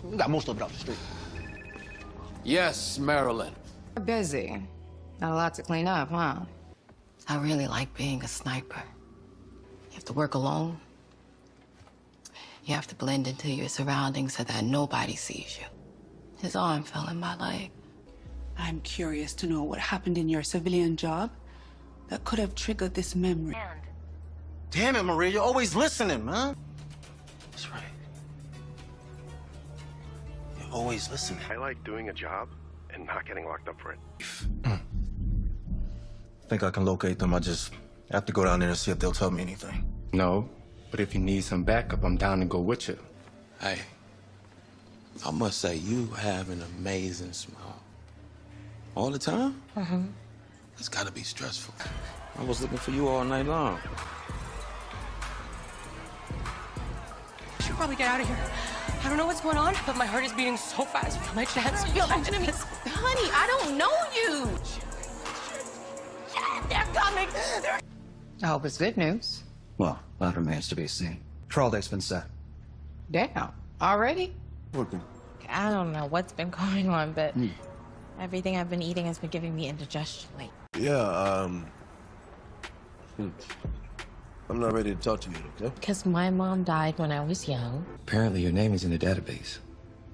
S10: we got most of it off the street.
S11: Yes, Marilyn.
S8: Busy. Got a lot to clean up, huh? I really like being a sniper. You have to work alone. You have to blend into your surroundings so that nobody sees you. His arm fell in my leg.
S18: I'm curious to know what happened in your civilian job that could have triggered this memory.
S11: Damn it, Maria, you're always listening, man. That's right. You're always listening.
S13: I like doing a job and not getting locked up for it.
S11: Think I can locate them. I just have to go down there and see if they'll tell me anything.
S14: No, but if you need some backup, I'm down to go with you.
S15: Hey, I must say, you have an amazing smile. All the time?
S8: Mm-hmm.
S15: That's gotta be stressful. I was looking for you all night long.
S16: I should probably get out of here. I don't know what's going on, but my heart is beating so fast from my chest. Feel my enemies.
S19: Honey, I don't know you.
S16: They're coming.
S8: I hope it's good news.
S10: Well, that remains to be seen. Trial date's been set.
S8: Damn. Already?
S19: I don't know what's been going on, but everything I've been eating has been giving me indigestion. Like,
S20: Yeah, I'm not ready to talk to you, okay?
S19: because my mom died when I was young.
S14: Apparently your name is in the database.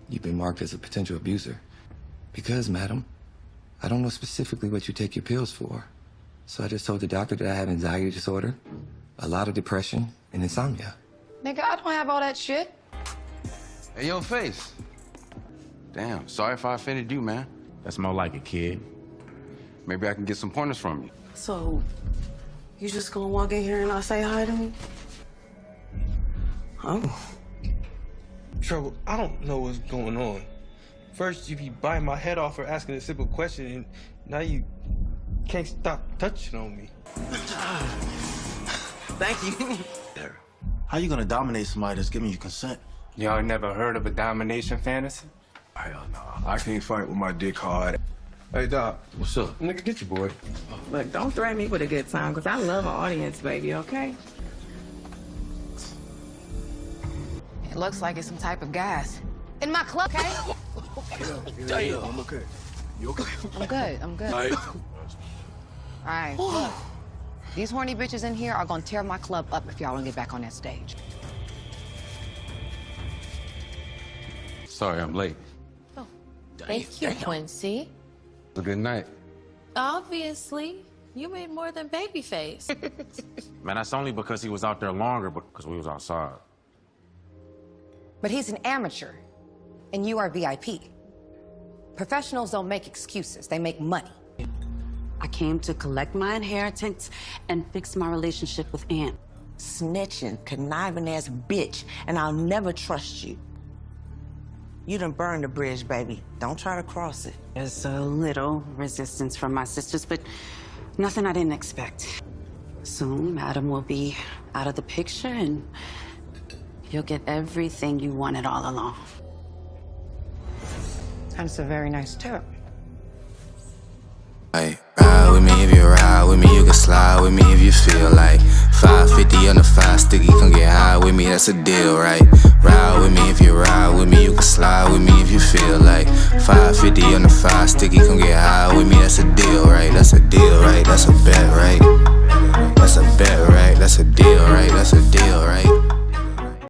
S14: You've been marked as a potential abuser. Because, madam, I don't know specifically what you take your pills for. So I just told the doctor that I have anxiety disorder, a lot of depression, and insomnia.
S8: Nigga, I don't have all that shit.
S21: Hey, yo, Face. Damn, sorry if I offended you, man.
S22: That's more like it, kid.
S21: Maybe I can get some pointers from you.
S12: So, you just gonna walk in here and not say hi to me? Oh.
S17: Trouble, I don't know what's going on. First, you be biting my head off for asking a simple question, and now you can't stop touching on me.
S11: Thank you. How you gonna dominate somebody that's giving you consent?
S1: Y'all never heard of a domination fantasy?
S20: Hell no. I can't fight with my dick hard.
S1: Hey, Doc.
S20: What's up?
S1: Nigga, get your boy.
S22: Look, don't threaten me with a good time, because I love an audience, baby, okay?
S8: It looks like it's some type of gas. In my club, okay?
S20: Damn. I'm okay. You okay?
S8: I'm good, I'm good.
S20: All
S8: Alright, look. These horny bitches in here are gonna tear my club up if y'all don't get back on that stage.
S1: Sorry, I'm late.
S19: Thank you, Quincy.
S1: It was a good night.
S19: Obviously, you made more than Babyface.
S15: Man, that's only because he was out there longer because we was outside.
S8: But he's an amateur, and you are VIP. Professionals don't make excuses, they make money.
S12: I came to collect my inheritance and fix my relationship with Aunt.
S9: Snitching, conniving ass bitch, and I'll never trust you. You done burned the bridge, baby. Don't try to cross it.
S12: There's a little resistance from my sisters, but nothing I didn't expect. Soon, Adam will be out of the picture, and you'll get everything you wanted all along.
S8: That's a very nice tip.
S14: Hey, ride with me if you ride with me, you can slide with me if you feel like 550 on the 5 sticky, come get high with me, that's a deal, right? Ride with me if you ride with me, you can slide with me if you feel like 550 on the 5 sticky, come get high with me, that's a deal, right? That's a deal.